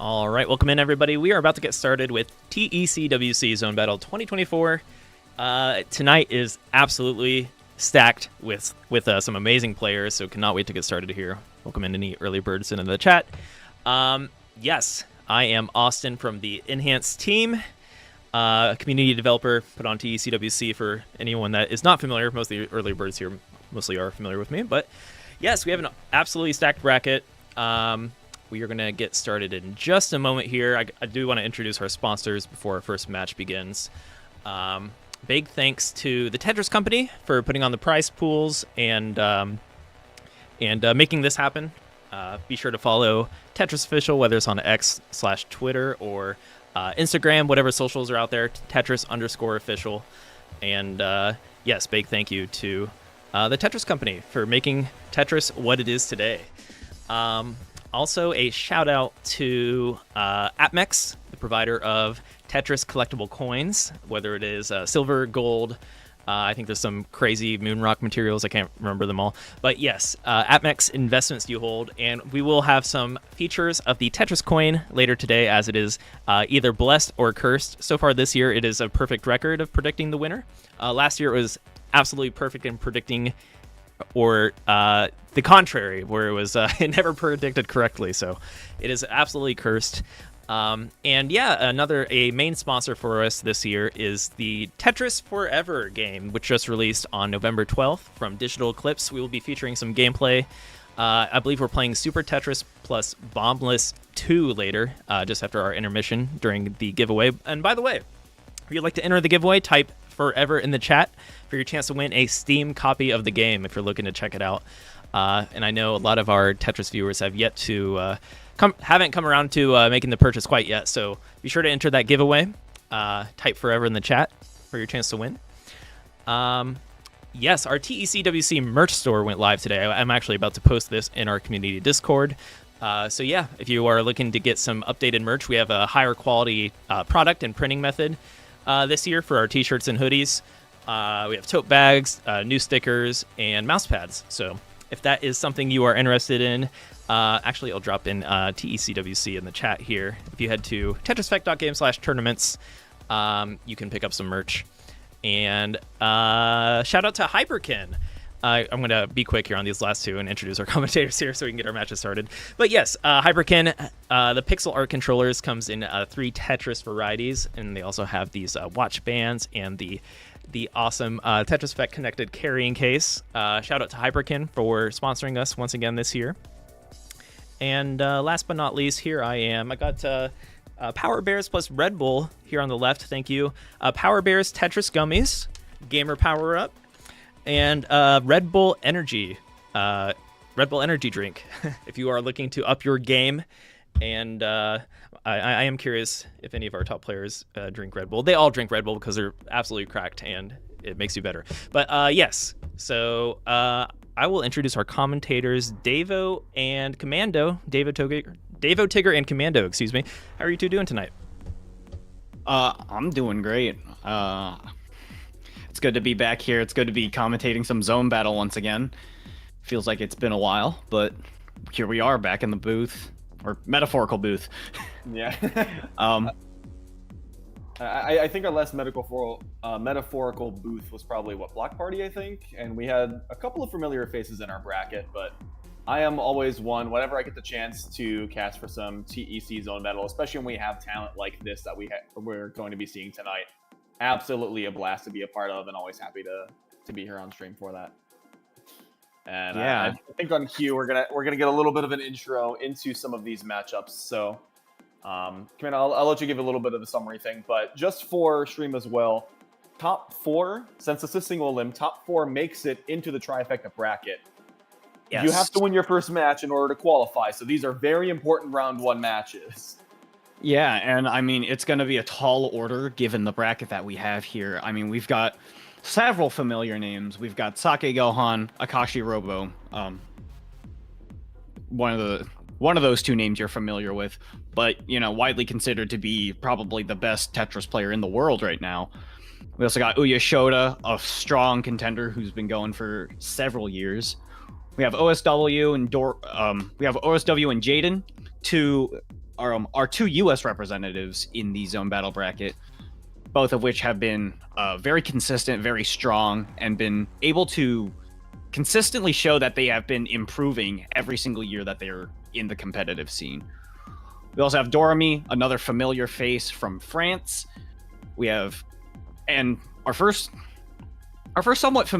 All right, welcome in, everybody. We are about to get started with TECWC Zone Battle 2024. Tonight is absolutely stacked with some amazing players, so cannot wait to get started here. Welcome in any early birds into the chat. Yes, I am Austin from the Enhanced team, a community developer put on TECWC for anyone that is not familiar. Most of the early birds here mostly are familiar with me, but yes, we have an absolutely stacked bracket. We are going to get started in just a moment here. I do want to introduce our sponsors before our first match begins. Big thanks to the Tetris Company for putting on the prize pools and making this happen. Be sure to follow Tetris Official, whether it's on X/Twitter or Instagram, whatever socials are out there, Tetris_official. And yes, big thank you to the Tetris Company for making Tetris what it is today. Also, a shout out to AppMex, the provider of Tetris collectible coins, whether it is silver, gold. I think there's some crazy moonrock materials. I can't remember them all. But yes, AppMex investments do hold, and we will have some features of the Tetris coin later today, as it is either blessed or cursed. So far this year, it is a perfect record of predicting the winner. Last year, it was absolutely perfect in predicting or the contrary, where it was it never predicted correctly, so it is absolutely cursed. And yeah, a main sponsor for us this year is the Tetris Forever game, which just released on November 12th from Digital Eclipse. We will be featuring some gameplay. I believe we're playing Super Tetris plus Bombless 2 later, just after our intermission during the giveaway. And by the way, if you'd like to enter the giveaway, type Forever in the chat for your chance to win a Steam copy of the game if you're looking to check it out. And I know a lot of our Tetris viewers have yet to haven't come around to making the purchase quite yet, so be sure to enter that giveaway. Type Forever in the chat for your chance to win. Yes, our TECWC merch store went live today. I'm actually about to post this in our community Discord. So yeah, if you are looking to get some updated merch, we have a higher quality product and printing method this year for our t-shirts and hoodies. We have tote bags, new stickers, and mouse pads. So if that is something you are interested in, actually I'll drop in TECWC in the chat here. If you head to tetrisfect.game/tournaments, you can pick up some merch. And shout out to Hyperkin. I'm going to be quick here on these last two and introduce our commentators here so we can get our matches started. But yes, Hyperkin, the pixel art controllers comes in 3 Tetris varieties, and they also have these watch bands and the awesome Tetris Effect connected carrying case. Shout out to Hyperkin for sponsoring us once again this year. And last but not least, here I am. I got Power Bears plus Red Bull here on the left. Thank you. Power Bears Tetris Gummies, Gamer Power Up, and Red Bull Energy drink. If you are looking to up your game, and I am curious if any of our top players drink Red Bull. They all drink Red Bull because they're absolutely cracked and it makes you better. But yes, so I will introduce our commentators, Davo and Commando. Davo Tigger and Commando, excuse me. How are you two doing tonight? I'm doing great. It's good to be back here. It's good to be commentating some zone battle once again. Feels like it's been a while, but here we are back in the booth, or metaphorical booth. Yeah. I think our last metaphorical booth was probably Block Party, I think, and we had a couple of familiar faces in our bracket, but I am always one, whenever I get the chance to cast for some TEC zone battle, especially when we have talent like this that we're going to be seeing tonight. Absolutely a blast to be a part of, and always happy to be here on stream for that. And yeah, I think on cue we're gonna get a little bit of an intro into some of these matchups. So, Commander, I'll let you give a little bit of the summary thing, but just for stream as well, top 4, since this is single elim, top 4 makes it into the trifecta bracket. Yes. You have to win your first match in order to qualify. So these are very important round 1 matches. Yeah, and I mean, it's going to be a tall order given the bracket that we have here. I mean, we've got several familiar names. We've got shakeGohan, Akashi Robo. One of those 2 names you're familiar with, but, you know, widely considered to be probably the best Tetris player in the world right now. We also got Uyeshota, a strong contender who's been going for several years. We have OSW and Jaden, 2 our two U.S. representatives in the zone battle bracket, both of which have been very consistent, very strong, and been able to consistently show that they have been improving every single year that they're in the competitive scene. We also have Doremy, another familiar face from France. We have, and our first somewhat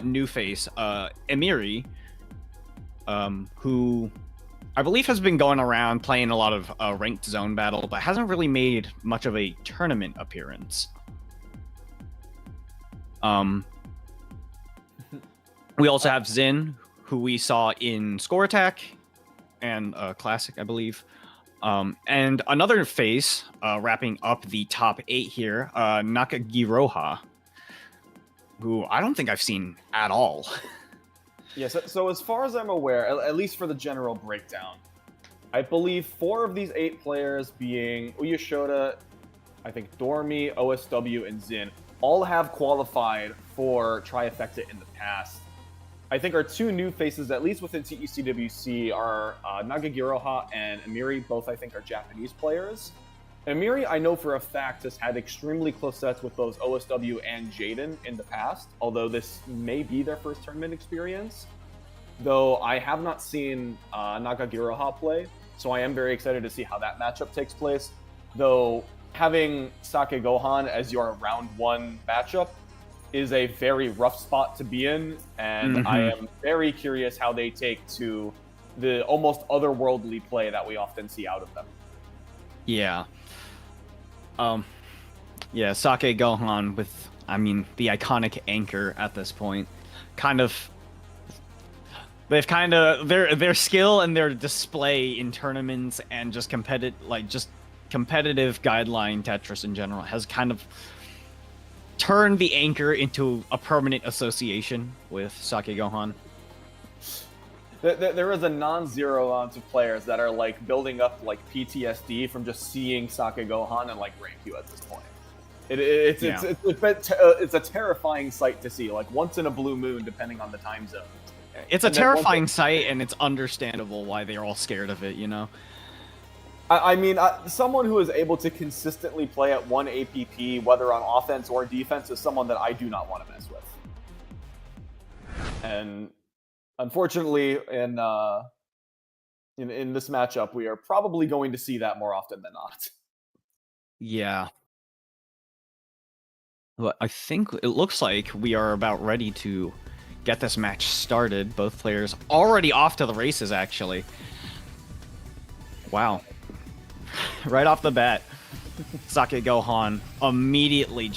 new face, Amiri, who I believe has been going around playing a lot of ranked zone battle, but hasn't really made much of a tournament appearance. We also have Zin, who we saw in Score Attack and Classic, I believe. And another face, wrapping up the top 8 here, Nakagiiroha, who I don't think I've seen at all. Yes, so as far as I'm aware, at least for the general breakdown, I believe 4 of these 8 players, being Uyeshota, I think Doremy, OSW, and Zin, all have qualified for Trifecta in the past. I think our 2 new faces, at least within TECWC, are Nakagiiroha and Amiri. Both, I think, are Japanese players. Amiri, I know for a fact, has had extremely close sets with both OSW and Jaden in the past, although this may be their first tournament experience. Though I have not seen Nakagiiroha play, so I am very excited to see how that matchup takes place. Though having shakeGohan as your round 1 matchup is a very rough spot to be in, and I am very curious how they take to the almost otherworldly play that we often see out of them. Yeah. Yeah, shakeGohan with, I mean, the iconic anchor at this point. They've their skill and their display in tournaments and just competitive guideline Tetris in general has kind of turned the anchor into a permanent association with shakeGohan. There is a non-zero amount of players that are like building up like PTSD from just seeing shakeGohan and like rank you at this point. It's a terrifying sight to see, like once in a blue moon, depending on the time zone. It's a terrifying sight, and it's understandable why they're all scared of it, you know? I mean, someone who is able to consistently play at 1 APP, whether on offense or defense, is someone that I do not want to mess with. And unfortunately, in this matchup, we are probably going to see that more often than not. Yeah. Well, I think it looks like we are about ready to get this match started. Both players already off to the races, actually. Wow. Right off the bat, shakeGohan immediately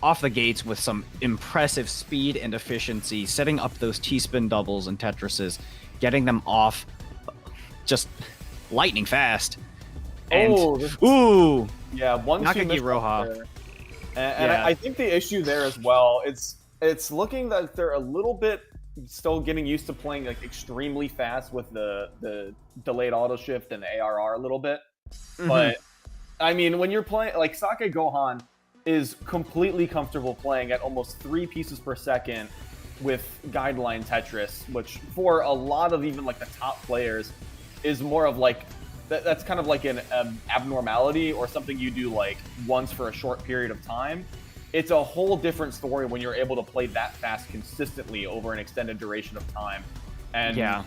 off the gates with some impressive speed and efficiency, setting up those T-spin doubles and Tetrises, getting them off just lightning fast. And ooh, yeah, Nakagiiroha. And I think the issue there as well, it's looking that they're a little bit still getting used to playing like extremely fast with the delayed auto shift and the ARR a little bit. But I mean, when you're playing like shakeGohan is completely comfortable playing at almost 3 pieces per second with guideline Tetris, which for a lot of even like the top players is more of like that's kind of like an abnormality or something you do like once for a short period of time. It's a whole different story when you're able to play that fast consistently over an extended duration of time. And yeah,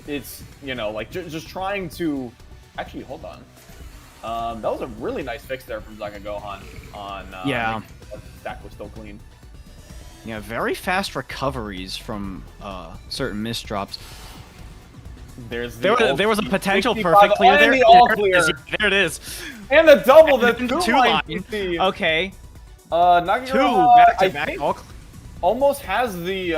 it's, you know, like just trying to actually hold on. That was a really nice fix there from shakeGohan on stack was still clean. Yeah, very fast recoveries from certain misdrops. There was a potential perfect clear there. There it is. And the double, the two line. Okay. Nakagiiroha, I think, almost has the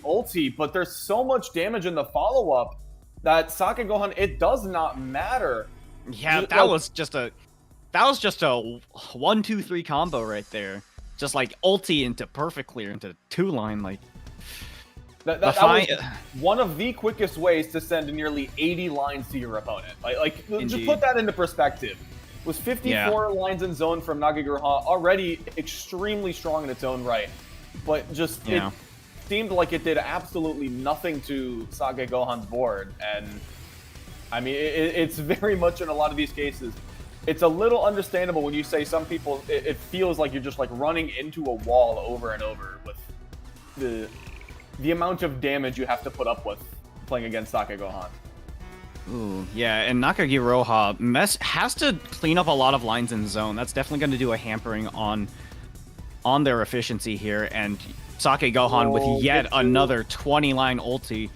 ulti, but there's so much damage in the follow-up that shakeGohan, it does not matter. Yeah, that was just a 1-2-3 combo right there. Just like ulti into perfect clear into 2-line, like. That was one of the quickest ways to send nearly 80 lines to your opponent. Like just put that into perspective. Was 54 lines in zone from Nakagiiroha, already extremely strong in its own right, but just it seemed like it did absolutely nothing to shakeGohan's board, and I mean, it's very much in a lot of these cases. It's a little understandable when you say some people, it feels like you're just like running into a wall over and over with the amount of damage you have to put up with playing against SakeGohan. Ooh, yeah, and Nakagiiroha has to clean up a lot of lines in zone. That's definitely going to do a hampering on their efficiency here, and SakeGohan with yet another 20-line ulti.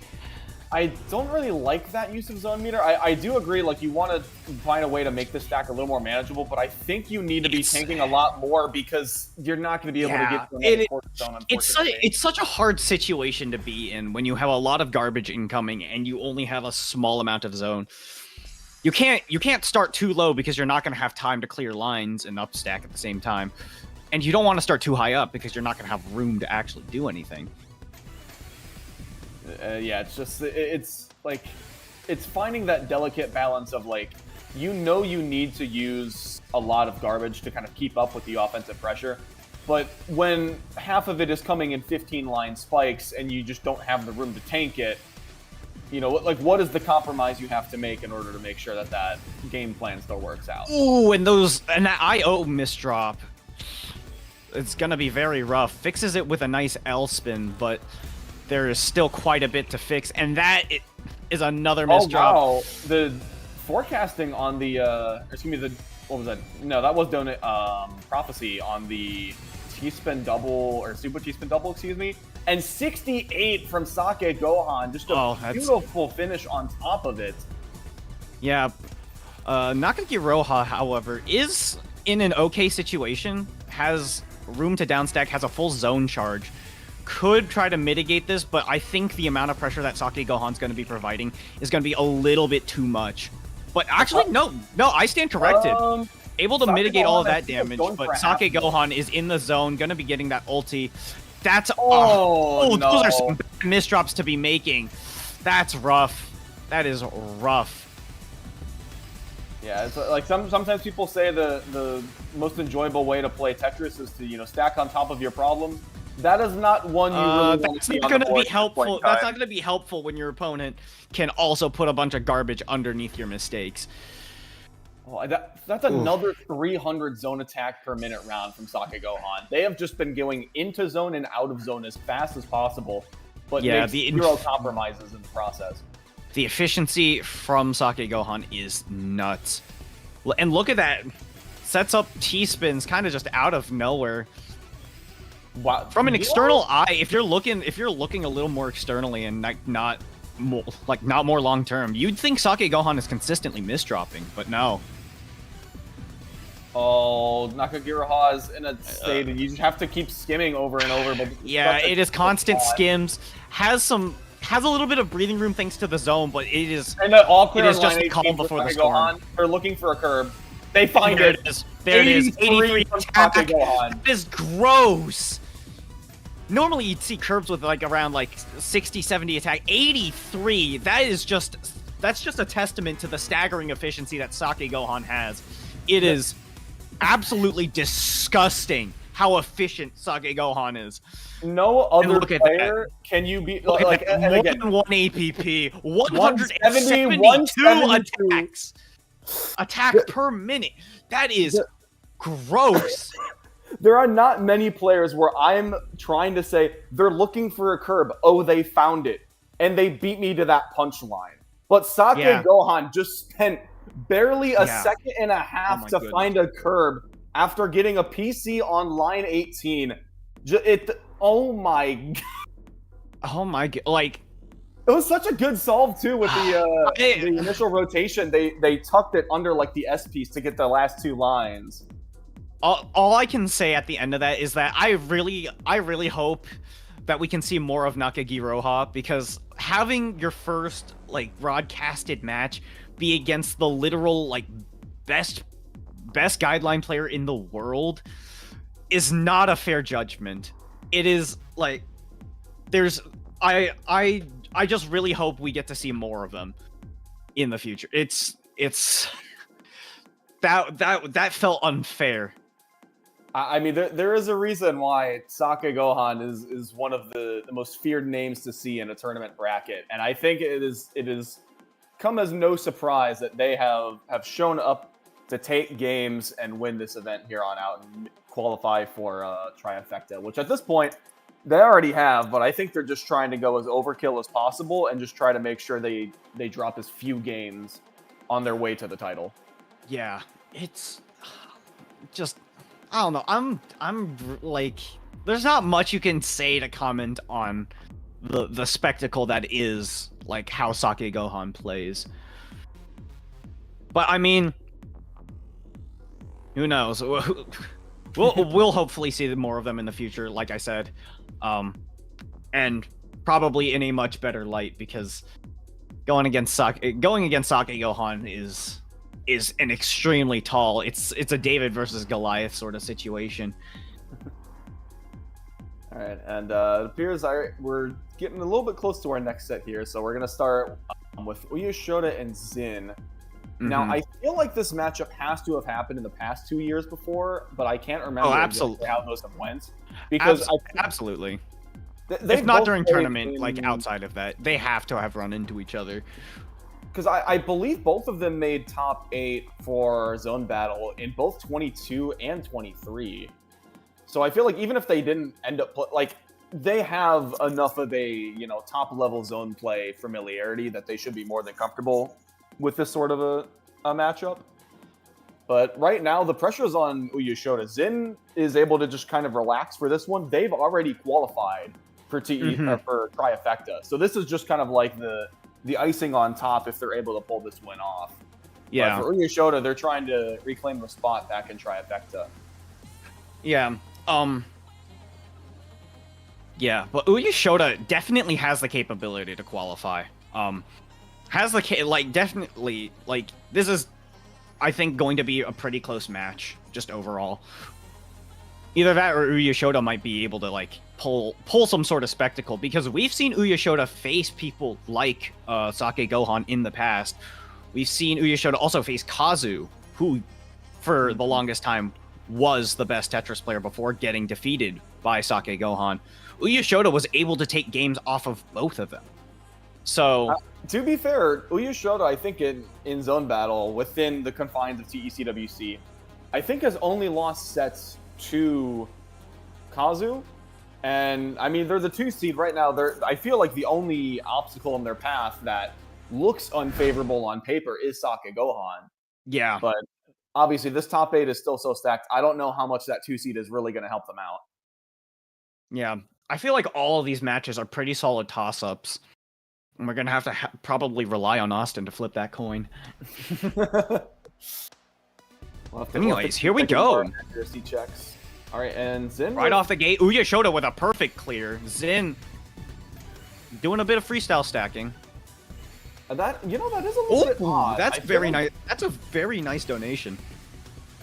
I don't really like that use of zone meter. I do agree, like, you want to find a way to make this stack a little more manageable, but I think you need to be tanking a lot more because you're not going to be able to get to the quarter zone, unfortunately. It's such a hard situation to be in when you have a lot of garbage incoming and you only have a small amount of zone. You can't start too low because you're not going to have time to clear lines and up stack at the same time. And you don't want to start too high up because you're not going to have room to actually do anything. Yeah, it's just, it's like, it's finding that delicate balance of, like, you know you need to use a lot of garbage to kind of keep up with the offensive pressure, but when half of it is coming in 15-line spikes and you just don't have the room to tank it, you know, like, what is the compromise you have to make in order to make sure that that game plan still works out? Ooh, and that IO misdrop, it's gonna be very rough. Fixes it with a nice L spin, but there is still quite a bit to fix, and that is another misdrop. Oh, wow. The forecasting on the, excuse me, what was that? No, that was Donut, Prophecy on the T-Spin double, or Super T-Spin double, excuse me. And 68 from SakeGohan, just a beautiful finish on top of it. Yeah. Nakagiiroha, however, is in an okay situation, has room to downstack, has a full zone charge. Could try to mitigate this, but I think the amount of pressure that SakeGohan's going to be providing is going to be a little bit too much. But actually, no, I stand corrected. Able to mitigate all of that damage, but SakeGohan is in the zone, going to be getting that ulti. That's no. Those are some bad misdrops to be making. That's rough. That is rough. Yeah, it's like sometimes people say the most enjoyable way to play Tetris is to, you know, stack on top of your problems. That is not one you really want to see on the board. That's not going to be helpful when your opponent can also put a bunch of garbage underneath your mistakes. Oh, that's another 300 zone attack per minute round from SakeGohan. They have just been going into zone and out of zone as fast as possible, but yeah, zero compromises in the process. The efficiency from SakeGohan is nuts. And look at that. Sets up T-spins kind of just out of nowhere. Wow. From an external eye, if you're looking a little more externally and not more long term, you'd think SakeGohan is consistently misdropping, but no. Oh, Nakagiiroha is in a state and you just have to keep skimming over and over. But yeah, it is constant skims. Has a little bit of breathing room thanks to the zone, but it is all clear. It is just a calm before the storm. They're looking for a curb. They find it. There it is. 83 attack. That is gross. Normally you'd see curbs with like around like 60, 70 attack. 83. That's just a testament to the staggering efficiency that SakeGohan has. It is absolutely disgusting how efficient SakeGohan is. No other player can you be like more than 1 APP, 172 attacks. Attack per minute. That is gross. There are not many players where I'm trying to say they're looking for a curb. Oh, they found it. And they beat me to that punchline. But SakeGohan just spent barely a second and a half to find a curb after getting a PC on line 18. Oh my god. Oh my god. Like, it was such a good solve too with the initial rotation. They tucked it under like the S piece to get the last two lines. All I can say at the end of that is that I really hope that we can see more of Nakagiiroha, because having your first like broadcasted match be against the literal like best guideline player in the world is not a fair judgment. It is like I just really hope we get to see more of them in the future. It's that felt unfair. I mean, there is a reason why SakeGohan is one of the most feared names to see in a tournament bracket, and I think it is come as no surprise that they have shown up to take games and win this event here on out and qualify for Trifecta, which at this point they already have, but I think they're just trying to go as overkill as possible and just try to make sure they drop as few games on their way to the title. Yeah, it's just, I don't know. I'm like, there's not much you can say to comment on the spectacle that is like how shakeGohan plays. But I mean, who knows? We'll hopefully see more of them in the future, like I said, and probably in a much better light, because going against shakeGohan is an extremely tall. It's a David versus Goliath sort of situation. All right, and it appears we're getting a little bit close to our next set here, so we're gonna start with Uyeshota and Zin. Now, I feel like this matchup has to have happened in the past 2 years before, but I can't remember exactly how those have went. Because absolutely. If not during tournament, like outside of that, they have to have run into each other. Because I believe both of them made top 8 for Zone Battle in both 22 and 23. So I feel like even if they didn't end up they have enough of a top level zone play familiarity that they should be more than comfortable with this sort of a matchup. But right now the pressure is on Uyeshota. Zin is able to just kind of relax for this one. They've already qualified for for Trifecta, so this is just kind of like the icing on top if they're able to pull this win off. Yeah. But for Uyeshota, they're trying to reclaim the spot back in Trifecta. Yeah. Yeah, but Uyeshota definitely has the capability to qualify. Definitely, this is, I think, going to be a pretty close match, just overall. Either that or Uyeshota might be able to, pull some sort of spectacle, because we've seen Uyeshota face people like shakeGohan in the past. We've seen Uyeshota also face Kazu, who, for the longest time, was the best Tetris player before getting defeated by shakeGohan. Uyeshota was able to take games off of both of them. So, to be fair, Uyeshota, I think in Zone Battle, within the confines of TECWC, I think has only lost sets to Kazu. And, I mean, they're the 2 seed right now. I feel like the only obstacle in their path that looks unfavorable on paper is shakeGohan. Yeah. But obviously, this top 8 is still so stacked. I don't know how much that 2 seed is really going to help them out. Yeah. I feel like all of these matches are pretty solid toss-ups. And we're going to have to probably rely on Austin to flip that coin. Anyways, here we go. Accuracy checks. All right, and Zin right off the gate, Uyeshota with a perfect clear. Zin doing a bit of freestyle stacking. That is a little bit odd. That's very nice. That's a very nice donation.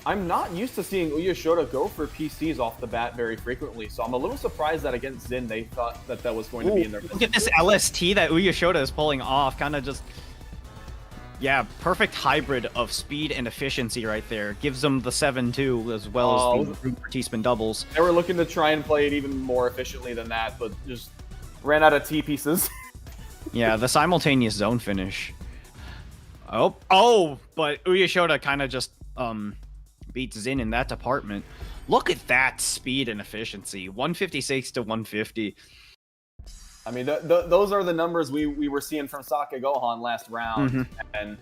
I'm not used to seeing Uyeshota go for PCs off the bat very frequently, so I'm a little surprised that against Zin they thought that was going to be in their business. Look at this LST that Uyeshota is pulling off. Kind of just, yeah, perfect hybrid of speed and efficiency right there. Gives them the 7-2 as well as the T-spin doubles. They were looking to try and play it even more efficiently than that, but just ran out of T-pieces. Yeah, the simultaneous zone finish. Oh, but Uyeshota kind of just beats Zin in that department. Look at that speed and efficiency. 156 to 150. I mean, those are the numbers we were seeing from shakeGohan last round. And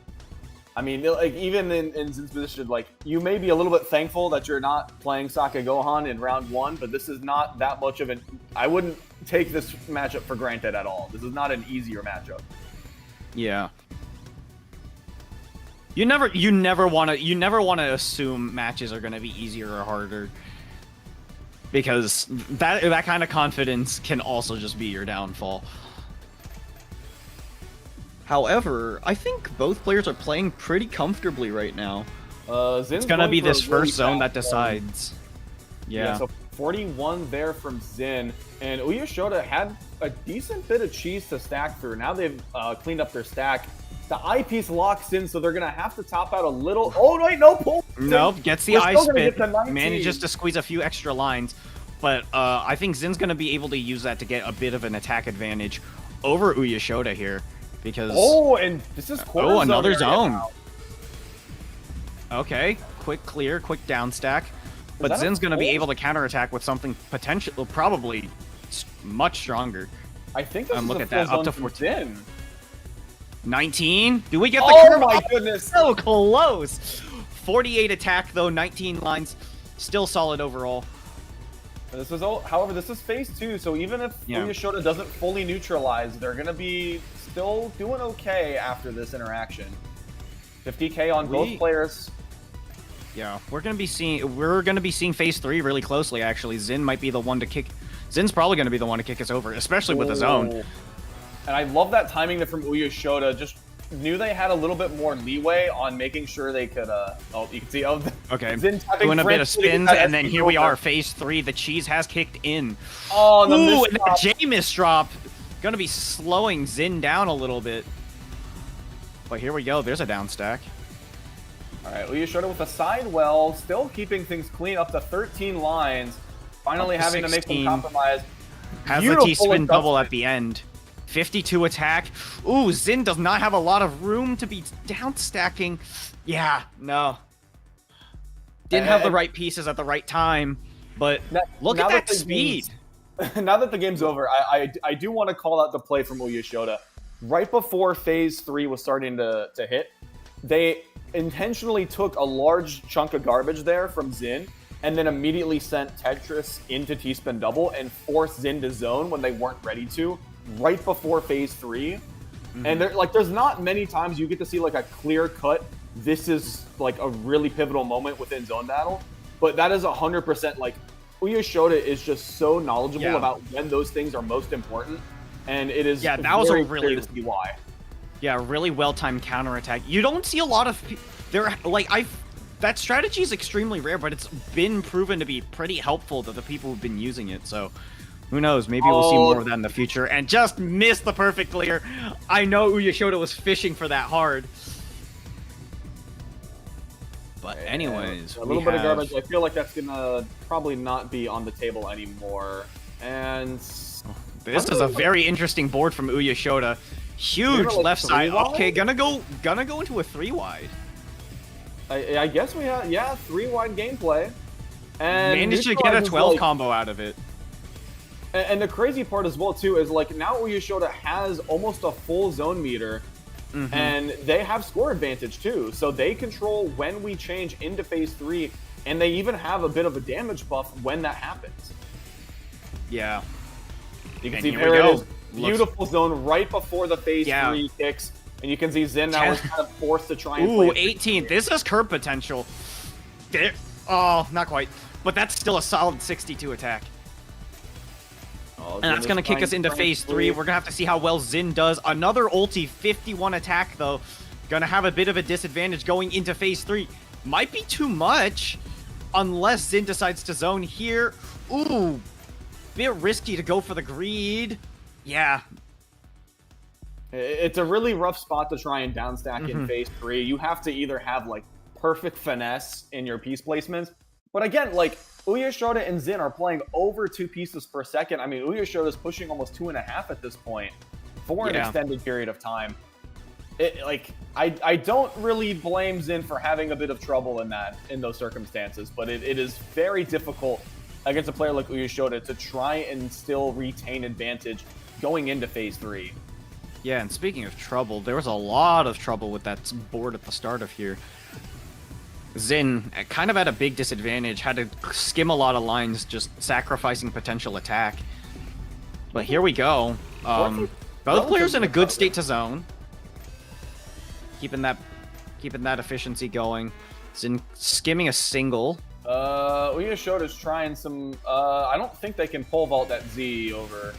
I mean, even in Zin's position, you may be a little bit thankful that you're not playing shakeGohan in round 1, but this is not that much of I wouldn't take this matchup for granted at all. This is not an easier matchup. Yeah. You never want to assume matches are going to be easier or harder, because that kind of confidence can also just be your downfall. However, I think both players are playing pretty comfortably right now. It's going to be this first zone that decides. Yeah. So 41 there from Zin, and Uyeshota had a decent bit of cheese to stack through. Now they've cleaned up their stack. The eyepiece locks in, so they're going to have to top out a little. Oh, wait, no pull. Nope, gets the eye spit, manages to squeeze a few extra lines. But I think Zin's going to be able to use that to get a bit of an attack advantage over Uyeshota here. because... Oh, and this is quarter zone another area zone. now. Okay, quick clear, quick down stack. But that a Zin's going to be full? able to counterattack with something potential, probably much stronger. I think this is look a at full that, up zone to from 14. Zin. 19? Do we get the Oh curve? my goodness! So close! 48 attack, though, 19 lines. Still solid overall. This is however, this is phase 2, so even if Uyeshota doesn't fully neutralize, they're gonna be still doing okay after this interaction. 50k on both players. Yeah, we're gonna be seeing phase 3 really closely. Actually, Zin might be the one to kick. Zin's probably gonna be the one to kick us over, especially with the zone. And I love that timing from Uyeshota. Just knew they had a little bit more leeway on making sure they could. Oh, you can see. Okay, Zin doing a bit of spins, and then here we are, phase 3. The cheese has kicked in. Oh, and ooh, and the J misdrop, gonna be slowing Zin down a little bit. But here we go. There's a down stack. All right, Uyeshota with a side well, still keeping things clean up to 13 lines. Finally having to make some compromise. Has the T-spin double at the end. 52 attack. Ooh, Zin does not have a lot of room to be down stacking. Yeah, no. Didn't have the right pieces at the right time. But look at that speed. Now that the game's over, I do want to call out the play from Uyeshota. Right before phase 3 was starting to hit, they intentionally took a large chunk of garbage there from Zin and then immediately sent Tetris into T-spin double and forced Zin to zone when they weren't ready to, right before phase 3. And there's not many times you get to see like a clear cut, this is like a really pivotal moment within zone battle, but that is 100% like Uyeshota is just so knowledgeable about when those things are most important, and it is that was a really clear to see why. Yeah, really well-timed counterattack. You don't see a lot of that strategy is extremely rare, but it's been proven to be pretty helpful to the people who've been using it. So, who knows? Maybe we'll see more of that in the future. And just missed the perfect clear. I know Uyeshota was fishing for that hard. But anyways, a little bit of garbage. I feel like that's gonna probably not be on the table anymore. And this is a very interesting board from Uyeshota. Huge left side. Okay, gonna go into a 3-wide. I guess we have 3-wide gameplay. And managed to get a 12 combo out of it. And the crazy part as well too is like now Uyeshota has almost a full zone meter, and they have score advantage too. So they control when we change into phase 3, and they even have a bit of a damage buff when that happens. Yeah. You can see there it is. Beautiful zone right before the phase 3 kicks. And you can see Zin now is kind of forced to try and play. 18. This is curb potential. Oh, not quite. But that's still a solid 62 attack. And that's going to kick us into phase 3. We're going to have to see how well Zin does. Another ulti, 51 attack, though. Going to have a bit of a disadvantage going into phase 3. Might be too much, unless Zin decides to zone here. Ooh, bit risky to go for the greed. Yeah. It's a really rough spot to try and downstack in phase 3. You have to either have, like, perfect finesse in your piece placements. But again, like, Uyeshota and Zin are playing over 2 pieces per second. I mean, Uyeshota is pushing almost 2.5 at this point for an extended period of time. I don't really blame Zin for having a bit of trouble in those circumstances, but it is very difficult against a player like Uyeshota to try and still retain advantage going into phase 3. Yeah, and speaking of trouble, there was a lot of trouble with that board at the start of here. Zin kind of at a big disadvantage, had to skim a lot of lines, just sacrificing potential attack. But here we go. Both players in a good state to zone. Keeping that efficiency going. Zin skimming a single. Uyeshota's trying some... I don't think they can pole vault that Z over.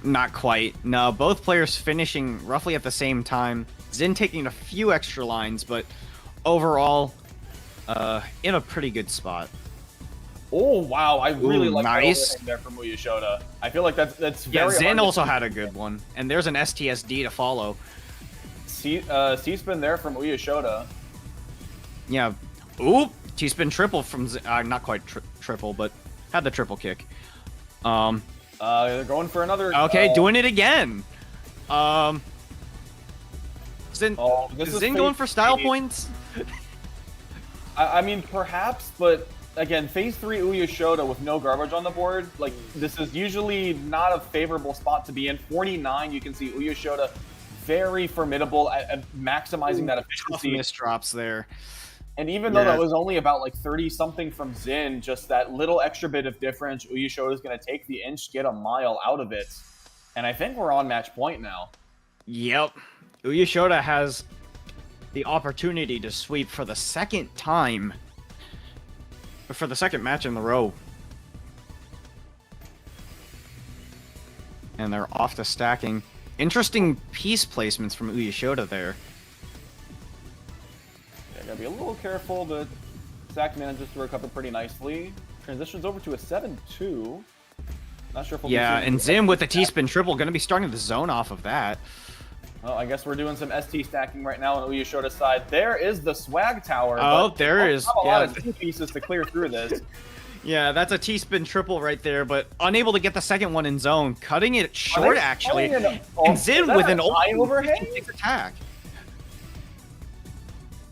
Not quite. No, both players finishing roughly at the same time. Zin taking a few extra lines, but overall, in a pretty good spot. Oh, wow. I really like that overhang there from Uyeshota. I feel like that's very hard. Zin also had a good one. And there's an STSD to follow. C-spin there from Uyeshota. Yeah. Ooh, T-spin triple from Zin. Not quite triple, but had the triple kick. They're going for another... Okay, doing it again. Is Zin going for style points? I mean, perhaps, but again, phase 3 Uyeshota with no garbage on the board, like, this is usually not a favorable spot to be in. 49, you can see Uyeshota very formidable at maximizing that efficiency. Tough misdrops there. And even though that was only about like 30-something from Zin, just that little extra bit of difference, Uyeshota is going to take the inch, get a mile out of it. And I think we're on match point now. Yep. Uyeshota has the opportunity to sweep for the second time. For the second match in the row. And they're off to stacking. Interesting piece placements from Uyeshota there. Yeah, gotta be a little careful, but Zach manages to recover pretty nicely. Transitions over to a 7-2. Not sure if we'll and Zim with the T-spin triple gonna be starting the zone off of that. Well, I guess we're doing some ST stacking right now on Uyeshota's side. There is the swag tower. Oh, there is. A lot of T pieces to clear through this. Yeah, that's a T-spin triple right there, but unable to get the second one in zone, cutting it short actually. And Zin with an overhang attack.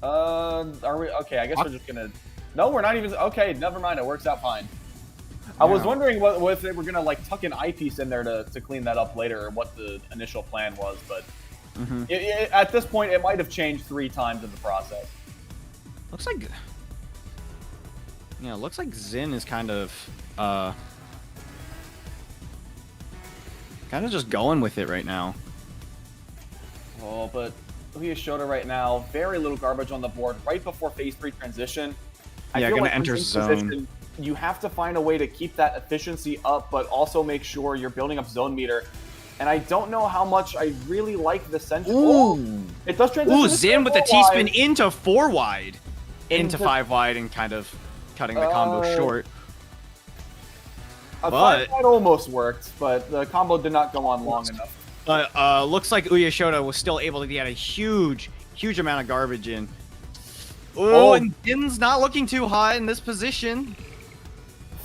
Are we okay? I guess we're just gonna. No, we're not even. Okay, never mind. It works out fine. I was wondering what if they were gonna like tuck an eyepiece in there to clean that up later, or what the initial plan was, but at this point, it might have changed 3 times in the process. Looks like. Yeah, it looks like Zin is kind of just going with it right now. Oh, but Uyeshota right now, very little garbage on the board right before phase 3 transition. Yeah, gonna enter zone. You have to find a way to keep that efficiency up, but also make sure you're building up zone meter. And I don't know how much I really like the central. It does transition. Ooh, Zin with the T-spin into 4 wide. Into 5 wide and kind of cutting the combo short. But 5 wide almost worked, but the combo did not go on long enough. But looks like Uyeshota was still able to get a huge amount of garbage in. Oh, and Zin's not looking too hot in this position.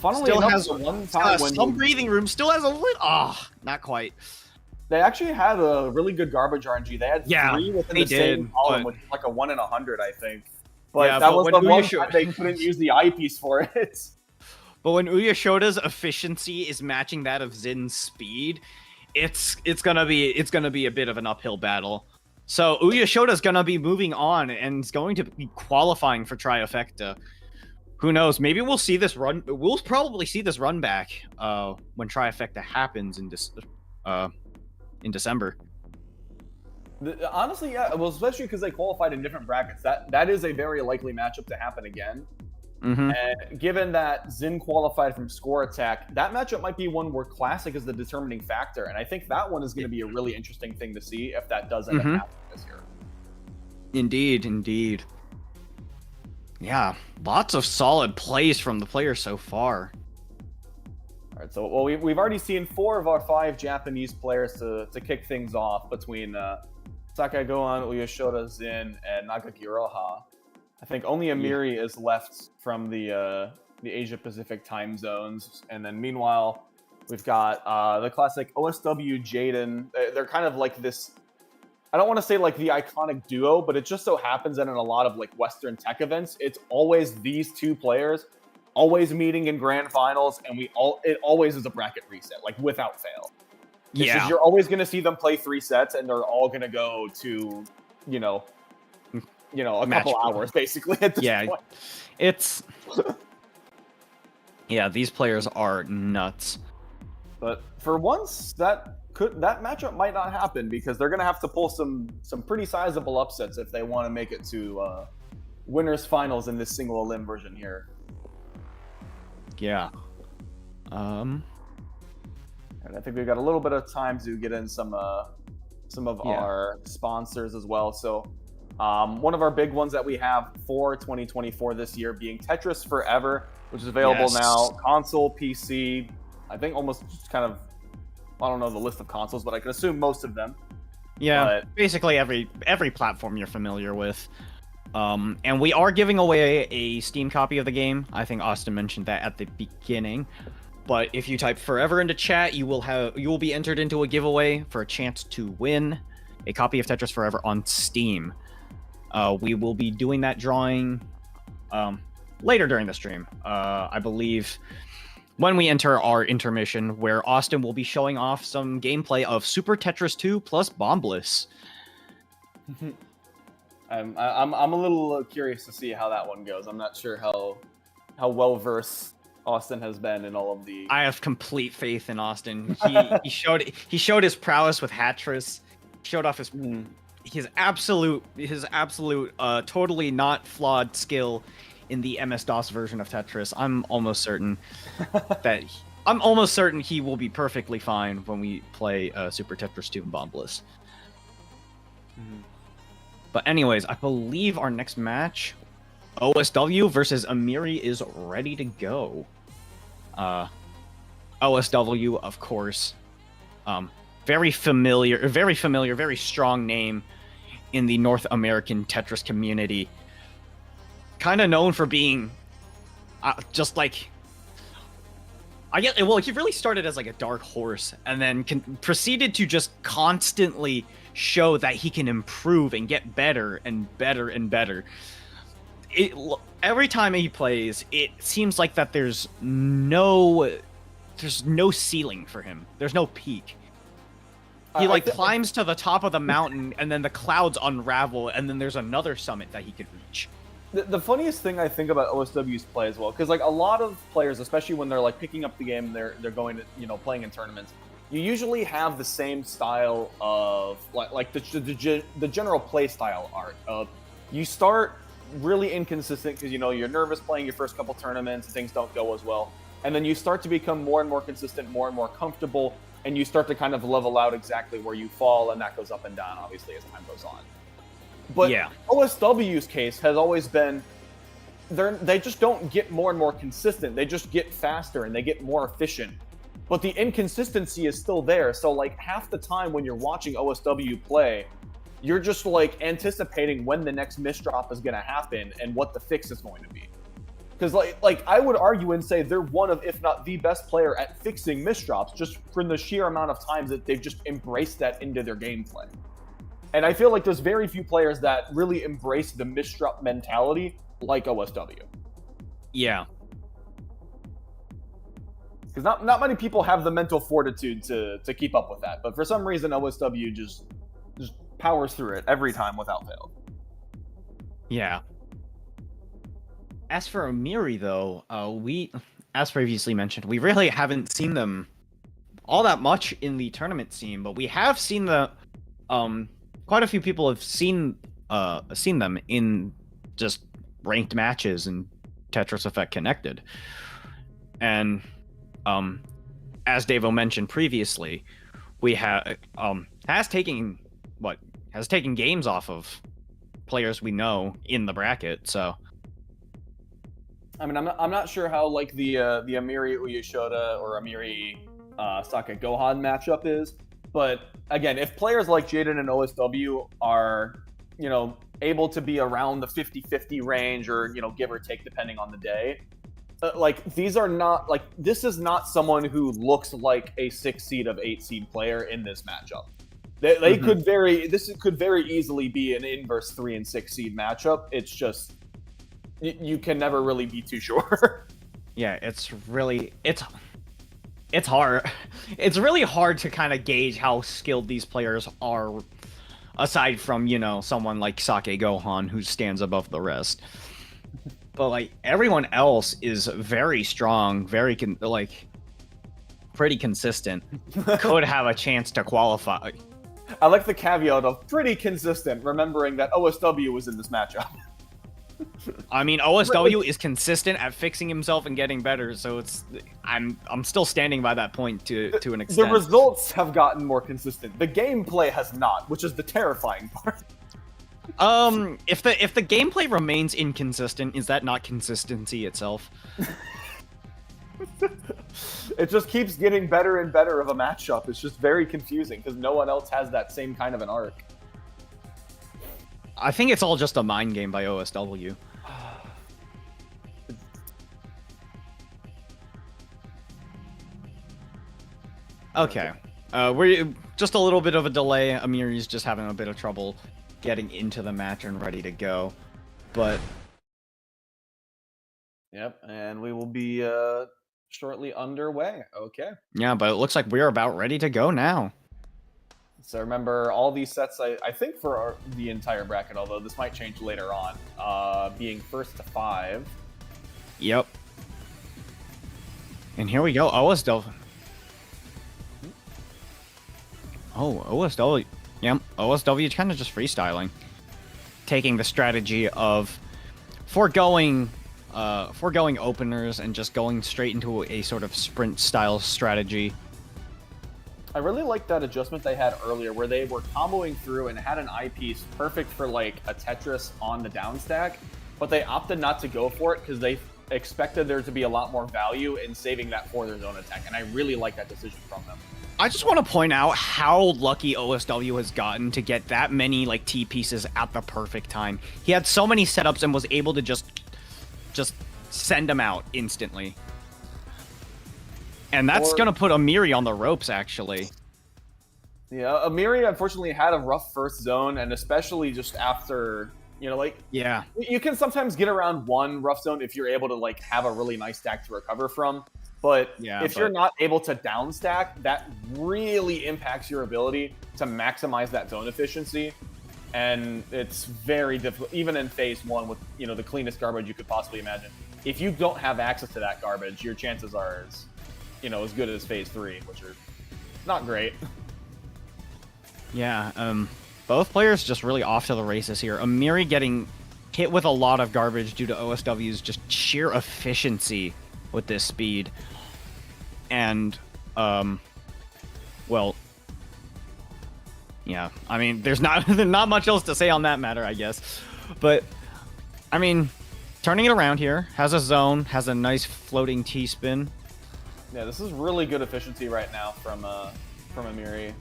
Funnily enough, has one time when some breathing room, still has a little. Not quite. They actually had a really good garbage RNG. They had 3 within the same column, with like a 1 in 100, I think. But that was the one time they couldn't use the eyepiece for it. But when Uyeshota's efficiency is matching that of Zin's speed, it's gonna be a bit of an uphill battle. So Uyeshota's gonna be moving on and is going to be qualifying for Trifecta. Who knows? Maybe we'll see this run. We'll probably see this run back when Trifecta happens in December. Honestly, yeah. Well, especially because they qualified in different brackets. That is a very likely matchup to happen again. And given that Zin qualified from Score Attack, that matchup might be one where Classic is the determining factor. And I think that one is going to be a really interesting thing to see if that does end up happening this year. Indeed. Yeah, lots of solid plays from the players so far. All right, so we've already seen 4 of our 5 Japanese players to kick things off between SakeGohan, Uyeshota, Zin, and Nakagiiroha. I think only Amiri is left from the Asia Pacific time zones, and then meanwhile we've got the classic OSW Jaden. They're kind of like this. I don't want to say like the iconic duo, but it just so happens that in a lot of like Western tech events, it's always these 2 players, always meeting in grand finals, and it always is a bracket reset, like without fail. Yeah, you're always going to see them play 3 sets, and they're all going to go to, a couple hours basically at this point. It's these players are nuts. But for once, that matchup might not happen because they're gonna have to pull some pretty sizable upsets if they want to make it to winners finals in this single elim version here. Yeah. And I think we've got a little bit of time to get in some of our sponsors as well. So one of our big ones that we have for 2024 this year being Tetris Forever, which is available now, console, PC, I think almost just kind of, I don't know the list of consoles, but I can assume most of them. Yeah, but basically every platform you're familiar with. And we are giving away a Steam copy of the game. I think Austin mentioned that at the beginning. But if you type Forever into chat, you will be entered into a giveaway for a chance to win. a copy of Tetris Forever on Steam. We will be doing that drawing later during the stream. I believe when we enter our intermission, where Austin will be showing off some gameplay of Super Tetris 2 plus Bombliss. I'm a little curious to see how that one goes. I'm not sure how well versed Austin has been in all of the. I have complete faith in Austin. He showed his prowess with Hatris. Showed off his absolute totally not flawed skill in the MS-DOS version of Tetris. I'm almost certain he will be perfectly fine when we play Super Tetris 2 and Bombliss. But anyways, I believe our next match, OSW versus Amiri, is ready to go. OSW, of course, very familiar, very strong name in the North American Tetris community. Kind of known for being just like, he really started as like a dark horse, and then proceeded to just constantly show that he can improve and get better and better and better. Every time he plays, it seems like that there's no ceiling for him. There's no peak. He climbs to the top of the mountain, and then the clouds unravel, and then there's another summit that he could reach. The funniest thing I think about OSW's play as well, because like a lot of players, especially when they're like picking up the game, they're going to playing in tournaments. You usually have the same style of like the general play style art of you start really inconsistent because you're nervous playing your first couple tournaments and things don't go as well, and then you start to become more and more consistent, more and more comfortable, and you start to kind of level out exactly where you fall, and that goes up and down obviously as time goes on. But yeah. OSW's case has always been they just don't get more and more consistent. They just get faster and they get more efficient. But the inconsistency is still there. So like half the time when you're watching OSW play, you're just like anticipating when the next misdrop is going to happen and what the fix is going to be. Because like I would argue and say they're one of, if not the best player at fixing misdrops, just from the sheer amount of times that they've just embraced that into their gameplay. And I feel like there's very few players that really embrace the misdrop mentality like OSW. Yeah. Because not many people have the mental fortitude to keep up with that. But for some reason, OSW just powers through it every time without fail. Yeah. As for Amiri, though, we, as previously mentioned, we really haven't seen them all that much in the tournament scene, but we have seen quite a few people have seen them in just ranked matches and Tetris Effect Connected. And as Davo mentioned previously, we have has taken games off of players we know in the bracket. So I mean, I'm not sure how like the Amiri Uyeshota or Amiri SakeGohan matchup is, but again, if players like Jaden and OSW are able to be around the 50-50 range, or give or take depending on the day, like these are not like this is not someone who looks like a 6 seed of 8 seed player in this matchup. They could very easily be an inverse 3 and 6 seed matchup. It's just you can never really be too sure. Yeah, it's hard. It's really hard to kind of gauge how skilled these players are, aside from someone like SakeGohan, who stands above the rest. But like everyone else is very strong, pretty consistent. Could have a chance to qualify. I like the caveat of pretty consistent, remembering that OSW was in this matchup. I mean, OSW is consistent at fixing himself and getting better, so I'm still standing by that point to an extent. The results have gotten more consistent. The gameplay has not, which is the terrifying part. If the gameplay remains inconsistent, is that not consistency itself? It just keeps getting better and better of a matchup. It's just very confusing because no one else has that same kind of an arc. I think it's all just a mind game by OSW. Okay. We're just a little bit of a delay. Amiri's just having a bit of trouble getting into the match and ready to go. But Yep, and we will be shortly underway. Okay. yeah, but it looks like we're about ready to go now. So remember, all these sets, I think for the entire bracket, although this might change later on, being first to 5. Yep. And here we go, OSW. Oh, OSW. Yep, OSW kind of just freestyling. Taking the strategy of foregoing openers and just going straight into a sort of sprint-style strategy. I really liked that adjustment they had earlier where they were comboing through and had an eyepiece perfect for like a Tetris on the down stack, but they opted not to go for it because they expected there to be a lot more value in saving that for their zone attack, and I really like that decision from them. I just want to point out how lucky OSW has gotten to get that many like T pieces at the perfect time. He had so many setups and was able to just send them out instantly. And that's going to put Amiri on the ropes, actually. Yeah, Amiri unfortunately had a rough first zone, and especially just after, like... Yeah. You can sometimes get around one rough zone if you're able to, like, have a really nice stack to recover from. But if you're not able to down stack, that really impacts your ability to maximize that zone efficiency. And it's very difficult, even in phase 1 with, the cleanest garbage you could possibly imagine. If you don't have access to that garbage, your chances are as good as phase 3, which are not great. Yeah, both players just really off to the races here. Amiri getting hit with a lot of garbage due to OSW's just sheer efficiency with this speed. And, well, yeah, I mean, there's not much else to say on that matter, I guess. But, I mean, turning it around here, has a zone, has a nice floating T-spin. Yeah, this is really good efficiency right now from Amiri.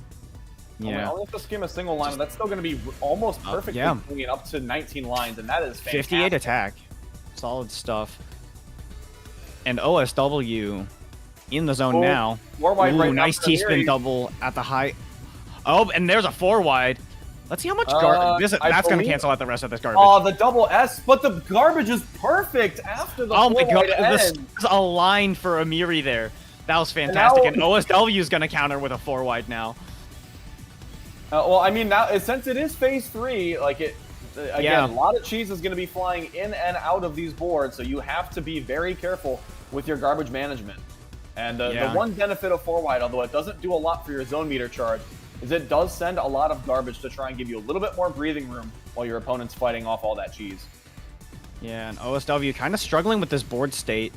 Yeah. Only have to skim a single line, but that's still going to be almost perfectly clean up to 19 lines, and that is fantastic. 58 attack. Solid stuff. And OSW in the zone now. 4 wide right now. Nice T-spin double at the high. Oh, and there's a 4 wide. Let's see how much garbage. That's going to cancel out the rest of this garbage. Oh, the double S, but the garbage is perfect after the 4 wide this is a line for Amiri there. That was fantastic, and OSW is going to counter with a 4 wide now. Well, I mean, now since it is phase 3, like a lot of cheese is going to be flying in and out of these boards, so you have to be very careful with your garbage management. And the one benefit of 4 wide, although it doesn't do a lot for your zone meter charge, is it does send a lot of garbage to try and give you a little bit more breathing room while your opponent's fighting off all that cheese. Yeah, and OSW kind of struggling with this board state.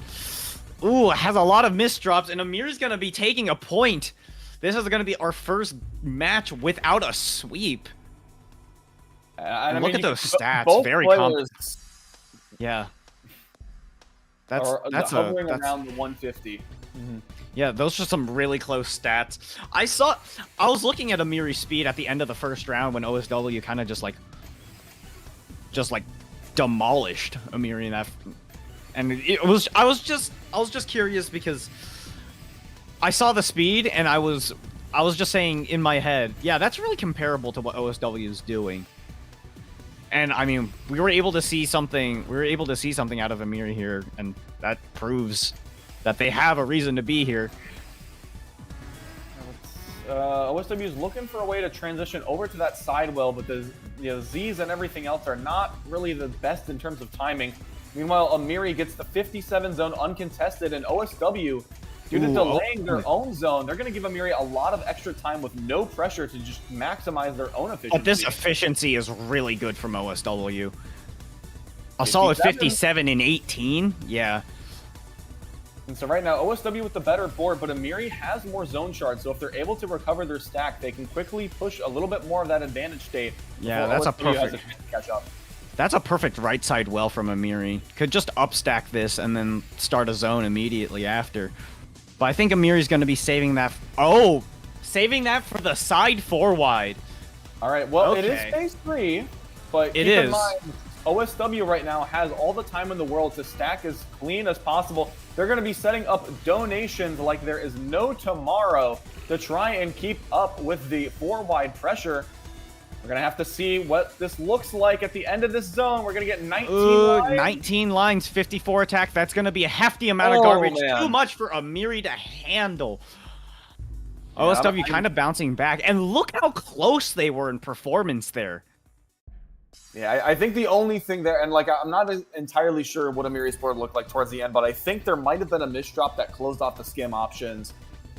Ooh, has a lot of misdrops, and Amir's going to be taking a point. This is going to be our first match without a sweep. And look at those stats. Very complex. Yeah. That's hovering around the 150. Mm-hmm. Yeah, those are some really close stats. I was looking at Amiri's speed at the end of the first round when OSW kind of just demolished Amiri in that, and I was just curious because I saw the speed and I was just saying in my head, yeah, that's really comparable to what OSW is doing. And I mean, we were able to see something out of Amiri here, and that proves that they have a reason to be here. OSW is looking for a way to transition over to that side well, but the Z's and everything else are not really the best in terms of timing. Meanwhile, Amiri gets the 57 zone uncontested, and OSW, due to delaying their own zone, they're going to give Amiri a lot of extra time with no pressure to just maximize their own efficiency. But this efficiency is really good from OSW. A solid 57 in 18? Yeah. And so right now, OSW with the better board, but Amiri has more zone shards, so if they're able to recover their stack, they can quickly push a little bit more of that advantage state. Yeah, that's a perfect... catch up. That's a perfect right side well from Amiri. Could just upstack this and then start a zone immediately after. But I think Amiri's going to be saving that... Oh! Saving that for the side 4 wide. Alright, well, It is phase 3, but keep in mind, OSW right now has all the time in the world to stack as clean as possible. They're going to be setting up donations like there is no tomorrow to try and keep up with the 4-wide pressure. We're going to have to see what this looks like at the end of this zone. We're going to get 19 lines. 19 lines, 54 attack. That's going to be a hefty amount of garbage. Man. Too much for Amiri to handle. Yeah, OSW kind of bouncing back. And look how close they were in performance there. Yeah, I think the only thing there, and like I'm not entirely sure what Amiri's board looked like towards the end, but I think there might have been a misdrop that closed off the skim options.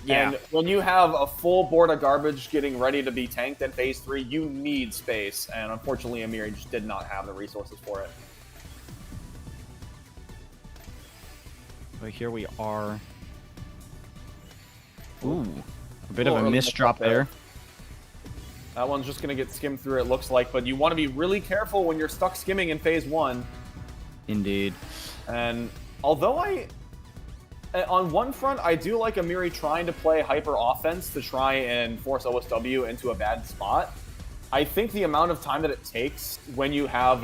Yeah. And when you have a full board of garbage getting ready to be tanked in Phase 3, you need space. And unfortunately, Amiri just did not have the resources for it. But here we are. Ooh, a bit of a misdrop there. That one's just going to get skimmed through, it looks like. But you want to be really careful when you're stuck skimming in Phase 1. Indeed. And although on one front, I do like Amiri trying to play hyper offense to try and force OSW into a bad spot. I think the amount of time that it takes when you have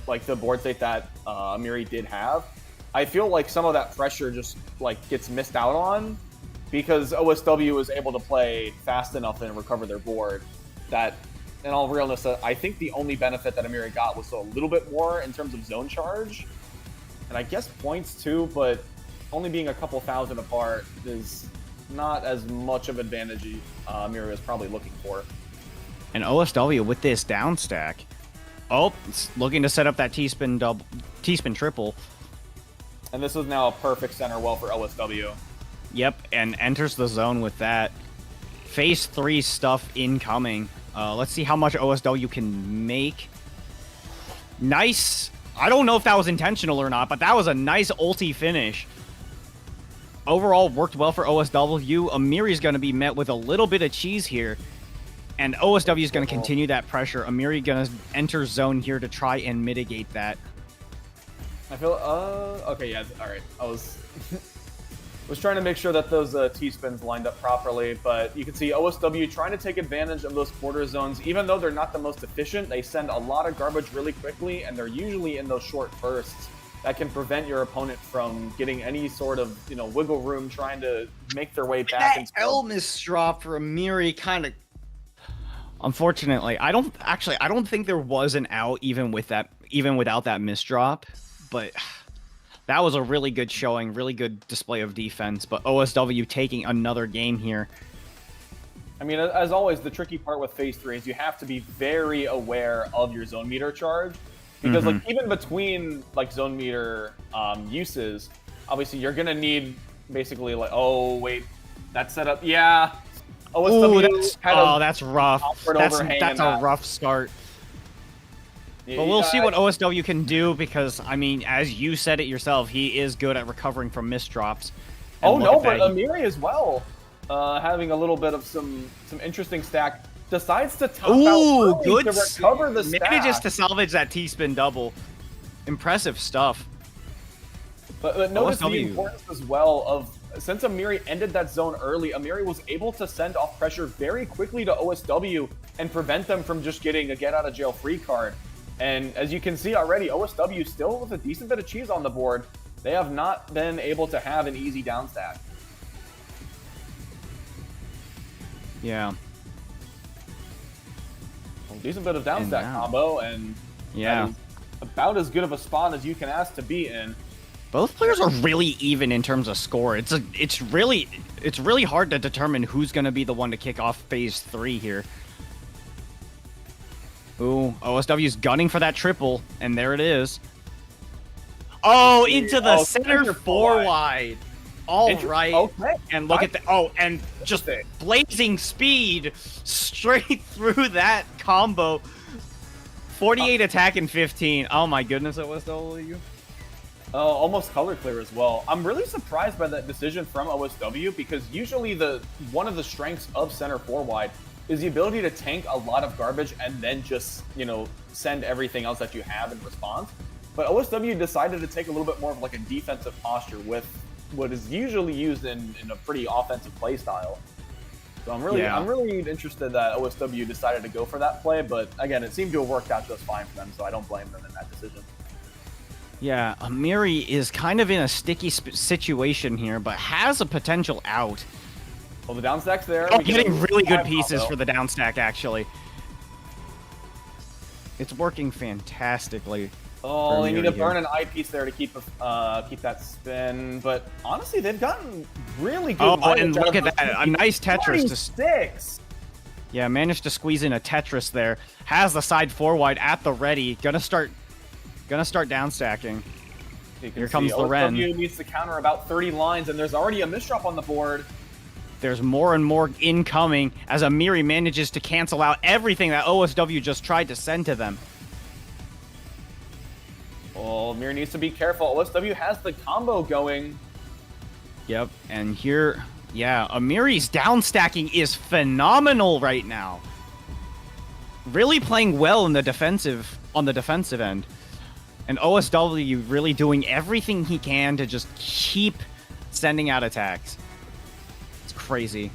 like the board state that Amiri did have, I feel like some of that pressure just like gets missed out on because OSW is able to play fast enough and recover their board. That, in all realness, I think the only benefit that Amiri got was a little bit more in terms of zone charge, and I guess points too, but only being a couple thousand apart is not as much of an advantage Amiri was probably looking for. And OSW with this down stack. Oh, it's looking to set up that T-spin triple. And this is now a perfect center well for OSW. Yep, and enters the zone with that. Phase 3 stuff incoming. Let's see how much OSW can make. Nice. I don't know if that was intentional or not, but that was a nice ulti finish. Overall, worked well for OSW. Amiri's going to be met with a little bit of cheese here. And OSW is going to continue that pressure. Amiri going to enter zone here to try and mitigate that. I feel, okay, yeah, all right. I was trying to make sure that those T-spins lined up properly, but you can see OSW trying to take advantage of those quarter zones. Even though they're not the most efficient, they send a lot of garbage really quickly, and they're usually in those short bursts that can prevent your opponent from getting any sort of, you know, wiggle room trying to make their way back. That Elmis drop for Amiri kind of... Unfortunately, I don't think there was an out even without that misdrop, but that was a really good showing, really good display of defense, but OSW taking another game here. I mean, as always, the tricky part with Phase 3 is you have to be very aware of your zone meter charge. Because like even between like zone meter uses, obviously you're gonna need basically like, oh wait, that setup, yeah. OSW that's rough. That's a rough start. Yeah, but we'll see what OSW can do because I mean, as you said it yourself, he is good at recovering from misdrops. Oh no, but Amiri as well, having a little bit of some interesting stack. Decides to top out early to recover the stack. Manages to salvage that T-spin double. Impressive stuff. But notice the importance as well of, since Amiri ended that zone early, Amiri was able to send off pressure very quickly to OSW and prevent them from just getting a get-out-of-jail-free card. And as you can see already, OSW still with a decent bit of cheese on the board. They have not been able to have an easy down stack. Yeah. Decent bit of down stack combo, and yeah, about as good of a spot as you can ask to be in. Both players are really even in terms of score. It's really hard to determine who's going to be the one to kick off Phase 3 here. Ooh, OSW's gunning for that triple, and there it is. Oh, into the center 4 wide. All right. Okay. And look at that. Oh, and just blazing speed straight through that combo. 48 attack and 15. Oh my goodness, OSW. Almost color clear as well. I'm really surprised by that decision from OSW because usually one of the strengths of center 4 wide is the ability to tank a lot of garbage and then just, you know, send everything else that you have in response. But OSW decided to take a little bit more of like a defensive posture with what is usually used in a pretty offensive play style. So I'm really interested that OSW decided to go for that play, but again, it seemed to have worked out just fine for them, so I don't blame them in that decision. Yeah, Amiri is kind of in a sticky situation here, but has a potential out. Well, the down stack's there. Oh, getting really good pieces for the down stack, actually. It's working fantastically. Oh, they need to burn an eye piece there to keep that spin. But honestly, they've gotten really good. Oh, and look at that. A nice Tetris. 26. Yeah, managed to squeeze in a Tetris there. Has the side 4-wide at the ready. Gonna start down stacking. Here comes the Ren. OSW needs to counter about 30 lines, and there's already a misdrop on the board. There's more and more incoming as Amiri manages to cancel out everything that OSW just tried to send to them. Oh, Amiri needs to be careful. OSW has the combo going. Yep, and here, yeah, Amiri's down stacking is phenomenal right now. Really playing well in the defensive end. And OSW really doing everything he can to just keep sending out attacks. It's crazy.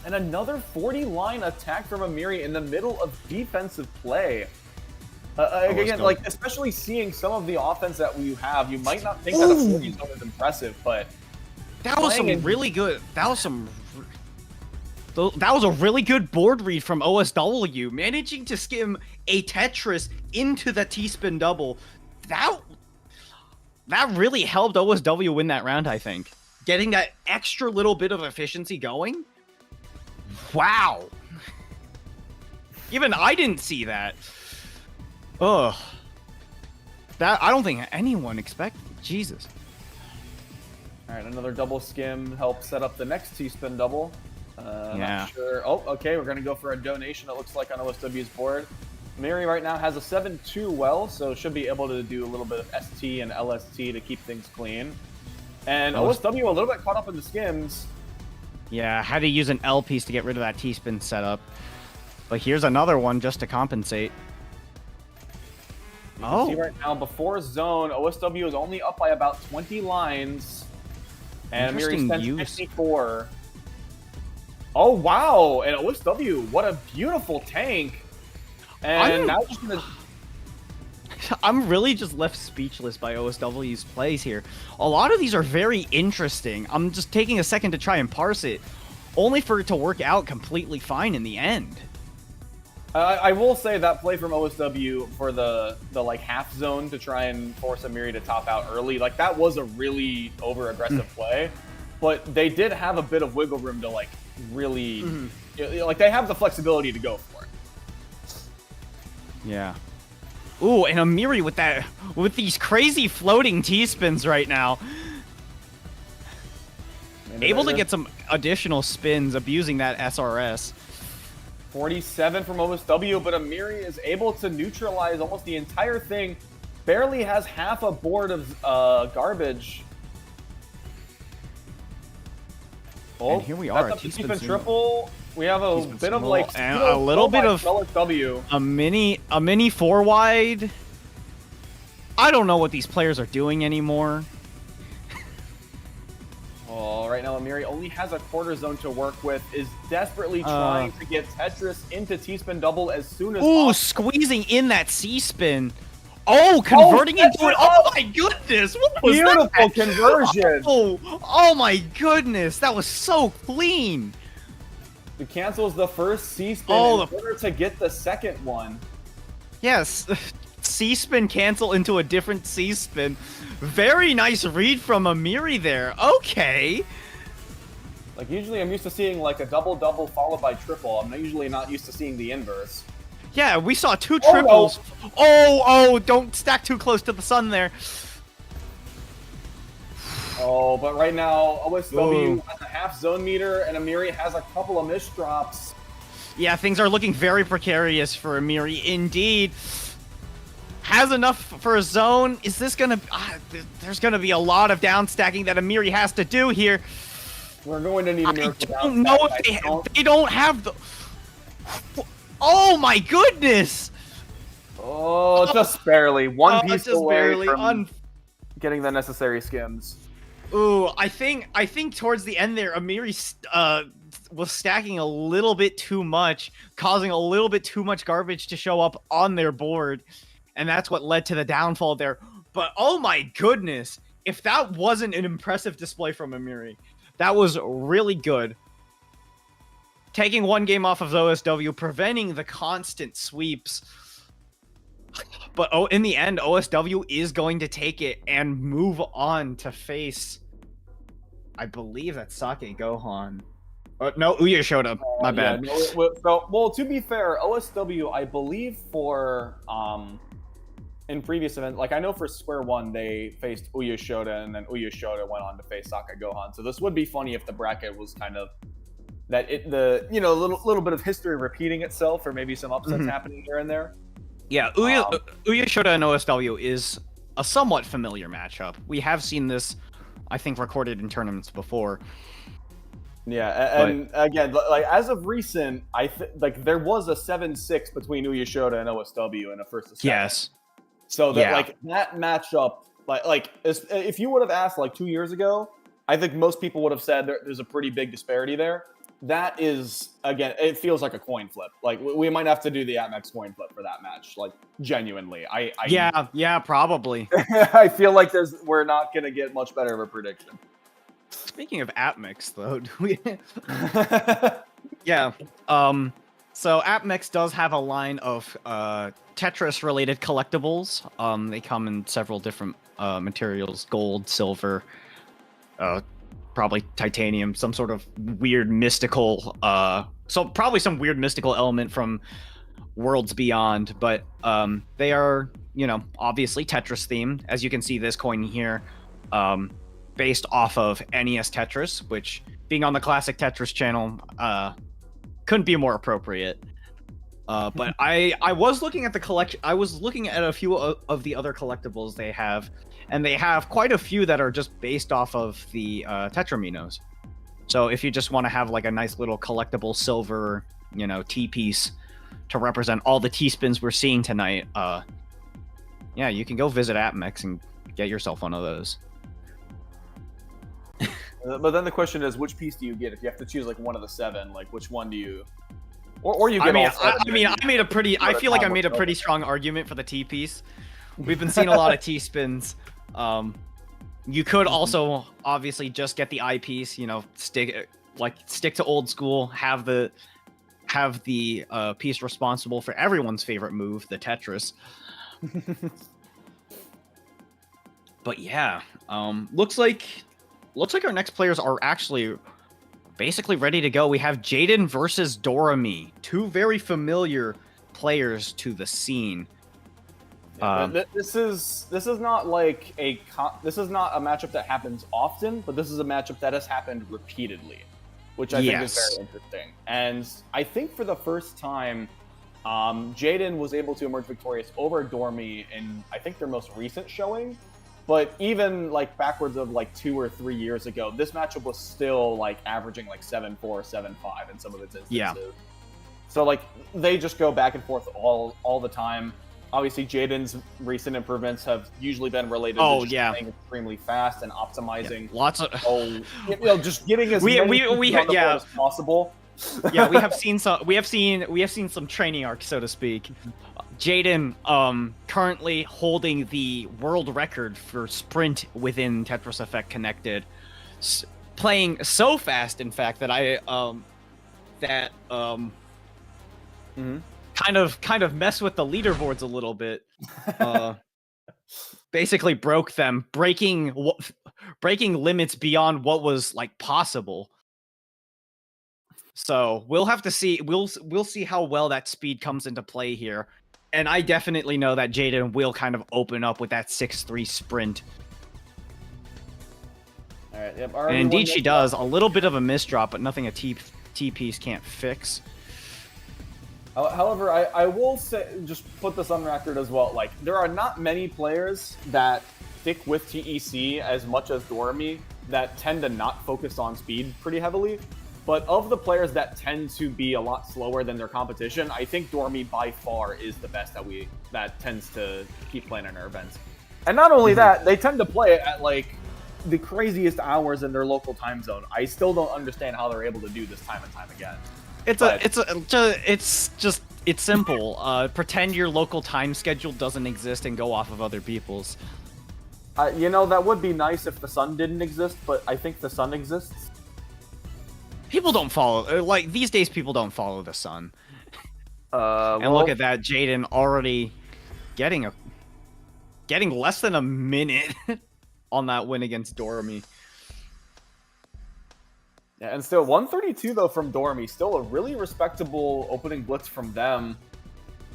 And another 40-line attack from Amiri in the middle of defensive play. Again, like, especially seeing some of the offense that you have, you might not think that a 40 zone is impressive, but that was some really good. That was a really good board read from OSW, managing to skim a Tetris into the T-spin double. That really helped OSW win that round, I think. Getting that extra little bit of efficiency going. Wow. Even I didn't see that. Ugh. That I don't think anyone expected. Jesus. All right, another double skim helps set up the next T-spin double. Yeah. Not sure. Oh, okay, we're going to go for a donation, it looks like, on OSW's board. Amiri right now has a 7-2 well, so should be able to do a little bit of ST and LST to keep things clean. And OSW a little bit caught up in the skims. Yeah, had to use an L piece to get rid of that T-spin setup. But here's another one just to compensate. You can see right now, before zone, OSW is only up by about 20 lines. And Amiri spent 54. Oh, wow! And OSW, what a beautiful tank. And now just gonna... I'm really just left speechless by OSW's plays here. A lot of these are very interesting. I'm just taking a second to try and parse it, only for it to work out completely fine in the end. I will say that play from OSW for the like half zone to try and force Amiri to top out early, like that was a really over aggressive play, but they did have a bit of wiggle room to like really, like they have the flexibility to go for it. Yeah. Ooh, and Amiri with these crazy floating T-spins right now. Able to get some additional spins, abusing that SRS. 47 from OSW, but Amiri is able to neutralize almost the entire thing. Barely has half a board of garbage. Oh, and here we are. That's a T-spin triple. We have a bit of like a little bit of OSW. A mini 4-wide. I don't know what these players are doing anymore. Oh, right now Amiri only has a quarter zone to work with, is desperately trying to get Tetris into T-spin double as soon as possible. Squeezing in that C-spin. Oh, converting into it. Oh my goodness. What was Beautiful that? conversion. Oh my goodness. That was so clean. It cancels the first C-spin in order to get the second one. Yes. C-spin cancel into a different C-spin. Very nice read from Amiri there. Okay. Like, usually I'm used to seeing, like, a double-double followed by triple. I'm usually not used to seeing the inverse. Yeah, we saw two triples. Oh, don't stack too close to the sun there. Oh, but right now, OSW has a half zone meter, and Amiri has a couple of misdrops. Yeah, things are looking very precarious for Amiri indeed. Has enough for a zone. Is this gonna... there's gonna be a lot of down stacking that Amiri has to do here. We're going to need a miracle down. I don't know if they don't have the... Oh my goodness! Oh, just barely. One piece just away barely from getting the necessary skims. Ooh, I think towards the end there, Amiri was stacking a little bit too much, causing a little bit too much garbage to show up on their board, and that's what led to the downfall there. But oh my goodness, if that wasn't an impressive display from Amiri, that was really good. Taking one game off of OSW, preventing the constant sweeps. But in the end, OSW is going to take it and move on to face, I believe that's shakeGohan. No, Uyeshota. My bad. Well, to be fair, OSW, I believe for in previous events, like I know for Square One, they faced Uyeshota, and then Uyeshota went on to face shakeGohan. So this would be funny if the bracket was kind of that little bit of history repeating itself, or maybe some upsets happening here and there. Yeah, Uyeshota and OSW is a somewhat familiar matchup. We have seen this, I think, recorded in tournaments before. Yeah, and again, like as of recent, there was a 7-6 between Uyeshota and OSW in a first to second. Yes. So that that matchup, like if you would have asked like 2 years ago, I think most people would have said there's a pretty big disparity there. That is, again, it feels like a coin flip. Like we might have to do the Atmex coin flip for that match. Like genuinely, yeah, probably. I feel like we're not gonna get much better of a prediction. Speaking of Atmex, though, do we? Yeah. So Atmex does have a line of Tetris-related collectibles. They come in several different materials: gold, silver, probably titanium, some sort of weird mystical, probably some weird mystical element from Worlds Beyond, but they are, obviously Tetris themed. As you can see, this coin here, based off of NES Tetris, which, being on the Classic Tetris channel, couldn't be more appropriate. But I was looking at the collection. I was looking at a few of the other collectibles they have, and they have quite a few that are just based off of the Tetraminos. So if you just want to have like a nice little collectible silver, T-piece to represent all the T-spins we're seeing tonight, yeah, you can go visit Atmex and get yourself one of those. But then the question is, which piece do you get if you have to choose like one of the 7? Like, which one do you? Or you get all 7? I feel like I made a pretty strong argument for the T-piece. We've been seeing a lot of T-spins. You could also obviously just get the eyepiece, stick to old school, have the piece responsible for everyone's favorite move, the Tetris. But yeah, looks like our next players are actually basically ready to go. We have Jaden versus Doremy, two very familiar players to the scene. This is not like this is not a matchup that happens often, but this is a matchup that has happened repeatedly, which I think is very interesting. And I think for the first time, Jaden was able to emerge victorious over Doremy in, I think, their most recent showing. But even like backwards of like 2 or 3 years ago, this matchup was still like averaging like 7-4, 7-5 in some of its instances. Yeah. So like they just go back and forth all the time. Obviously, Jaden's recent improvements have usually been related to just playing extremely fast and optimizing. Yeah, lots of just getting as many on the board as possible. Yeah, we have seen some training arcs, so to speak. Jaden currently holding the world record for sprint within Tetris Effect Connected, playing so fast, in fact, that kind of mess with the leaderboards a little bit. Basically broke them, breaking limits beyond what was like possible. So we'll have to see. We'll see how well that speed comes into play here. And I definitely know that Jaden will kind of open up with that 6-3 sprint. All right. Yep. And indeed she does. A little bit of a misdrop, but nothing a T-piece can't fix. However, I will say, just put this on record as well, like, there are not many players that stick with TEC as much as Doremy that tend to not focus on speed pretty heavily. But of the players that tend to be a lot slower than their competition, I think Doremy by far is the best that tends to keep playing in our events. And not only that, they tend to play it at like the craziest hours in their local time zone. I still don't understand how they're able to do this time and time again. It's simple. Pretend your local time schedule doesn't exist and go off of other people's. You know, that would be nice if the sun didn't exist, but I think the sun exists. People don't follow, like, these days people don't follow the sun. And look at that, Jaden already getting less than a minute on that win against Doremy. Yeah, and still 132 though from Doremy, still a really respectable opening blitz from them.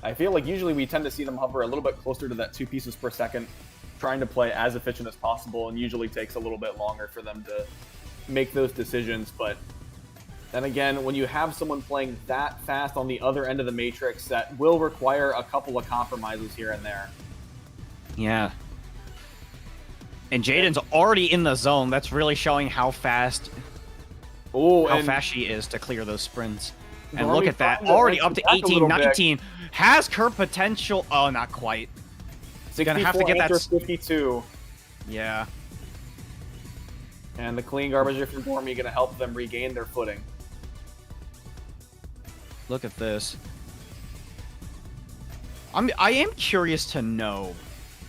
I feel like usually we tend to see them hover a little bit closer to that 2 pieces per second, trying to play as efficient as possible, and usually takes a little bit longer for them to make those decisions. But then again, when you have someone playing that fast on the other end of the matrix, that will require a couple of compromises here and there. Yeah. And Jaden's already in the zone. That's really showing how fast she is to clear those sprints. And look at that, already up to 18, 19. Has her potential. Oh, not quite. So gonna have to get that 52. Yeah. And the clean garbage from Doremy gonna help them regain their footing. Look at this. I am curious to know,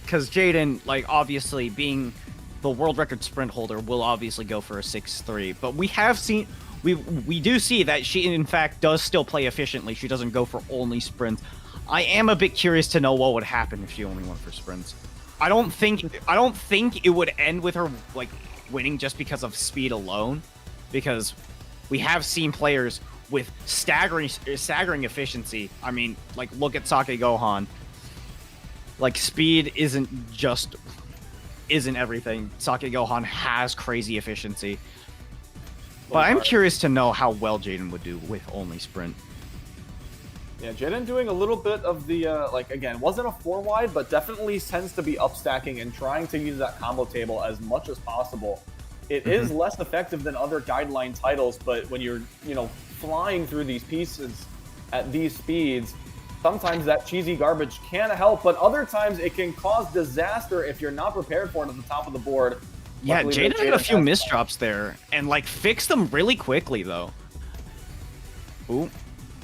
because Jaden, like, obviously being the world record sprint holder, will obviously go for a 6-3. But we have seen, we do see that she in fact does still play efficiently. She doesn't go for only sprints. I am a bit curious to know what would happen if she only went for sprints. I don't think it would end with her like winning just because of speed alone, because we have seen players with staggering efficiency. I mean, like, look at shakeGohan. Like, speed isn't everything. shakeGohan has crazy efficiency. But I'm curious to know how well Jaden would do with only sprint. Yeah, Jaden doing a little bit of the, like, again, wasn't a 4-wide, but definitely tends to be upstacking and trying to use that combo table as much as possible. It is less effective than other guideline titles, but when you're, you know, flying through these pieces at these speeds, sometimes that cheesy garbage can help, but other times it can cause disaster if you're not prepared for it at the top of the board. Yeah, Jaden had a few misdrops there, and, like, fixed them really quickly, though. Ooh,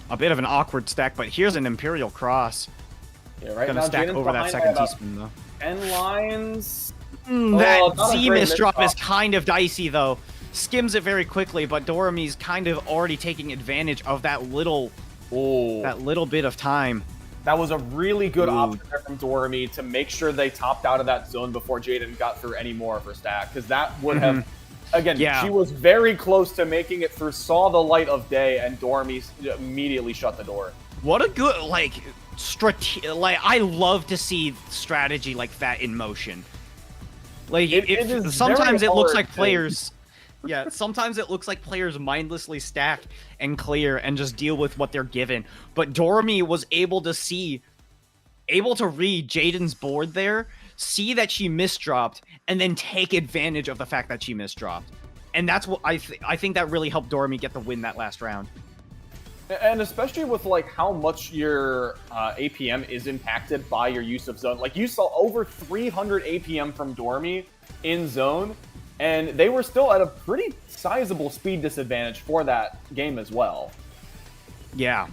a bit of an awkward stack, but here's an Imperial Cross. Yeah, right Gonna now, stack Jaden's over that second teaspoon, though. 10 lines. That Z misdrop is kind of dicey, though. Skims it very quickly, but Doremy's kind of already taking advantage of that little bit of time. That was a really good option there from Doremy to make sure they topped out of that zone before Jaden got through any more of her stack, because that would have, again, she was very close to making it through, saw the light of day, and Doremy immediately shut the door. What a good, like, I love to see strategy like that in motion. Like, sometimes it looks like players... Yeah, sometimes it looks like players mindlessly stack and clear and just deal with what they're given. But Doremy was able to read Jaden's board there, see that she misdropped, and then take advantage of the fact that she misdropped. And that's what I think that really helped Doremy get the win that last round. And especially with, like, how much your APM is impacted by your use of zone. Like, you saw over 300 APM from Doremy in zone, and they were still at a pretty sizable speed disadvantage for that game as well. Yeah.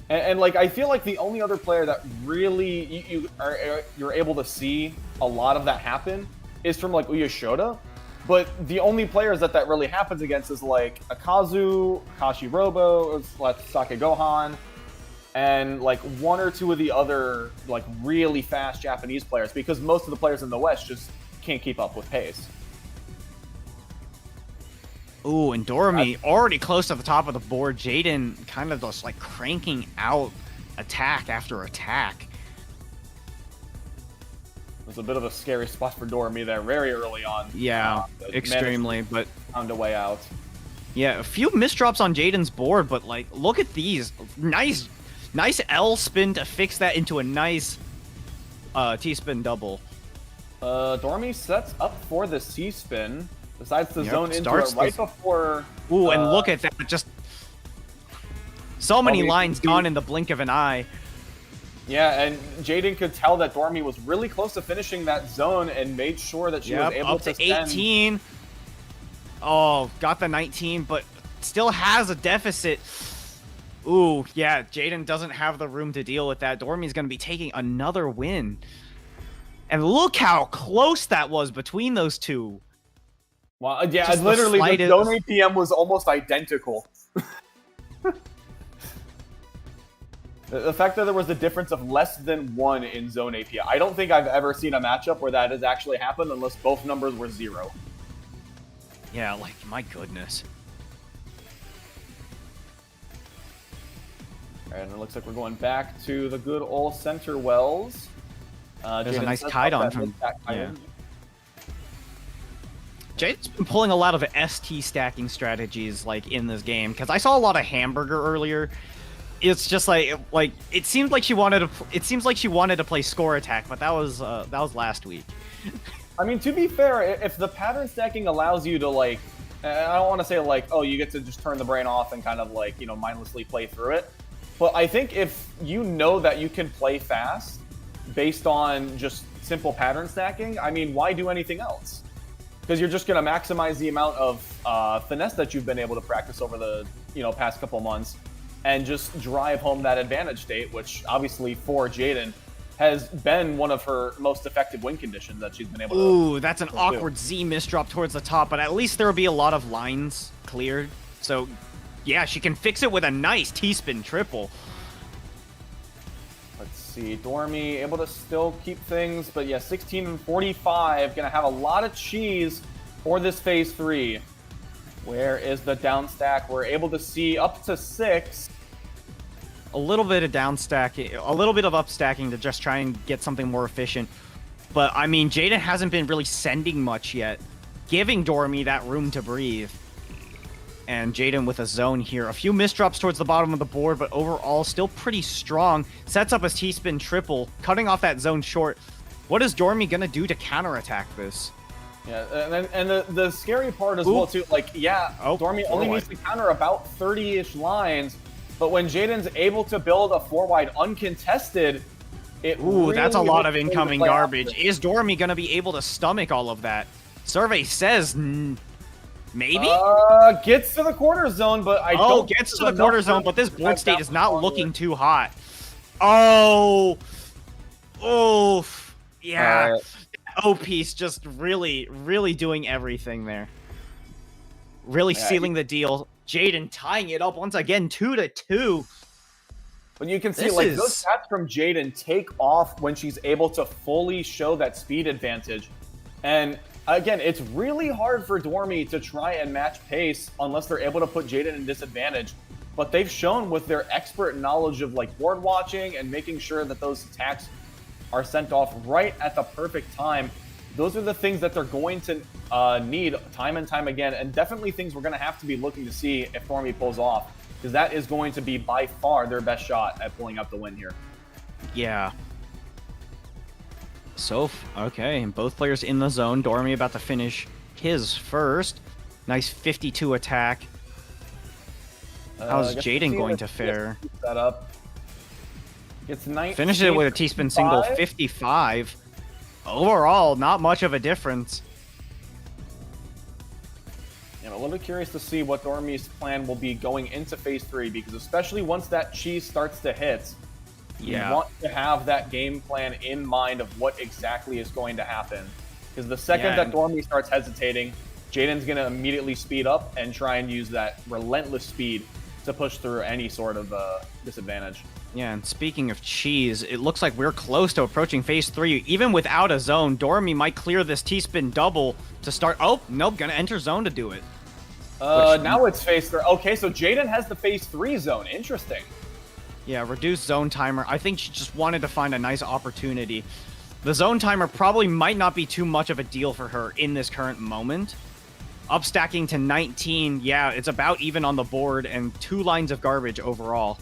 And like, I feel like the only other player that really you're able to see a lot of that happen is from, like, Uyeshota. But the only players that really happens against is, like, Akazu, Kashirobo, shakeGohan, and, like, one or two of the other, like, really fast Japanese players, because most of the players in the West just can't keep up with pace. Ooh, and Doremy already close to the top of the board. Jaden kind of just, like, cranking out attack after attack. It was a bit of a scary spot for Doremy there very early on. Yeah, extremely, but found a way out. Yeah, a few misdrops on Jaden's board, but, like, look at these. Nice L spin to fix that into a nice T-spin double. Doremy sets up for the C-spin. Decides to zone into it right before... Ooh, and look at that. Just so many lines gone in the blink of an eye. Yeah, and Jaden could tell that Doremy was really close to finishing that zone and made sure that she was able up to send... 18. Oh, got the 19, but still has a deficit. Ooh, yeah, Jaden doesn't have the room to deal with that. Doremy's going to be taking another win. And look how close that was between those two. Well, yeah, Just literally, the zone APM was almost identical. The fact that there was a difference of less than 1 in zone APM. I don't think I've ever seen a matchup where that has actually happened unless both numbers were 0. Yeah, like, my goodness. Alright, and it looks like we're going back to the good old center wells. There's a Jaden nice sets kite up on that from... mid-back kite Yeah. in. Jaden's been pulling a lot of ST stacking strategies, like, in this game, because I saw a lot of hamburger earlier. It's just like it seemed like she wanted to. It seems like she wanted to play score attack, but that was last week. I mean, to be fair, if the pattern stacking allows you to, like, I don't want to say, like, oh, you get to just turn the brain off and kind of, like, you know, mindlessly play through it. But I think if you know that you can play fast based on just simple pattern stacking, I mean, why do anything else? Because you're just going to maximize the amount of finesse that you've been able to practice over the, you know, past couple months and just drive home that advantage state, which obviously for Jaden has been one of her most effective win conditions that she's been able to... Ooh, that's an awkward Z misdrop towards the top, but at least there will be a lot of lines cleared. So, yeah, she can fix it with a nice T-spin triple. Let's see, Doremy able to still keep things, but yeah, 16 and 45, gonna have a lot of cheese for this phase 3. Where is the down stack? We're able to see up to 6. A little bit of down stacking, a little bit of up stacking to just try and get something more efficient. But, I mean, Jaden hasn't been really sending much yet, giving Doremy that room to breathe. And Jaden with a zone here. A few misdrops towards the bottom of the board, but overall still pretty strong. Sets up his T-spin triple, cutting off that zone short. What is Doremy going to do to counterattack this? Yeah, and the scary part as well, too, like, yeah, Doremy only needs to counter about 30-ish lines, but when Jaden's able to build a 4-wide uncontested, it really that's a lot of looks incoming garbage. Is Doremy going to be able to stomach all of that? Survey says maybe? Gets to the quarter zone, but I don't... gets to the quarter zone, but this board state is not looking too hot. Oh! Oof. Yeah. O-piece just really, really doing everything there. Really sealing the deal. Jaden tying it up once again, 2-2. But you can see, like, those stats from Jaden take off when she's able to fully show that speed advantage. And again, it's really hard for Doremy to try and match pace unless they're able to put Jaden in disadvantage. But they've shown with their expert knowledge of, like, board watching and making sure that those attacks are sent off right at the perfect time. Those are the things that they're going to need time and time again, and definitely things we're going to have to be looking to see if Doremy pulls off, because that is going to be by far their best shot at pulling up the win here. Yeah. So, okay, both players in the zone. Doremy about to finish his first. Nice 52 attack. How's Jaden going to fare? Setup. Gets 19. Finishes it with a T-spin single, 55. Overall, not much of a difference. I'm a little curious to see what Doremy's plan will be going into phase 3, because especially once that cheese starts to hit, you want to have that game plan in mind of what exactly is going to happen. Because the second that Doremy starts hesitating, Jaden's going to immediately speed up and try and use that relentless speed to push through any sort of disadvantage. Yeah, and speaking of cheese, it looks like we're close to approaching phase 3. Even without a zone, Doremy might clear this T-spin double to start... Oh, nope, gonna enter zone to do it. Now it's phase 3. Okay, so Jaden has the phase 3 zone. Interesting. Yeah, reduced zone timer. I think she just wanted to find a nice opportunity. The zone timer probably might not be too much of a deal for her in this current moment. Up stacking to 19, yeah, it's about even on the board, and 2 lines of garbage overall.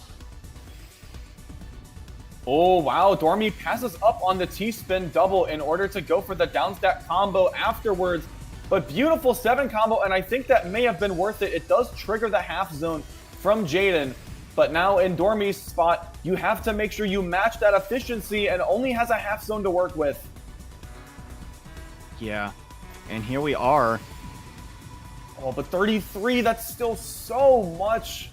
Oh, wow. Doremy passes up on the T-spin double in order to go for the downstack combo afterwards. But beautiful 7 combo, and I think that may have been worth it. It does trigger the half zone from Jaden. But now in Doremy's spot, you have to make sure you match that efficiency and only has a half zone to work with. Yeah, and here we are. Oh, but 33, that's still so much.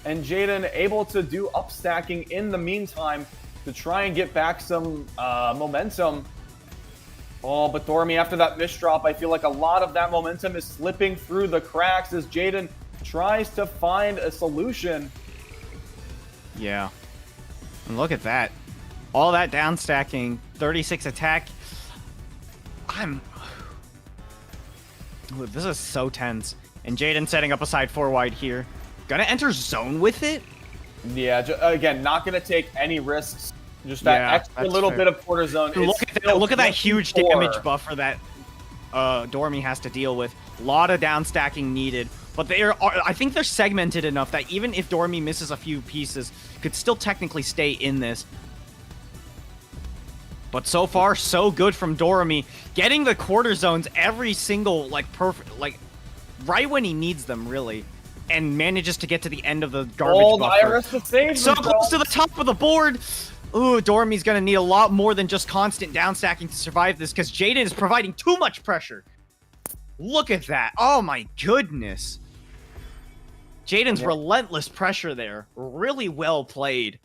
And Jaden able to do up stacking in the meantime to try and get back some momentum. Oh, but Doremy, after that misdrop, I feel like a lot of that momentum is slipping through the cracks as Jaden tries to find a solution. Yeah. And look at that. All that down stacking, 36 attack. Ooh, this is so tense. And Jaden setting up a side 4 wide here. Gonna enter zone with it? Yeah, again, not going to take any risks. Just that extra little bit of quarter zone. Look at that huge damage buffer that Doremy has to deal with. A lot of down stacking needed. But I think they're segmented enough that even if Doremy misses a few pieces, could still technically stay in this. But so far, so good from Doremy. Getting the quarter zones every single, perfect, right when he needs them, really. And manages to get to the end of the garbage buffer. So close to the top of the board. Ooh, Doremy's going to need a lot more than just constant down stacking to survive this, because Jaden is providing too much pressure. Look at that. Oh my goodness. Jaden's relentless pressure there. Really well played.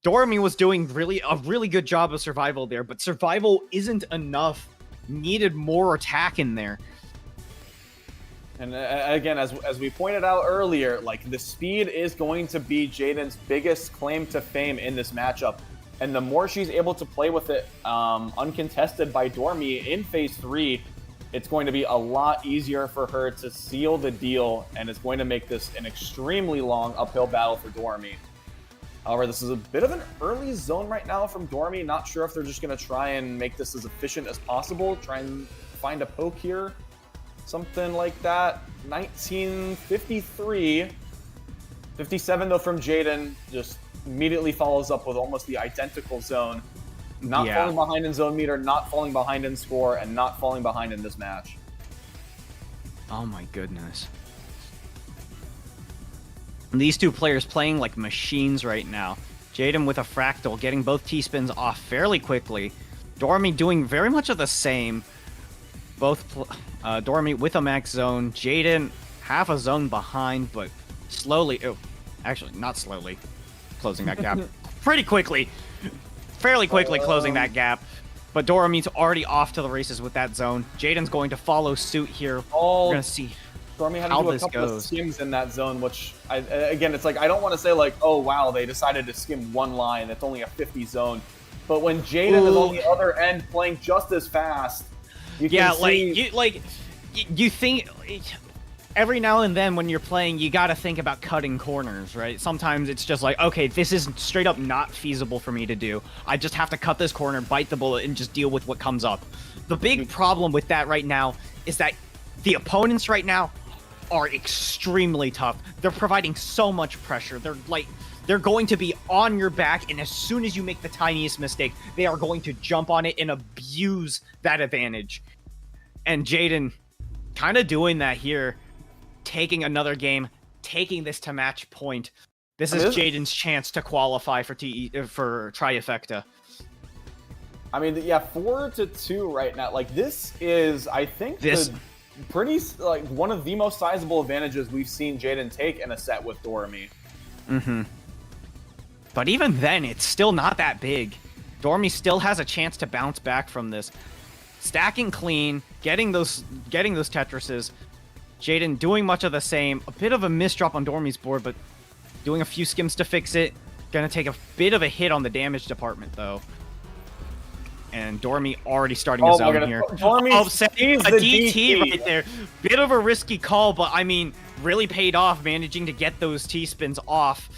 Doremy was doing a really good job of survival there, but survival isn't enough. Needed more attack in there. And again, as we pointed out earlier, the speed is going to be Jaden's biggest claim to fame in this matchup. And the more she's able to play with it uncontested by Doremy in Phase 3, it's going to be a lot easier for her to seal the deal, and it's going to make this an extremely long uphill battle for Doremy. However, this is a bit of an early zone right now from Doremy. Not sure if they're just going to try and make this as efficient as possible. Try and find a poke here. Something like that. 1953. 57, though, from Jaden. Just immediately follows up with almost the identical zone. Not falling behind in zone meter, not falling behind in score, and not falling behind in this match. Oh my goodness. And these two players playing like machines right now. Jaden with a fractal, getting both T-spins off fairly quickly. Doremy doing very much of the same. Both Doremy with a max zone. Jaden half a zone behind, but slowly... Oh, actually, not slowly. Closing that gap pretty quickly. Fairly quickly closing that gap. But Doremy's already off to the races with that zone. Jaden's going to follow suit here. We're going to see Doremy had to how do a this couple goes. of skims in that zone, which, again, it's I don't want to say, oh, wow, they decided to skim one line. That's only a 50 zone. But when Jaden is on the other end playing just as fast, you can see... you think... Every now and then when you're playing, you gotta think about cutting corners, right? Sometimes it's just okay, this is straight up not feasible for me to do. I just have to cut this corner, bite the bullet, and just deal with what comes up. The big problem with that right now is that the opponents right now are extremely tough. They're providing so much pressure. They're going to be on your back, and as soon as you make the tiniest mistake, they are going to jump on it and abuse that advantage. And Jaden kind of doing that here. Taking another game, taking this to match point. This is Jaden's chance to qualify for Trifecta. I mean, yeah, 4-2 right now. This is, I think, pretty one of the most sizable advantages we've seen Jaden take in a set with Doremy. Mm-hmm. But even then, it's still not that big. Doremy still has a chance to bounce back from this. Stacking clean, getting those Tetrises. Jaden doing much of the same. A bit of a misdrop on Doremy's board, but doing a few skims to fix it. Gonna take a bit of a hit on the damage department, though. And Doremy already starting his own here. Setting a DT right there. Bit of a risky call, but I mean, really paid off managing to get those T-spins off.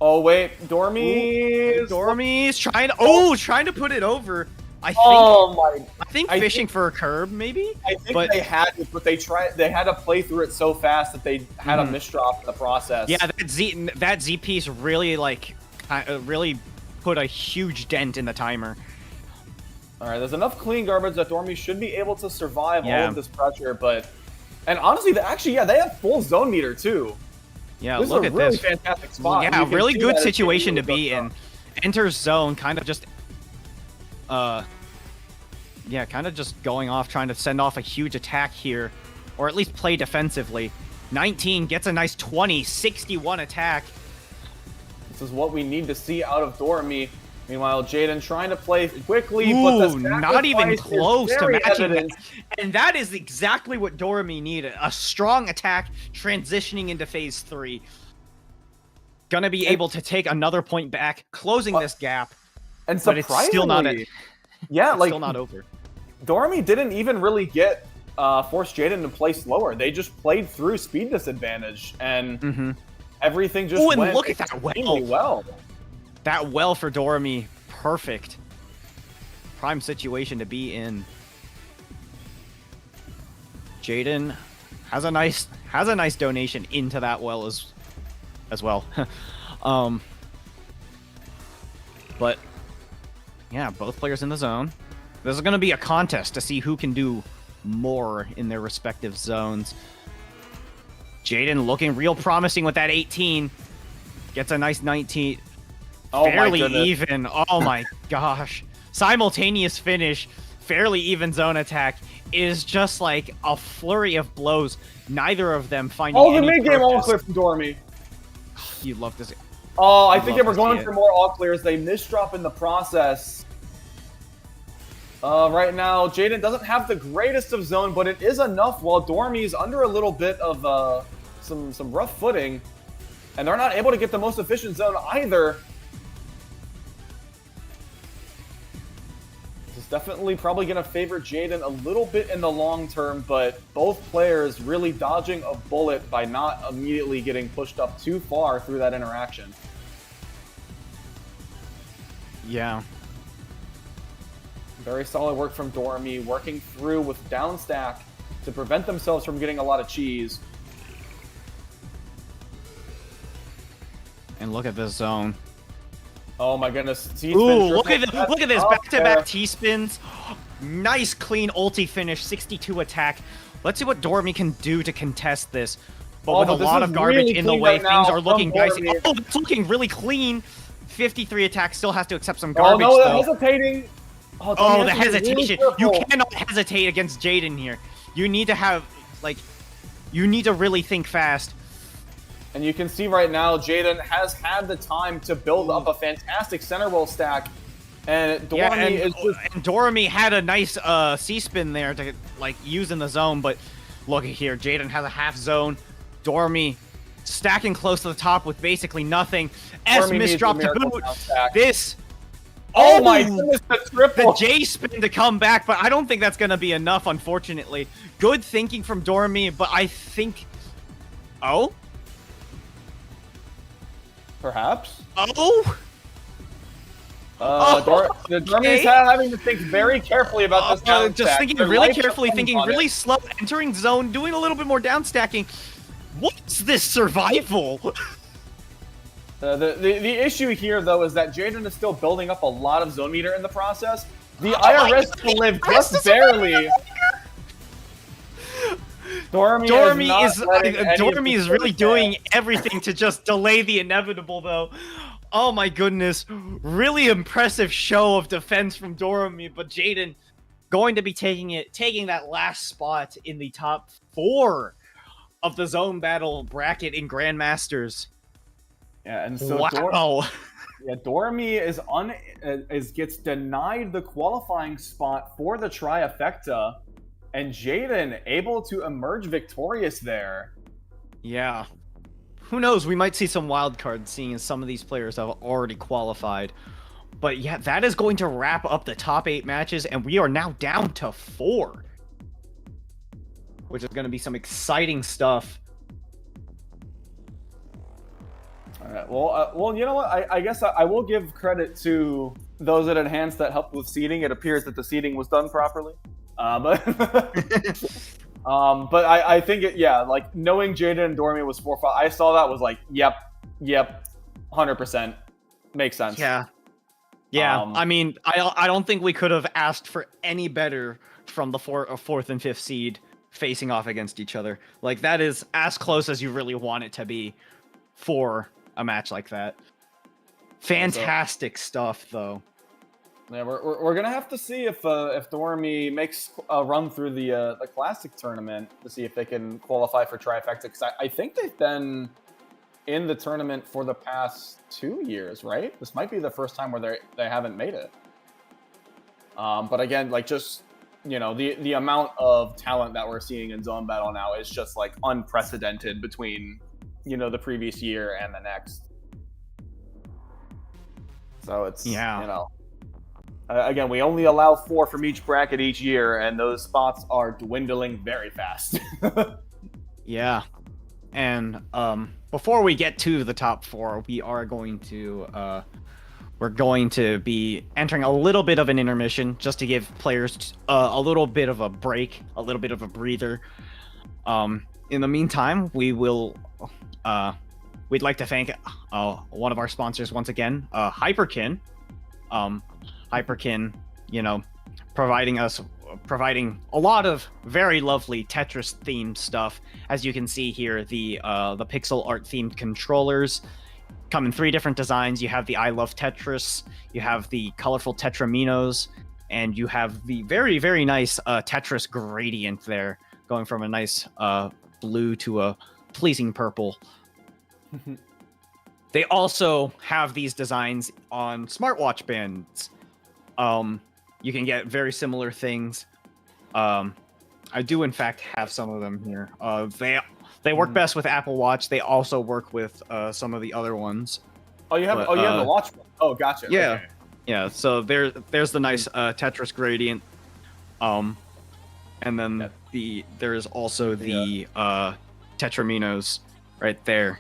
Oh, wait. Doremy's trying to put it over. I think fishing for a curb, maybe. I think they had it, but they had to play through it so fast that they had a misdrop in the process. Yeah, that Z piece really really put a huge dent in the timer. All right, there's enough clean garbage that Doremy should be able to survive all of this pressure, and honestly, they have full zone meter too. Yeah, This look is a at really this. fantastic spot. Yeah, You can really see good that it's situation to really be in. close Enters zone, kind of just, yeah, kind of just going off, trying to send off a huge attack here, or at least play defensively. 19 gets a nice 20, 61 attack. This is what we need to see out of Doremy. Meanwhile, Jaden trying to play quickly, Ooh, but the not even sacrifice is close to very matching that. evident. And that is exactly what Doremy needed. A strong attack transitioning into phase 3. Gonna be able to take another point back, closing this gap. And But it's still not yeah, like still not over. Doremy didn't even really get force Jaden to play slower. They just played through speed disadvantage, and everything just and went look at that extremely well. That well for Doremy, perfect. Prime situation to be in. Jaden has a nice donation into that well as well. But yeah, both players in the zone. This is going to be a contest to see who can do more in their respective zones. Jaden looking real promising with that 18. Gets a nice 19. Oh Fairly my goodness. even. Oh my gosh. Simultaneous finish. Fairly even zone attack is just like a flurry of blows. Neither of them finding Oh, the any mid-game all purpose. clear from Doremy. You love this. Oh, I I'd think they love were to going see for it. more all clears. They misdrop in the process. Right now, Jaden doesn't have the greatest of zone, but it is enough while Doremy's under a little bit of some rough footing. And they're not able to get the most efficient zone either. This is definitely probably going to favor Jaden a little bit in the long term, but both players really dodging a bullet by not immediately getting pushed up too far through that interaction. Yeah. Very solid work from Doremy, working through with down stack to prevent themselves from getting a lot of cheese. And look at this zone. Oh my goodness. Ooh, look at this. Up Back-to-back there. T-spins. Nice, clean ulti finish. 62 attack. Let's see what Doremy can do to contest this. But Oh, with but a this lot is of garbage really in the clean way, right now things are from looking dicey. Doremy. Oh, it's looking really clean. 53 attack. Still has to accept some Oh garbage, no, though. hesitating. Oh, Doremy the has to be really hesitation. You careful. cannot hesitate against Jaden here. You need to have, like, you need to really think fast. And you can see right now, Jaden has had the time to build up a fantastic center roll stack. And Doremy Yeah, and, is just... and Doremy had a nice C-spin there to, like, use in the zone, but look at here. Jaden has a half zone. Doremy stacking close to the top with basically nothing. S Doremy needs misdrop a to miracle boot. down stack. This... Oh my goodness, the The triple! J-spin to come back, but I don't think that's going to be enough, unfortunately. Good thinking from Doremy, but I think... Oh? Perhaps? Oh? Doremy's having to think very carefully about this down Just stack. thinking Their really life carefully, depends thinking on really it. slow, entering zone, doing a little bit more down stacking. What's this survival? The issue here, though, is that Jaden is still building up a lot of zone meter in the process. The Oh my IRS God, can live the IRS just barely. Doremy is really doing everything to just delay the inevitable, though. Oh my goodness. Really impressive show of defense from Doremy, but Jaden going to be taking that last spot in the top 4 of the zone battle bracket in Grandmasters. Yeah, and so Wow. Doremy gets denied the qualifying spot for the trifecta, and Jaden able to emerge victorious there. Yeah. Who knows? We might see some wild cards, seeing as some of these players have already qualified. But yeah, that is going to wrap up the top 8 matches, and we are now down to 4. Which is going to be some exciting stuff. All right. Well, you know what? I guess I will give credit to those at Enhance that helped with seeding. It appears that the seeding was done properly. But I think like knowing Jaden and Doremy was 4-5, I saw that was like, yep, 100% makes sense. Yeah. I mean, I don't think we could have asked for any better from the 4th and 5th seed facing off against each other. Like, that is as close as you really want it to be. for a match like that. Fantastic stuff, though. Yeah, we're gonna have to see if Doremy makes a run through the classic tournament to see if they can qualify for Trifecta. Because I think they've been in the tournament for the past 2 years, right? This might be the first time where they haven't made it. But again, like just the amount of talent that we're seeing in Zone Battle now is just like unprecedented between the previous year and the next. So it's again, we only allow 4 from each bracket each year, and those spots are dwindling very fast. Yeah. And before we get to the top 4, we are going to we're going to be entering a little bit of an intermission just to give players a little bit of a break, a little bit of a breather. In the meantime, we'd like to thank one of our sponsors once again, Hyperkin. Hyperkin, providing a lot of very lovely Tetris themed stuff. As you can see here, the pixel art themed controllers come in 3 different designs. You have the I Love Tetris, you have the colorful Tetraminos, and you have the very, very nice Tetris gradient there, going from a nice blue to a pleasing purple. They also have these designs on smartwatch bands. You can get very similar things. I do, in fact, have some of them here. They work best with Apple Watch. They also work with some of the other ones. Oh, you have you have the watch one. Oh, gotcha. Yeah, okay. Yeah. So there's the nice Tetris gradient. And then there is also the Tetraminos right there.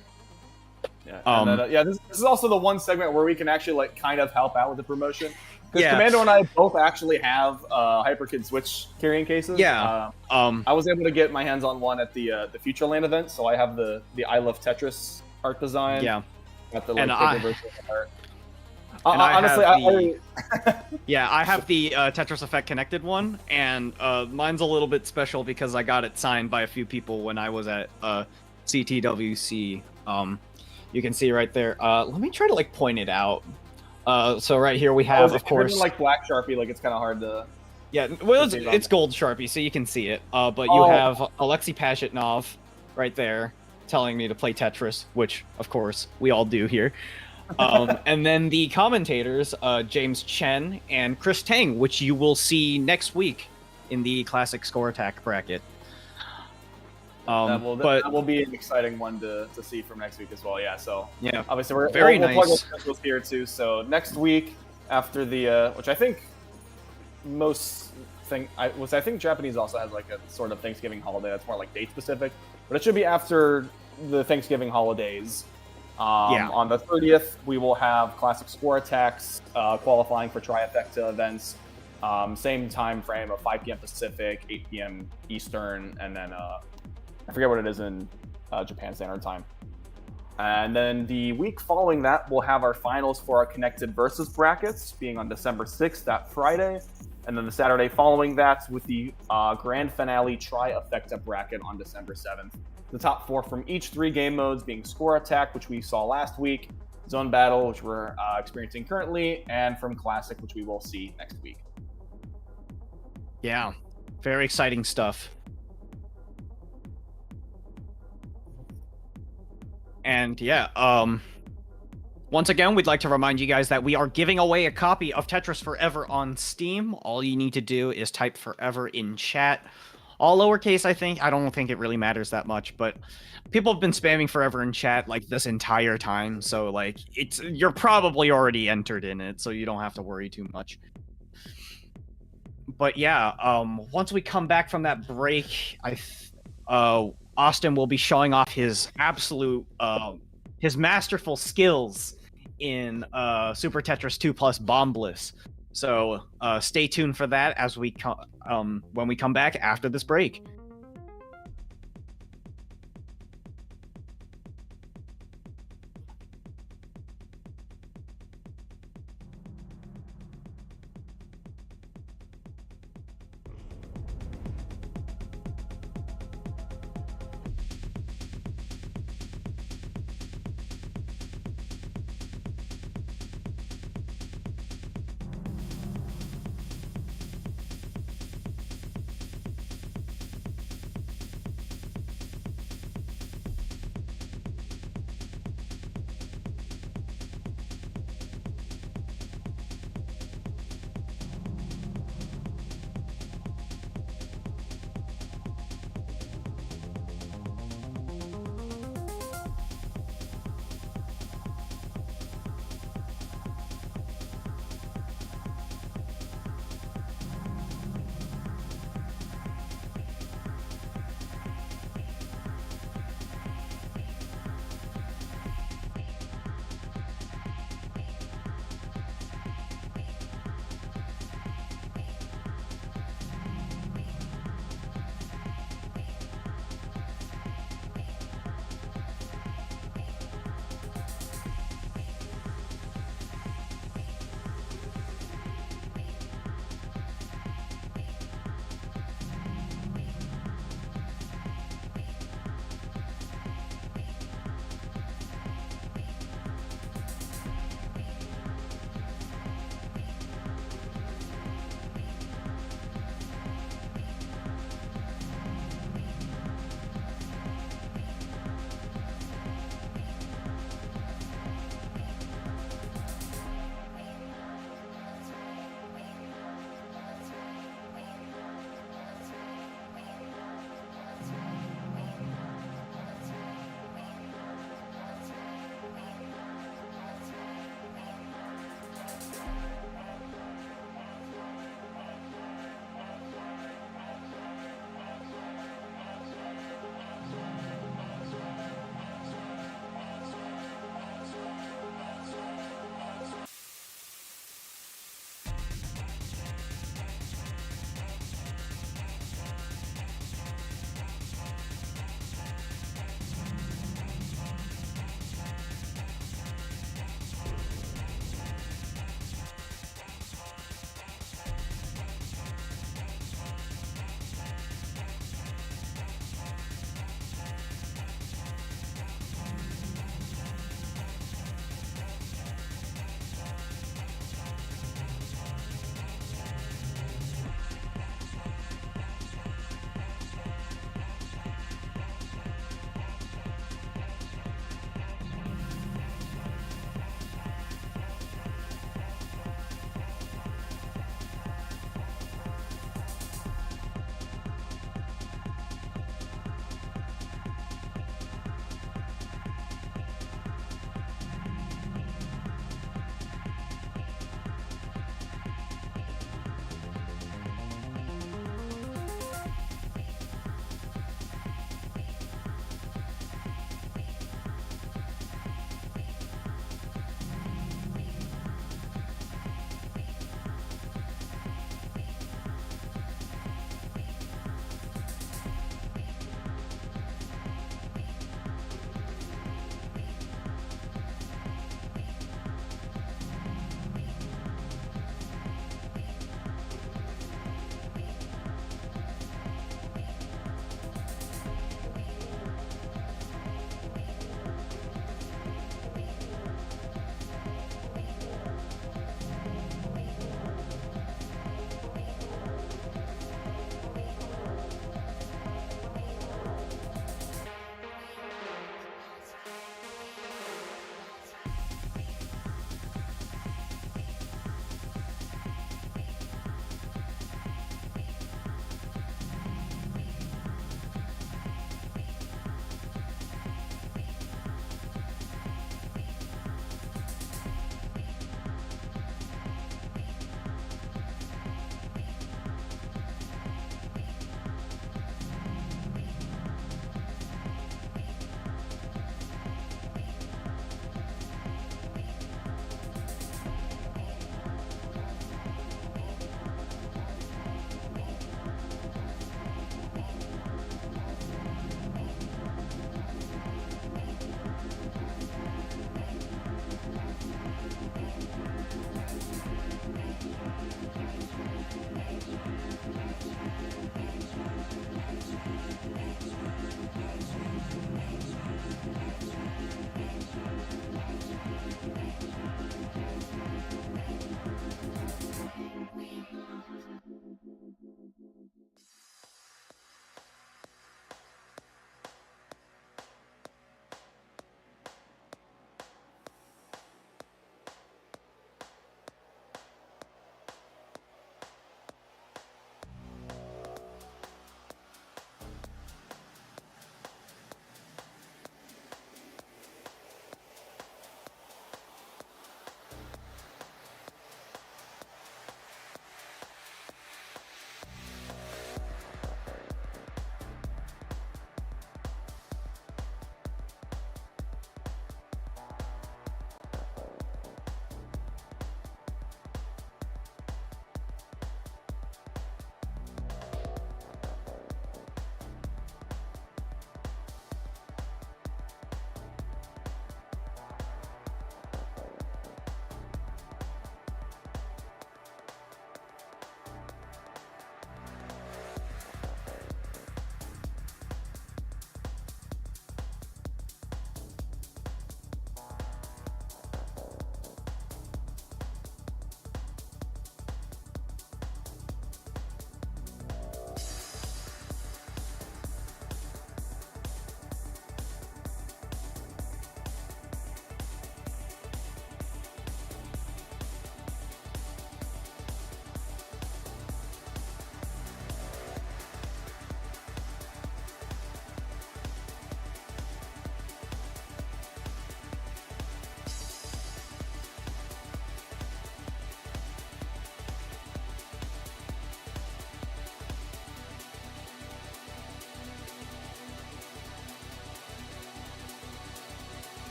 Yeah. And then, this is also the one segment where we can actually kind of help out with the promotion. Because Commando and I both actually have Hyperkid Switch carrying cases. Yeah. I was able to get my hands on one at the Futureland event, so I have the I Love Tetris art design. Yeah. Got the version of art. Honestly, I have the Tetris Effect connected one, and mine's a little bit special because I got it signed by a few people when I was at TECWC. You can see right there. Let me try to point it out. So right here we have, of course, like black Sharpie. Like it's kind of hard to. Yeah, well, it's gold Sharpie, so you can see it. But you have Alexei Pashitnov right there telling me to play Tetris, which, of course, we all do here. And then the commentators, James Chen and Chris Tang, which you will see next week in the Classic Score Attack bracket. That will be an exciting one to see from next week as well. Yeah, so obviously we'll nice. Plug our schedules here too. So next week after the which I think I think Japanese also has like a sort of Thanksgiving holiday that's more like date specific, but it should be after the Thanksgiving holidays. On the 30th, we will have Classic Score Attacks qualifying for Trifecta events. Same time frame of 5 p.m. Pacific, 8 p.m. Eastern, and then I forget what it is in Japan Standard Time. And then the week following that, we'll have our finals for our Connected Versus brackets, being on December 6th, that Friday. And then the Saturday following that with the grand finale Trifecta bracket on December 7th. The top 4 from each 3 game modes being Score Attack, which we saw last week, Zone Battle, which we're experiencing currently, and from Classic, which we will see next week. Yeah, very exciting stuff. And once again, we'd like to remind you guys that we are giving away a copy of Tetris Forever on Steam. All you need to do is type Forever in chat. All lowercase, I think. I don't think it really matters that much, but people have been spamming Forever in chat this entire time, so you're probably already entered in it, so you don't have to worry too much. But once we come back from that break, Austin will be showing off his absolute, his masterful skills in Super Tetris 2 Plus Bomb Bliss. So stay tuned for that as we when we come back after this break.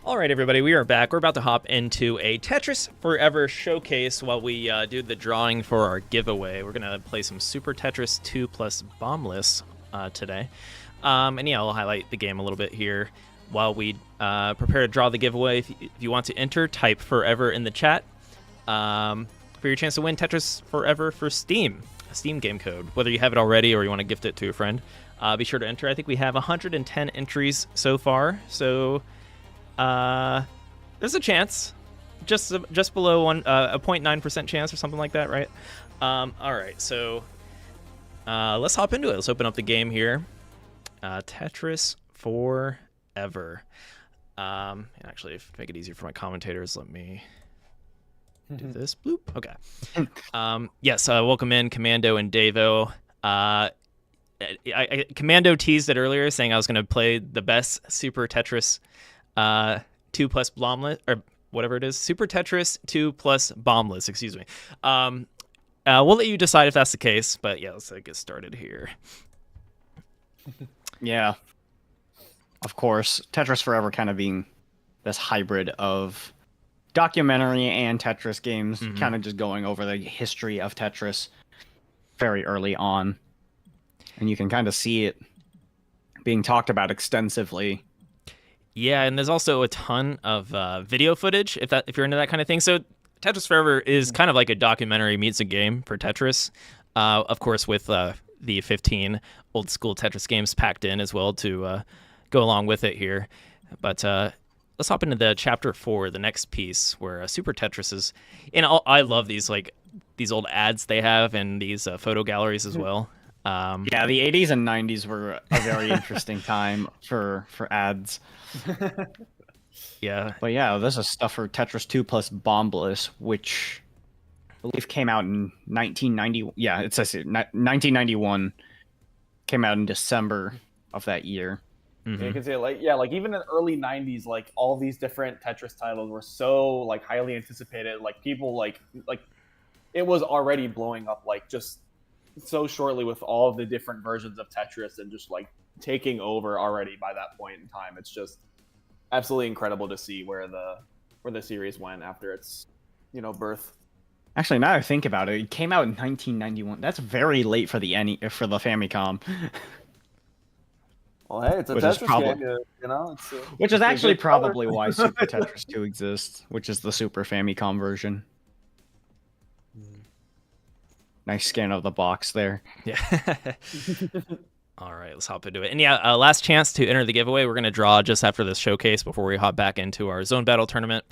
All right, everybody, we are back. We're about to hop into a Tetris Forever showcase while we do the drawing for our giveaway. We're going to play some Super Tetris 2 plus Bombless today. And yeah, I'll highlight the game a little bit here while we prepare to draw the giveaway. If you want to enter, type Forever in the chat for your chance to win Tetris Forever for Steam, a Steam game code, whether you have it already or you want to gift it to a friend. Be sure to enter. I think we have 110 entries so far, so there's a chance, just below a 0.9% chance or something like that, right? All right, so let's hop into it. Let's open up the game here. Tetris Forever. And actually, to make it easier for my commentators, let me do this. Bloop. Okay. Yes. Welcome in, Commando and Davo. Commando teased it earlier, saying I was going to play the best Super Tetris 2 plus Bombless, or whatever it is. Super Tetris 2 plus Bombless, excuse me. We'll let you decide if that's the case, but yeah, let's get started here. Yeah. Of course, Tetris Forever kind of being this hybrid of documentary and Tetris games, kind of just going over the history of Tetris very early on. And you can kind of see it being talked about extensively. Yeah, and there's also a ton of video footage if you're into that kind of thing. So Tetris Forever is kind of like a documentary meets a game for Tetris, of course, with the 15 old school Tetris games packed in as well to go along with it here. But let's hop into the chapter 4, the next piece, where Super Tetris is. And I love these old ads they have and these photo galleries as well. Yeah, the 80s and 90s were a very interesting time for ads. Yeah. But yeah, this is stuff for Tetris 2 plus Bombless, which I believe came out in 1990. Yeah, it says here, 1991. Came out in December of that year. Mm-hmm. You can say like even in the early 90s, like all these different Tetris titles were so like highly anticipated. Like people like it was already blowing up like just so shortly with all of the different versions of Tetris and just like taking over already by that point in time. It's just absolutely incredible to see where the series went after its birth. Actually, now I think about it, it came out in 1991. That's very late for the Famicom. Well, hey, it's a Tetris game, which is actually probably why Super Tetris 2 exists, which is the Super Famicom version. Nice scan of the box there. Yeah. All right, let's hop into it. And yeah, last chance to enter the giveaway. We're going to draw just after this showcase before we hop back into our zone battle tournament.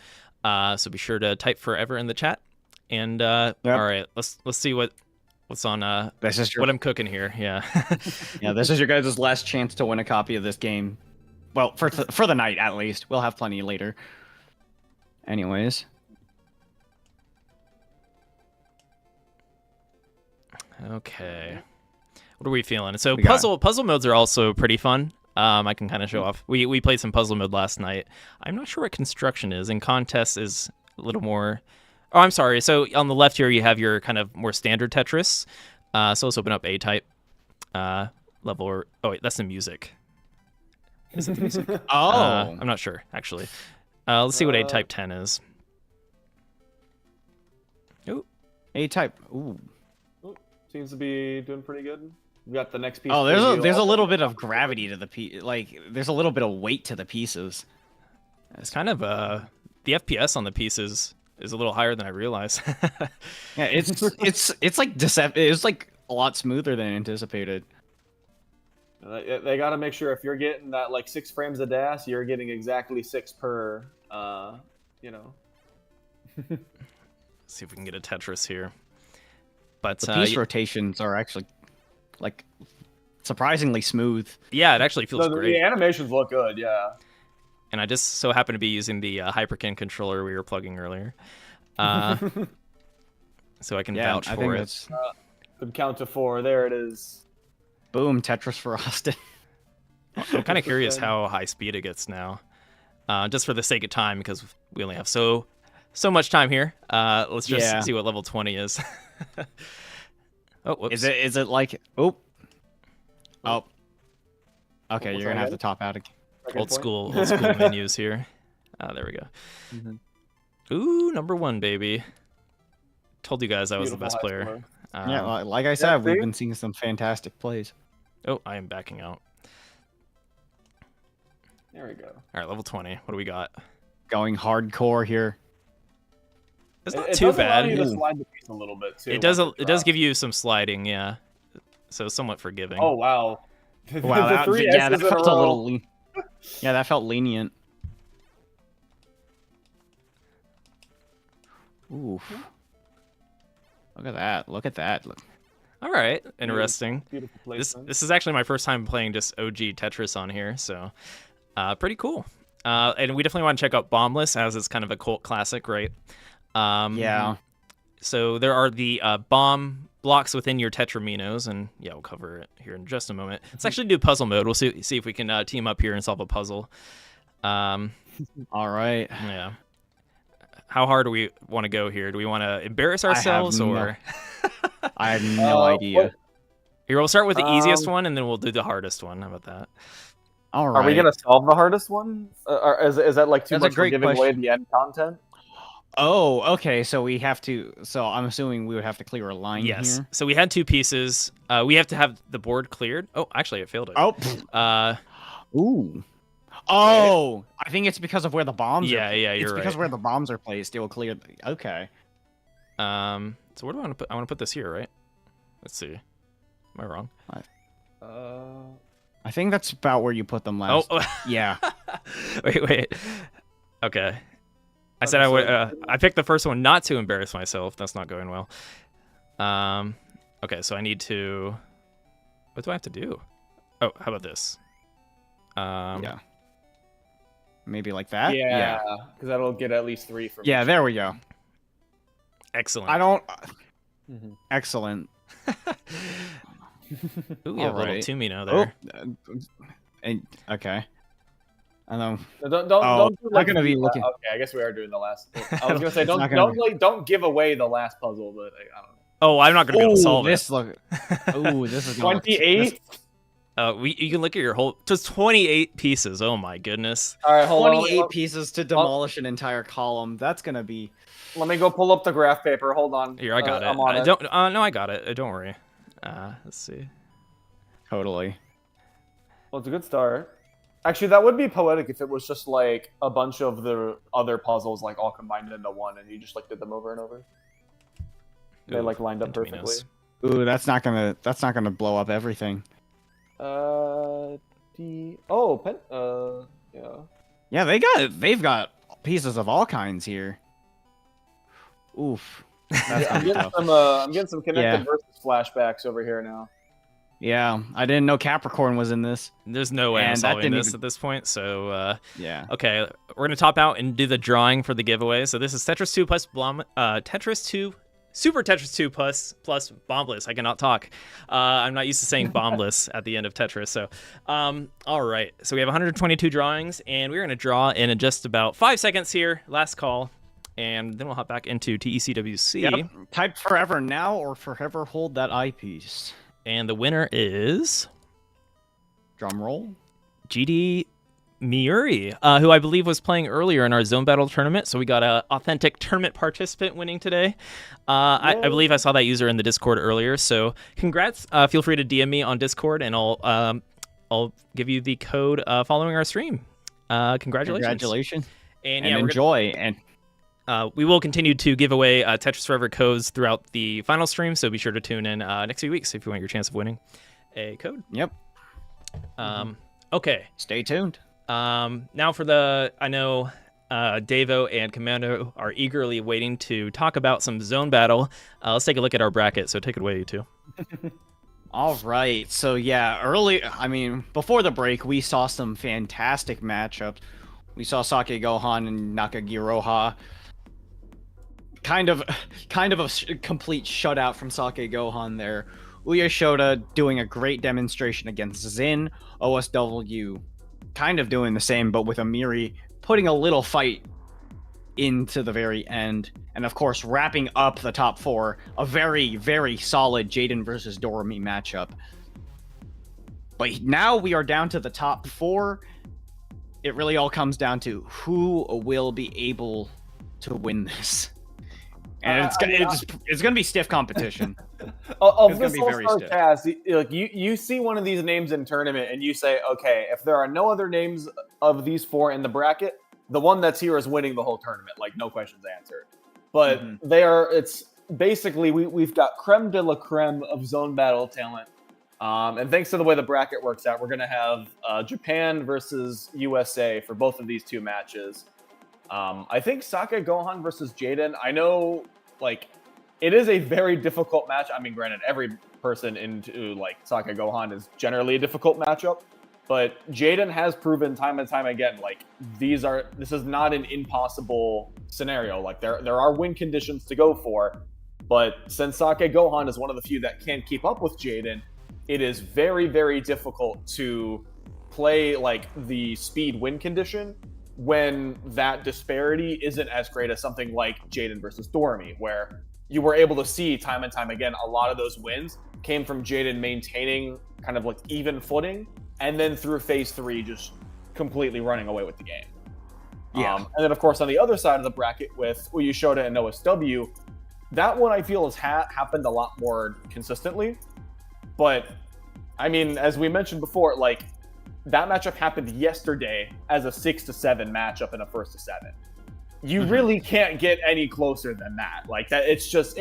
So be sure to type Forever in the chat. And all right, let's see what's on this is what I'm cooking here. Yeah. Yeah, this is your guys' last chance to win a copy of this game. Well, for the night at least. We'll have plenty later. Anyways. Okay. What are we feeling? So puzzle modes are also pretty fun. I can kind of show off. We played some puzzle mode last night. I'm not sure what construction is. And contest is a little more. Oh, I'm sorry. So on the left here, you have your kind of more standard Tetris. So let's open up A-type level. Oh wait, that's the music. Is it the music? Oh, I'm not sure actually. Let's see what A-type 10 is. Ooh, A-type. Ooh. Seems to be doing pretty good. We got the next piece. Oh, there's a little bit of gravity to the piece. Like there's a little bit of weight to the pieces. It's kind of the FPS on the pieces is a little higher than I realized. Yeah, it's like it's like a lot smoother than anticipated. They got to make sure if you're getting that like 6 frames of DAS, you're getting exactly 6 per. See if we can get a Tetris here. But the piece rotations are actually like surprisingly smooth. Yeah, it actually feels great. The animations look good, yeah. And I just so happen to be using the Hyperkin controller we were plugging earlier, so I can vouch for it. Could count to 4. There it is. Boom, Tetris for Austin. I'm kind of curious how high speed it gets now, just for the sake of time, because we only have so much time here. Let's just see what level 20 is. Oh, whoops. Is it like okay, you're gonna have to top out again. Old school menus here. There we go. Mm-hmm. Ooh, number 1, baby. Told you guys I was the Beautiful best high player. score. Yeah, like I said, we've see? been seeing some fantastic plays. Oh, I am backing out. There we go. All right, level 20. What do we got? Going hardcore here. It's not It too does allow bad. you to slide the piece a little bit too. It does. once It does drops. give you some sliding, yeah. So somewhat forgiving. Oh wow. Wow, The that, three yeah, that S's in felt a row. little. Yeah, that felt lenient. Ooh. Look at that. Look at that. Look. All right, interesting. Beautiful This placement. this is actually my first time playing just OG Tetris on here, so pretty cool. And we definitely want to check out Bombless, as it's kind of a cult classic, right? Yeah. So there are the bomb blocks within your Tetraminos, and yeah, we'll cover it here in just a moment. Let's actually do puzzle mode. We'll see if we can team up here and solve a puzzle. All right. Yeah. How hard do we want to go here? Do we want to embarrass ourselves or? I have no idea. what- Here, we'll start with the easiest one, and then we'll do the hardest one. How about that? All right. Are we gonna solve the hardest one? Or is that like too That's a much for great giving away question. the end content? Oh, okay. So we have to. So I'm assuming we would have to clear a line Yes. here. So we had 2 pieces. We have to have the board cleared. Oh, actually, it failed it. Oh. Ooh. Oh, I think it's because of where the bombs Yeah, are. yeah, It's you're because right. where the bombs are placed. It will clear. Okay. So where do I want to put? I want to put this here, right? Let's see. Am I wrong? I think that's about where you put them last. Oh. Yeah. wait. Okay. I said Okay, I would. so- I picked the first one not to embarrass myself. That's not going well. Okay, so I need to. What do I have to do? Oh, how about this? Yeah. Maybe like that. Yeah, because that'll get at least 3 from. Yeah. There we go. Excellent. I don't. Mhm. Excellent. Ooh, we have a little Alright. Tumino Oh. there. And okay. And then Don't Oh, do, I'm like, gonna be the- looking- Okay, I guess we are doing the last. I was gonna say It's not don't give away the last puzzle, but I don't know. Oh, I'm not gonna be able to solve this it. look. Ooh, this is gonna look- 28. You can look at your whole. Just 28 pieces. Oh my goodness. All right, hold on. 28 pieces to demolish an entire column. That's gonna be. Let me go pull up the graph paper. Hold on. Here, I got it. I'm on it. Don't. No, I got it. Don't worry. Let's see. Totally. Well, it's a good start. Actually, that would be poetic if it was just like a bunch of the other puzzles like all combined into one, and you just like did them over and over. They Ooh, like lined up Interminos. perfectly. Ooh, that's not gonna blow up everything. Yeah. Yeah, they've got pieces of all kinds here. Oof. That's I'm gonna be getting tough. some. I'm getting some connected Yeah. versus flashbacks over here now. Yeah, I didn't know Capricorn was in this. There's no way I'm And that solving didn't this even- at this point. So, Yeah. okay, we're gonna top out and do the drawing for the giveaway. So this is Tetris 2 plus Tetris 2, Super Tetris 2 plus Bombless. I cannot talk. I'm not used to saying Bombless at the end of Tetris. So, all right. So we have 122 drawings, and we're gonna draw in just about 5 seconds here. Last call, and then we'll hop back into TECWC. Yep. Type forever now or forever hold that eyepiece. And the winner is Drum roll. GD Miuri, who I believe was playing earlier in our Zone Battle tournament. So we got a authentic tournament participant winning today. I believe I saw that user in the Discord earlier. So congrats. Feel free to DM me on Discord, and I'll give you the code following our stream. Congratulations. Congratulations. And And yeah, enjoy. And we will continue to give away Tetris Forever codes throughout the final stream. So be sure to tune in next few weeks if you want your chance of winning a code. yep. Okay. Stay tuned. Now for I know Davo and Commando are eagerly waiting to talk about some zone battle. Let's take a look at our bracket. So take it away, you two. All right. So yeah, before the break, we saw some fantastic matchups. We saw shakeGohan and Nakagiiroha. Kind of a complete shutout from shakeGohan there. Uyeshota doing a great demonstration against Zin. OSW kind of doing the same, but with Amiri putting a little fight into the very end. And of course, wrapping up the top 4, a very, very solid Jaden versus Doremy matchup. But now we are down to the top 4. it really all comes down to who will be able to win this. And it's gonna be stiff competition. Of this All-Star cast, like you see one of these names in tournament, and you say, okay, if there are no other names of these 4 in the bracket, the one that's here is winning the whole tournament, like no questions answered. But it's basically we've got creme de la creme of zone battle talent. And thanks to the way the bracket works out, we're gonna have Japan versus USA for both of these 2 matches. I think SakeGohan versus Jaden. I know, like, it is a very difficult match. I mean, granted, every person into, like, SakeGohan is generally a difficult matchup. But Jaden has proven time and time again, like, this is not an impossible scenario. Like, there are win conditions to go for. But since SakeGohan is one of the few that can keep up with Jaden, it is very, very difficult to play, like, the speed win condition when that disparity isn't as great as something like Jaden versus Doremy, where you were able to see time and time again a lot of those wins came from Jaden maintaining kind of like even footing, and then through phase 3 just completely running away with the game. Yeah. And then, of course, on the other side of the bracket with Uyeshota and OSW, that one I feel has happened a lot more consistently. But, I mean, as we mentioned before, like, that matchup happened yesterday as a 6-7 matchup in a 1-7. You really can't get any closer than that. Like, that, it's just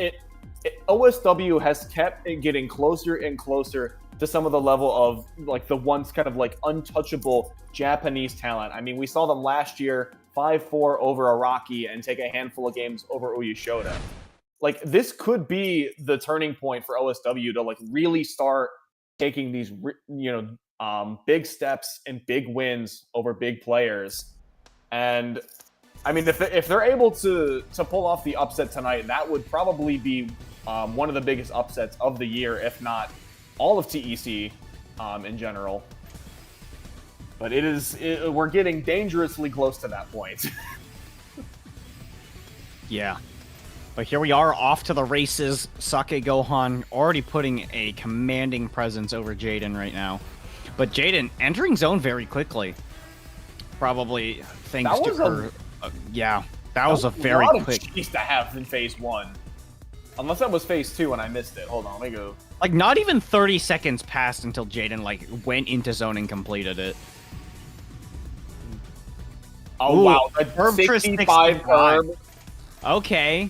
OSW has kept it getting closer and closer to some of the level of, like, the once kind of like untouchable Japanese talent. I mean, we saw them last year 5-4 over Araki and take a handful of games over Uyeshota. Like, this could be the turning point for OSW to, like, really start taking these, big steps and big wins over big players. And I mean, if they're able to pull off the upset tonight, that would probably be one of the biggest upsets of the year, if not all of TEC in general. But we're getting dangerously close to that point. Yeah. But here we are, off to the races. SakeGohan already putting a commanding presence over Jaden right now. But Jaden entering zone very quickly. Probably thanks to her. That was a very quick. Of cheese to have in phase 1. Unless that was phase 2 and I missed it. Hold on, let me go. Like, not even 30 seconds passed until Jaden, like, went into zone and completed it. Oh, ooh, wow. A 65 herb. Okay.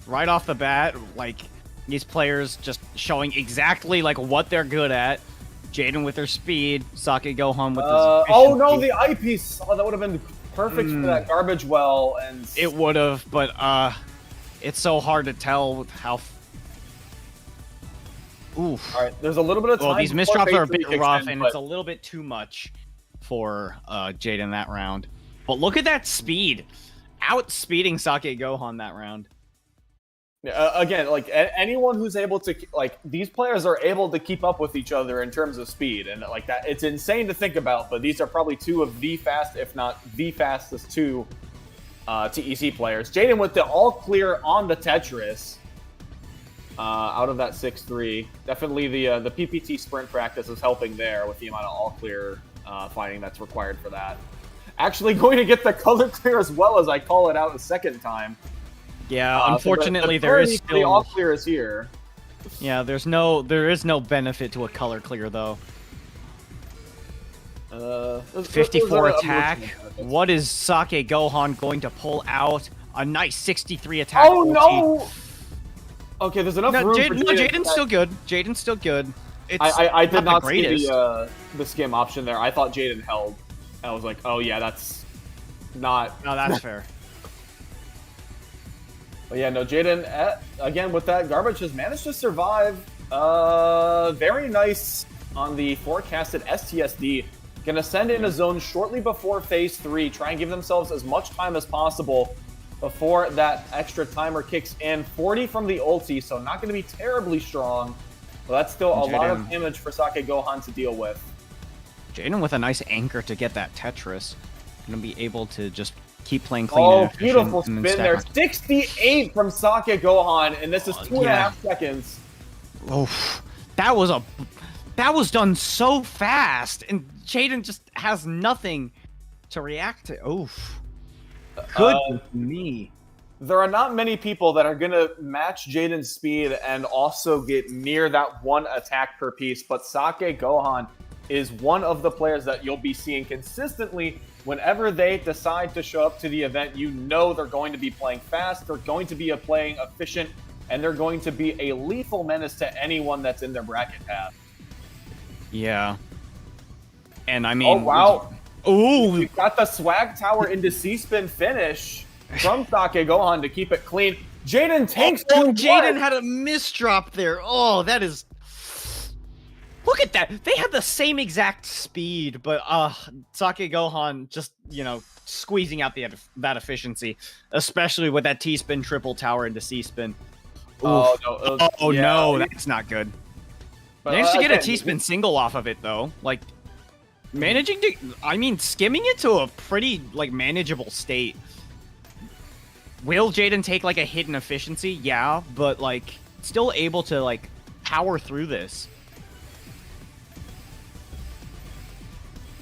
Right off the bat, like, these players just showing exactly, like, what they're good at. Jaden with her speed, SakeGohan with his oh no, the eyepiece! Oh, that would have been perfect for that garbage well, and it would have, but it's so hard to tell how. Oof. All right, there's a little bit of time. Well, these misdrops are a bit rough, and it's a little bit too much for Jaden that round. But look at that speed, outspeeding SakeGohan that round. Again, like, anyone who's able to, like, these players are able to keep up with each other in terms of speed, and, like, that, it's insane to think about, but these are probably 2 of the fast, if not the fastest 2 TEC players. Jaden with the all clear on the Tetris out of that 6-3. Definitely the PPT sprint practice is helping there with the amount of all clear fighting that's required for that. Actually going to get the color clear as well, as I call it out a second time. Yeah, unfortunately, so there is still... The all clear is here. Yeah, there is no benefit to a color clear, though. 54 attack. What is SakeGohan going to pull out? A nice 63 attack. Oh, no! Okay, there's enough room for Jaden. No, Jaden's still good. Jaden's still good. I did not see the skim option there. I thought Jaden held. I was like, oh, yeah, that's not... No, that's fair. But yeah, no, Jaden, again, with that garbage, has managed to survive. Very nice on the forecasted STSD. Gonna send in a zone shortly before phase 3. Try and give themselves as much time as possible before that extra timer kicks in. 40 from the ulti, so not gonna be terribly strong. But that's still a lot of damage for SakeGohan to deal with. Jaden with a nice anchor to get that Tetris. Gonna be able to just keep playing clean. Oh, beautiful spin there. 68 from SakeGohan, and this is 2.5 seconds. Oh, that was done so fast, and Jaden just has nothing to react to. Oof. Good me. There are not many people that are going to match Jaden's speed and also get near that one attack per piece, but shakeGohan is one of the players that you'll be seeing consistently whenever they decide to show up to the event. You know they're going to be playing fast, they're going to be playing efficient, and they're going to be a lethal menace to anyone that's in their bracket path. Yeah. And I mean... Oh, wow. Ooh! We got the swag tower into C-spin finish from shakeGohan to keep it clean. Jaden takes Jaden had a misdrop there. Oh, that is... Look at that. They had the same exact speed, but shakeGohan just, squeezing out that efficiency, especially with that T-spin triple tower into C-spin. Oh, no. No, that's not good. Managed to get a T-spin single off of it, though. Like, skimming it to a pretty, manageable state. Will Jaden take, a hidden efficiency? Yeah, but, still able to, power through this.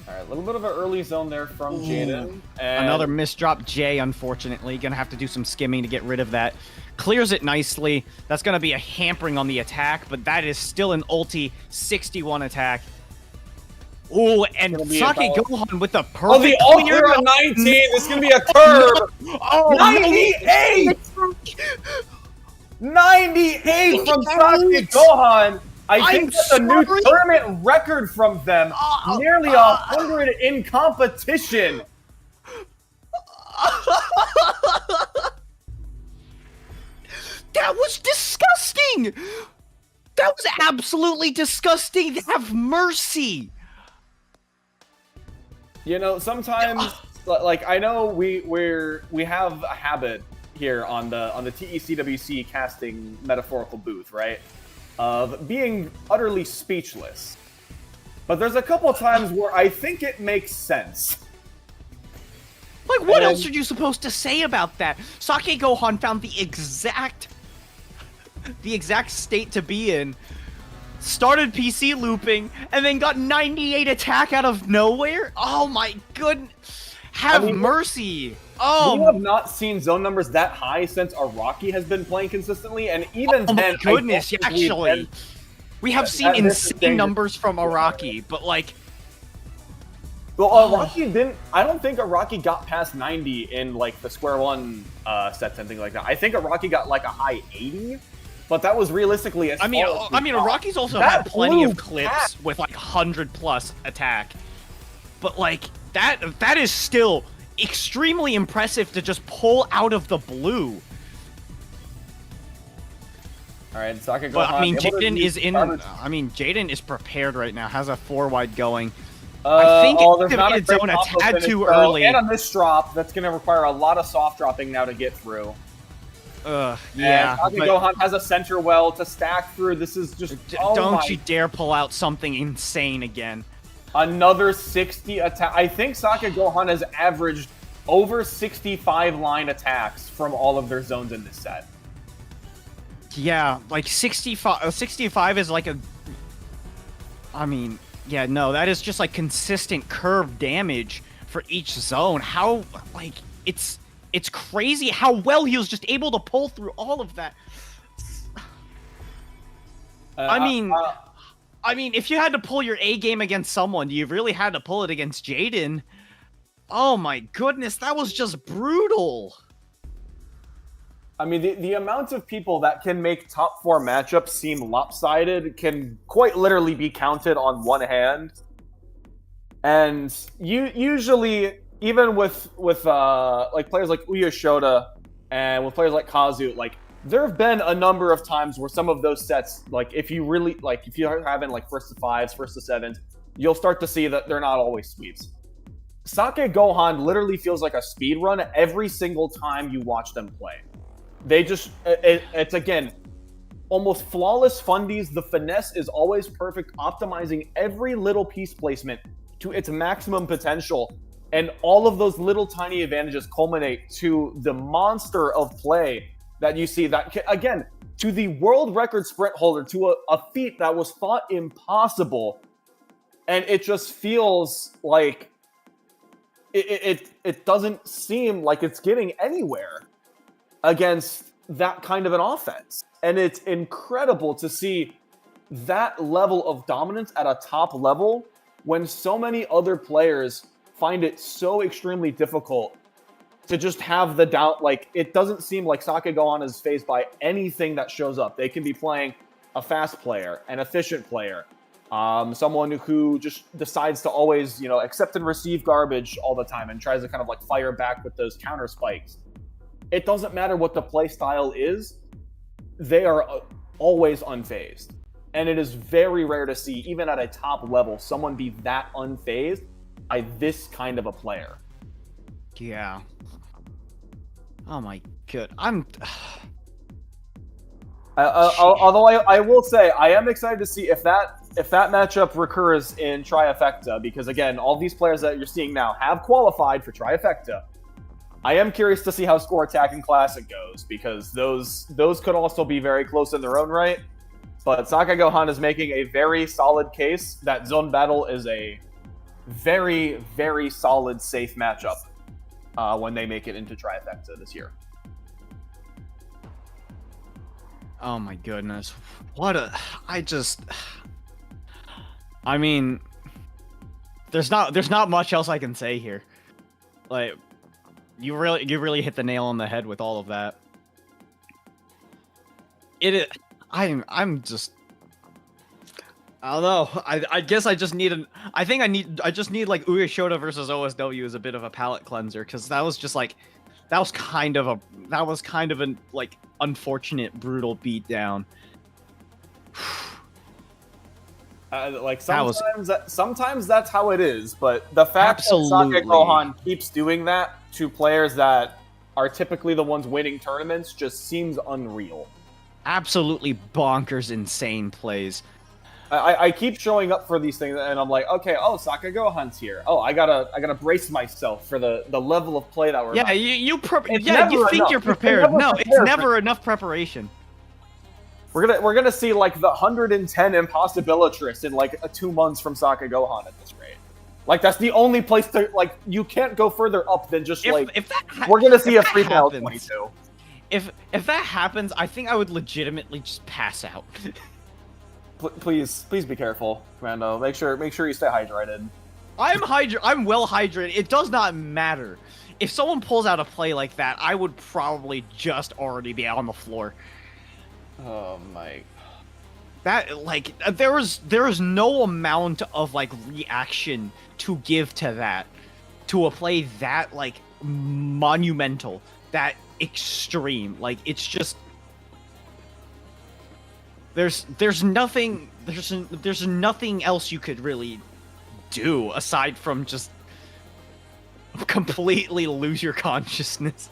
All right, a little bit of an early zone there from Jaden. Another misdrop J, unfortunately. Gonna have to do some skimming to get rid of that. Clears it nicely. That's gonna be a hampering on the attack, but that is still an ulti 61 attack. Ooh, and shakeGohan with the perfect the clear on 19. This is gonna be a curve. 98! 98 from shakeGohan. I think that's a new tournament record from them. Nearly 100 in competition. That was disgusting! That was absolutely disgusting! Have mercy! Sometimes, I know we have a habit here on the TECWC casting metaphorical booth, right? Of being utterly speechless. But there's a couple times where I think it makes sense. What else are you supposed to say about that? shakeGohan found the exact state to be in, started PC looping, and then got 98 attack out of nowhere? Oh my goodness. Have mercy. Oh, we have not seen zone numbers that high since Araki has been playing consistently, and even then, goodness, actually, we have seen insane numbers from Araki, but Araki didn't. I don't think Araki got past 90 in the Square One sets and things like that. I think Araki got a high 80, but that was realistically. Araki's also had plenty of clips with 100+ attack, but that is still extremely impressive to just pull out of the blue. All right, shakeGohan. But Jaden is in. Jaden is prepared right now. Has a 4-wide going. I think it's activated zone a tad too early. And a misdrop that's going to require a lot of soft dropping now to get through. Yeah. shakeGohan has a center well to stack through. This is just. Don't you dare pull out something insane again. Another 60 attack. I think shakeGohan has averaged over 65 line attacks from all of their zones in this set. Yeah, 65. 65 is yeah, no, that is just consistent curve damage for each zone. How it's crazy how well he was just able to pull through all of that. If you had to pull your A game against someone, you really had to pull it against Jaden. Oh my goodness, that was just brutal. The amount of people that can make top 4 matchups seem lopsided can quite literally be counted on one hand. And usually, even with players like Uyeshota and with players like Kazu, there have been a number of times where some of those sets, if you're having first to 5s, first to 7s, you'll start to see that they're not always sweeps. shakeGohan literally feels like a speed run every single time you watch them play. They just, it's again, almost flawless fundies. The finesse is always perfect, optimizing every little piece placement to its maximum potential. And all of those little tiny advantages culminate to the monster of play that you see. That, again, to the world record sprint holder, to a feat that was thought impossible. And it just feels like it doesn't seem like it's getting anywhere against that kind of an offense. And it's incredible to see that level of dominance at a top level when so many other players find it so extremely difficult to just have the doubt. Like, it doesn't seem like shakeGohan is faced by anything that shows up. They can be playing a fast player, an efficient player, someone who just decides to always, accept and receive garbage all the time and tries to kind of like fire back with those counter spikes. It doesn't matter what the play style is. They are always unfazed. And it is very rare to see, even at a top level, someone be that unfazed by this kind of a player. Yeah. Oh my god. Although I will say, I am excited to see if that matchup recurs in Trifecta, because again, all these players that you're seeing now have qualified for Trifecta. I am curious to see how Score Attack and Classic goes, because those could also be very close in their own right. But shakeGohan is making a very solid case that Zone Battle is a very, very solid, safe matchup when they make it into Trifecta this year. Oh my goodness. I mean, there's not much else I can say here. Like, you really hit the nail on the head with all of that. I'm just, I don't know. I guess I just need I just need like Uyeshota versus OSW as a bit of a palate cleanser, because that was kind of an like unfortunate, brutal beatdown. Sometimes that's how it is, but the fact that shakeGohan keeps doing that to players that are typically the ones winning tournaments just seems unreal. Absolutely bonkers, insane plays. I keep showing up for these things, and I'm like, okay, shakeGohan's here. Oh, I gotta brace myself for the level of play that we're. Yeah, you think you're prepared. No, it's never enough preparation. We're gonna see like the 110 Impossibilitress in like 2 months from shakeGohan at this rate. Like, that's the only place to, like, you can't go further up than just we're gonna see a free final 22. If that happens, I think I would legitimately just pass out. Please be careful, Commando. Make sure you stay hydrated. I'm well hydrated. It does not matter. If someone pulls out a play like that, I would probably just already be on the floor. Oh my. That, like, there is no amount of like reaction to give to that, to a play that like monumental, that extreme. Like, it's just there's nothing else you could really do aside from just completely lose your consciousness.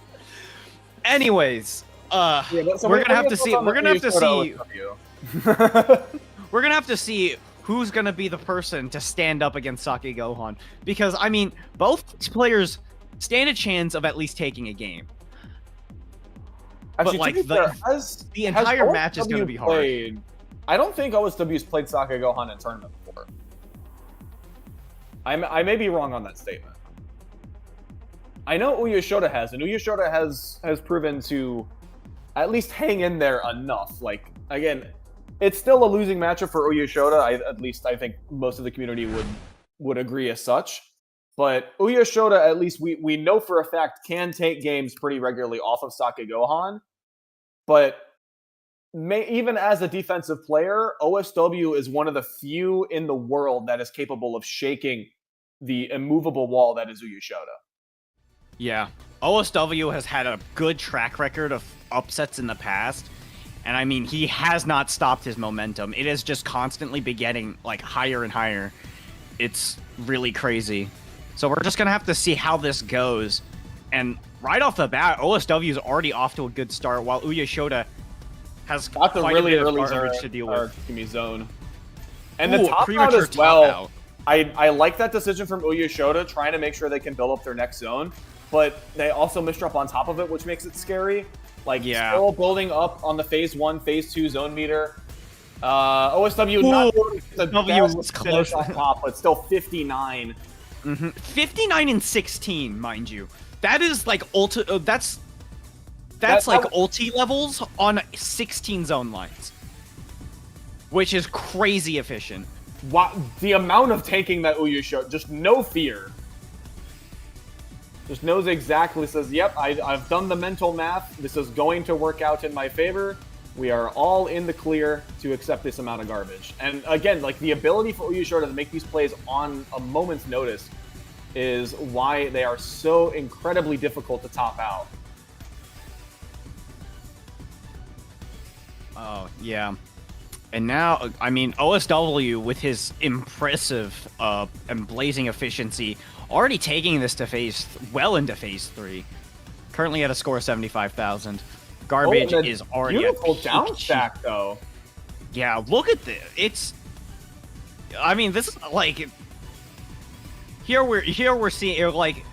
Anyways, we're gonna have to see. We're gonna have to see who's gonna be the person to stand up against shakeGohan, because I mean, both these players stand a chance of at least taking a game. Actually, but like the entire match is gonna be hard. I don't think OSW's played shakeGohan in tournament before. I may be wrong on that statement. I know Uyeshota has, and Uyeshota has proven to at least hang in there enough. Like, again, it's still a losing matchup for Uyeshota. At least I think most of the community would agree as such. But Uyeshota, at least we know for a fact, can take games pretty regularly off of shakeGohan. But even as a defensive player, OSW is one of the few in the world that is capable of shaking the immovable wall that is Uyeshota. Yeah, OSW has had a good track record of upsets in the past, and I mean, he has not stopped his momentum. It has just constantly been getting like higher and higher. It's really crazy. So we're just gonna have to see how this goes. And right off the bat, OSW is already off to a good start, while Uyeshota has got the quite really a bit of early garbage to deal with. Zone. And the top out as well. Out. I like that decision from Uyeshota, trying to make sure they can build up their next zone, but they also misdrop on top of it, which makes it scary. Like, still building up on the phase 1, phase 2 zone meter. OSW not the best was close on top, but still 59. 59 and 16, mind you. That is like that's like ulti levels on 16 zone lines, which is crazy efficient. Wow, the amount of taking that Uyeshota, just no fear. Just knows exactly, says, yep, I've done the mental math. This is going to work out in my favor. We are all in the clear to accept this amount of garbage. And again, like the ability for Uyeshota to make these plays on a moment's notice is why they are so incredibly difficult to top out. Oh, yeah. And now, I mean, OSW with his impressive and blazing efficiency, already taking this to well into phase 3. Currently at a score of 75,000. Garbage is already beautiful down stack, though. Yeah, look at this. It's, I mean, this is like, here we're seeing like,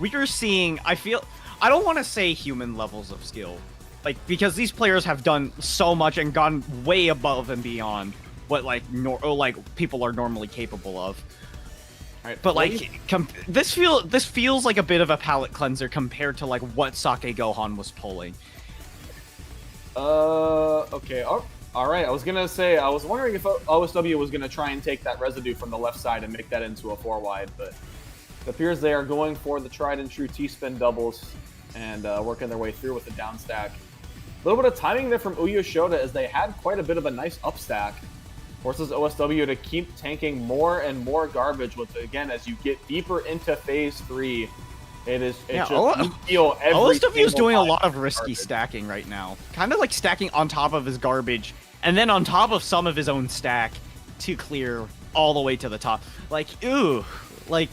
we're seeing. I don't want to say human levels of skill, like, because these players have done so much and gone way above and beyond what like people are normally capable of. Right, but like this feels like a bit of a palate cleanser compared to like what shakeGohan was pulling. Okay. All right. I was gonna say I was wondering if OSW was gonna try and take that residue from the left side and make that into a 4 wide, but it appears they are going for the tried and true T-spin doubles and working their way through with the down stack. A little bit of timing there from Uyeshota as they had quite a bit of a nice up stack. Forces OSW to keep tanking more and more garbage with, again, as you get deeper into phase 3. You feel OSW is doing a lot of risky stacking right now. Kind of like stacking on top of his garbage, and then on top of some of his own stack to clear all the way to the top. Like, ooh, like,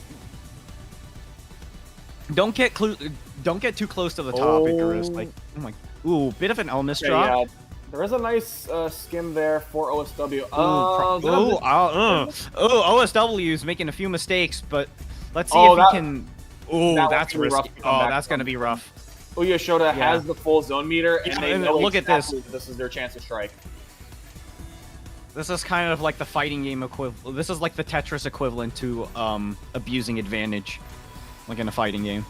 don't get too close to the top, Icarus. Like, oh my, ooh, bit of an Elmis drop. Yeah. There is a nice skim there for OSW. OSW is making a few mistakes, but let's see if he can. Ooh, that's risky. Oh, that's going to be rough. Uyeshota has the full zone meter, and they know look exactly at this. This is their chance to strike. This is kind of like the fighting game equivalent. This is like the Tetris equivalent to abusing advantage, like in a fighting game.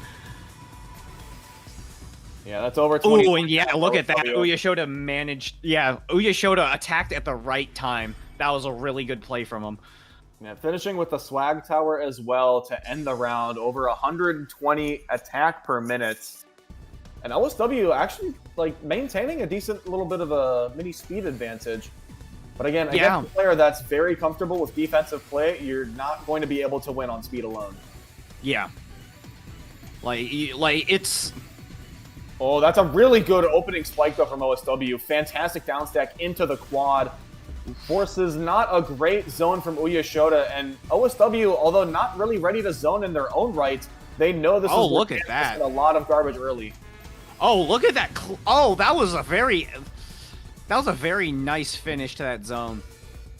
Yeah, that's over 20. Ooh, and yeah, look at that. Uyeshota managed. Yeah, Uyeshota attacked at the right time. That was a really good play from him. Yeah, finishing with the swag tower as well to end the round. Over 120 attack per minute. And OSW actually like maintaining a decent little bit of a mini speed advantage. But again, against a player that's very comfortable with defensive play, you're not going to be able to win on speed alone. Yeah. Like it's... Oh, that's a really good opening spike though from OSW. Fantastic downstack into the quad. Forces not a great zone from Uyeshota, and OSW, although not really ready to zone in their own right, they know this is look at that. A lot of garbage early. Oh, look at that. That was a very nice finish to that zone.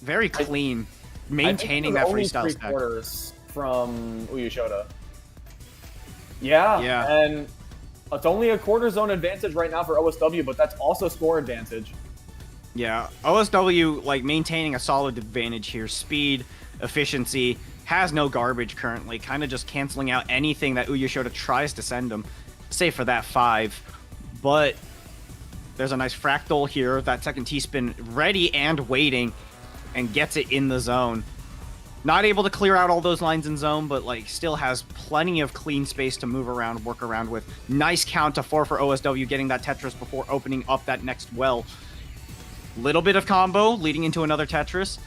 Very clean. Maintaining that freestyle stack. Quarters from Uyeshota. Yeah. And it's only a quarter zone advantage right now for OSW, but that's also score advantage. Yeah, OSW, like, maintaining a solid advantage here. Speed, efficiency, has no garbage currently, kind of just canceling out anything that Uyeshota tries to send him, save for that 5. But there's a nice fractal here, that second T-spin ready and waiting, and gets it in the zone. Not able to clear out all those lines in zone, but, like, still has plenty of clean space to move around, work around with. Nice count to 4 for OSW, getting that Tetris before opening up that next well. Little bit of combo leading into another Tetris.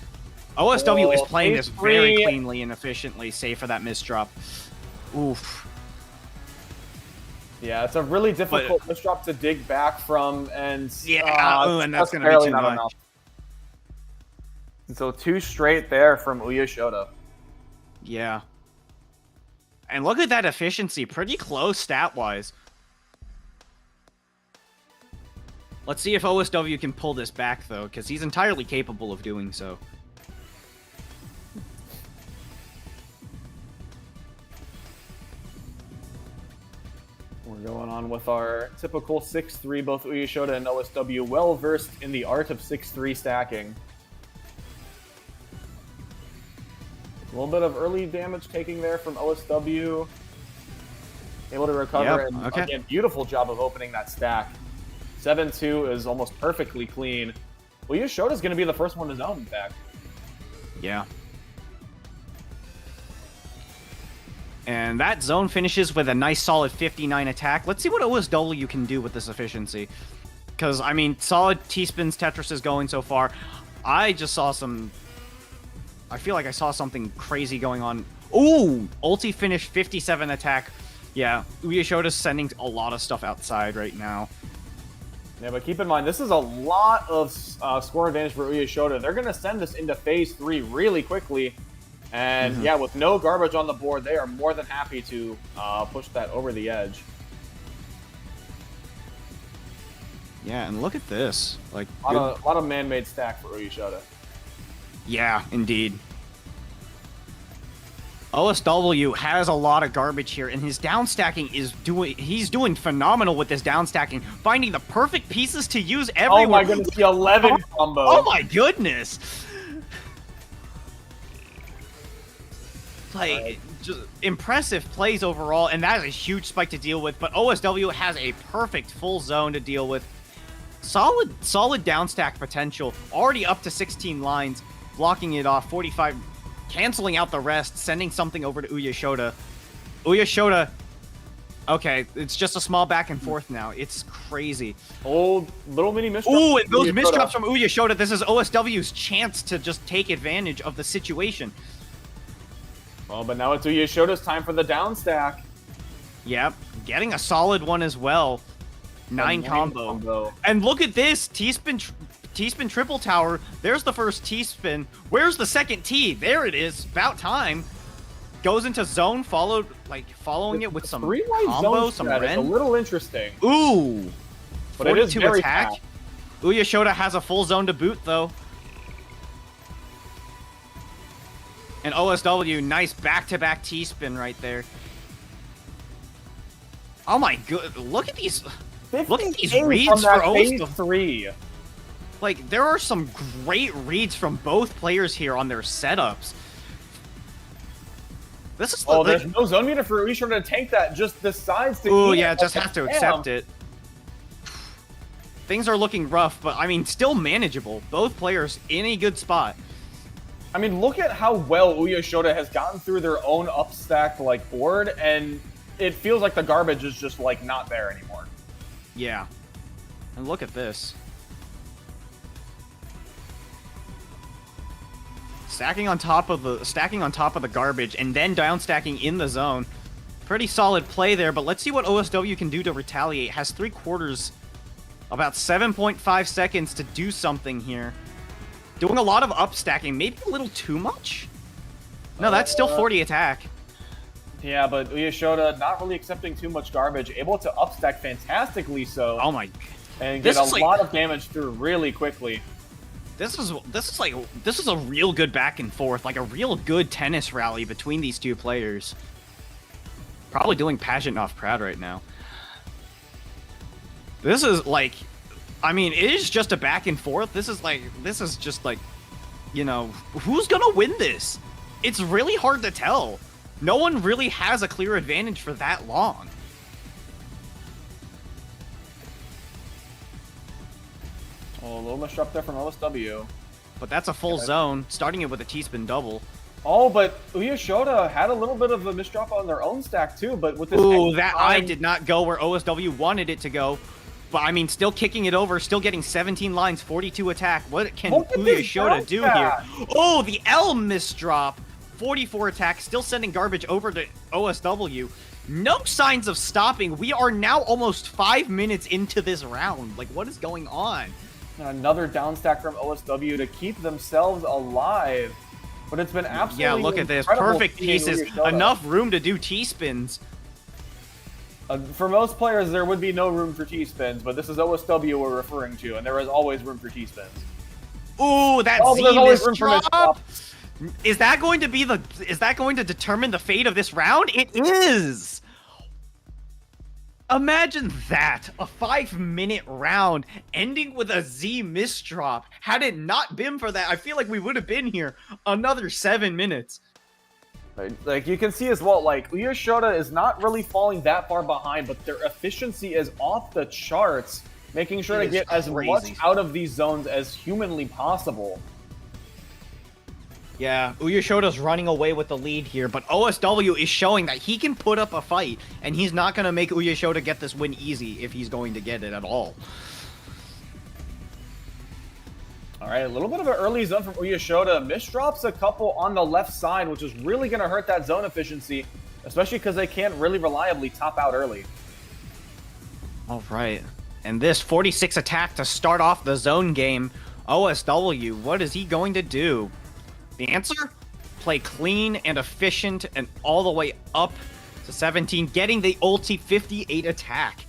OSW is playing this very cleanly and efficiently, save for that misdrop. Oof. Yeah, it's a really difficult misdrop to dig back from, and and that's going to be too much. Enough. And so 2 straight there from Uyeshota. Yeah. And look at that efficiency, pretty close stat-wise. Let's see if OSW can pull this back, though, because he's entirely capable of doing so. We're going on with our typical 6-3, both Uyeshota and OSW well-versed in the art of 6-3 stacking. A little bit of early damage taking there from OSW. Able to recover, Yep, and okay. again, beautiful job of opening that stack. 7-2 is almost perfectly clean. Uyeshota's going to be the first one to zone, in fact. Yeah. And that zone finishes with a nice solid 59 attack. Let's see what OSW can do with this efficiency. Because, I mean, solid T-spins Tetris is going so far. I just saw some... I feel like I saw something crazy going on. Ooh! Ulti finish 57 attack. Yeah, Uyeshota's sending a lot of stuff outside right now. Yeah, but keep in mind, this is a lot of score advantage for Uyeshota. They're going to send this into Phase 3 really quickly. And yeah, with no garbage on the board, they are more than happy to push that over the edge. Yeah, and look at this. Like, A lot of man-made stack for Uyeshota. yeah, indeed. OSW has a lot of garbage here, and his down stacking is he's doing phenomenal with this down stacking, finding the perfect pieces to use everywhere. Oh my goodness, the 11 combo. Oh my goodness! Like, just impressive plays overall, and that is a huge spike to deal with, but OSW has a perfect full zone to deal with. Solid down stack potential, already up to 16 lines, blocking it off, 45, canceling out the rest, sending something over to Uyeshota. Uyeshota, okay, it's just a small back and forth now. It's crazy. Old little mini misdrops. Ooh, and those misdrops from Uyeshota, this is OSW's chance to just take advantage of the situation. Oh, but now it's Uyeshota's time for the down stack. Yep, getting a solid one as well. 9 combo. And look at this, T-spin triple tower. There's the first T-spin. Where's the second T? There it is. About time. Goes into zone, following it with some combo, some Ren. A little interesting. Ooh. But it is 42 very attack. fast. Uyeshota has a full zone to boot, though. And OSW, nice back-to-back T-spin right there. Oh my god, look at these reads for OSW. 3. Like, there are some great reads from both players here on their setups. This is there's no zone meter for Uyeshota to tank that, just decides to ooh, yeah, just has to accept it. Things are looking rough, but I mean, still manageable. Both players in a good spot. I mean, look at how well Uyeshota has gotten through their own upstacked, board, and it feels like the garbage is just, not there anymore. Yeah. And look at this. Stacking on top of the garbage and then down stacking in the zone. Pretty solid play there, but let's see what OSW can do to retaliate. Has 3/4, about 7.5 seconds to do something here. Doing a lot of up stacking, maybe a little too much? No, that's still 40 attack. Yeah, but Uyeshota not really accepting too much garbage, able to upstack fantastically so. Oh my! And get a lot of damage through really quickly. This is a real good back and forth, like a real good tennis rally between these two players. Probably doing pageant off proud right now. This is I mean, it is just a back and forth. This is just you know, who's gonna win this? It's really hard to tell. No one really has a clear advantage for that long. Oh, a little misdrop there from OSW. But that's a full zone, starting it with a T-spin double. Oh, but Uyeshota had a little bit of a misdrop on their own stack too, but with this ooh, that eye did not go where OSW wanted it to go. But I mean, still kicking it over, still getting 17 lines, 42 attack. What can Uyeshota do here? Oh, the L misdrop. 44 attack, still sending garbage over to OSW. No signs of stopping. We are now almost 5 minutes into this round. Like, what is going on? Another down stack from OSW to keep themselves alive. But it's been absolutely yeah, look at this. Perfect pieces. Enough room to do T-spins. For most players, there would be no room for T-spins, but this is OSW we're referring to, and there is always room for T-spins. Ooh, that Z misdrop. Is that going to determine the fate of this round? It is! Imagine that! A 5-minute round ending with a Z misdrop. Had it not been for that, I feel like we would have been here another 7 minutes. Like you can see as well, like Uyeshota is not really falling that far behind, but their efficiency is off the charts, making sure to get as much out of these zones as humanly possible. Yeah, Uyeshota's running away with the lead here, but OSW is showing that he can put up a fight, and he's not going to make Uyeshota get this win easy if he's going to get it at all. All right, a little bit of an early zone from Uyeshota. Misdrops a couple on the left side, which is really going to hurt that zone efficiency, especially because they can't really reliably top out early. All right, and this 46 attack to start off the zone game. OSW, what is he going to do? The answer? Play clean and efficient and all the way up to 17, getting the ulti 58 attack.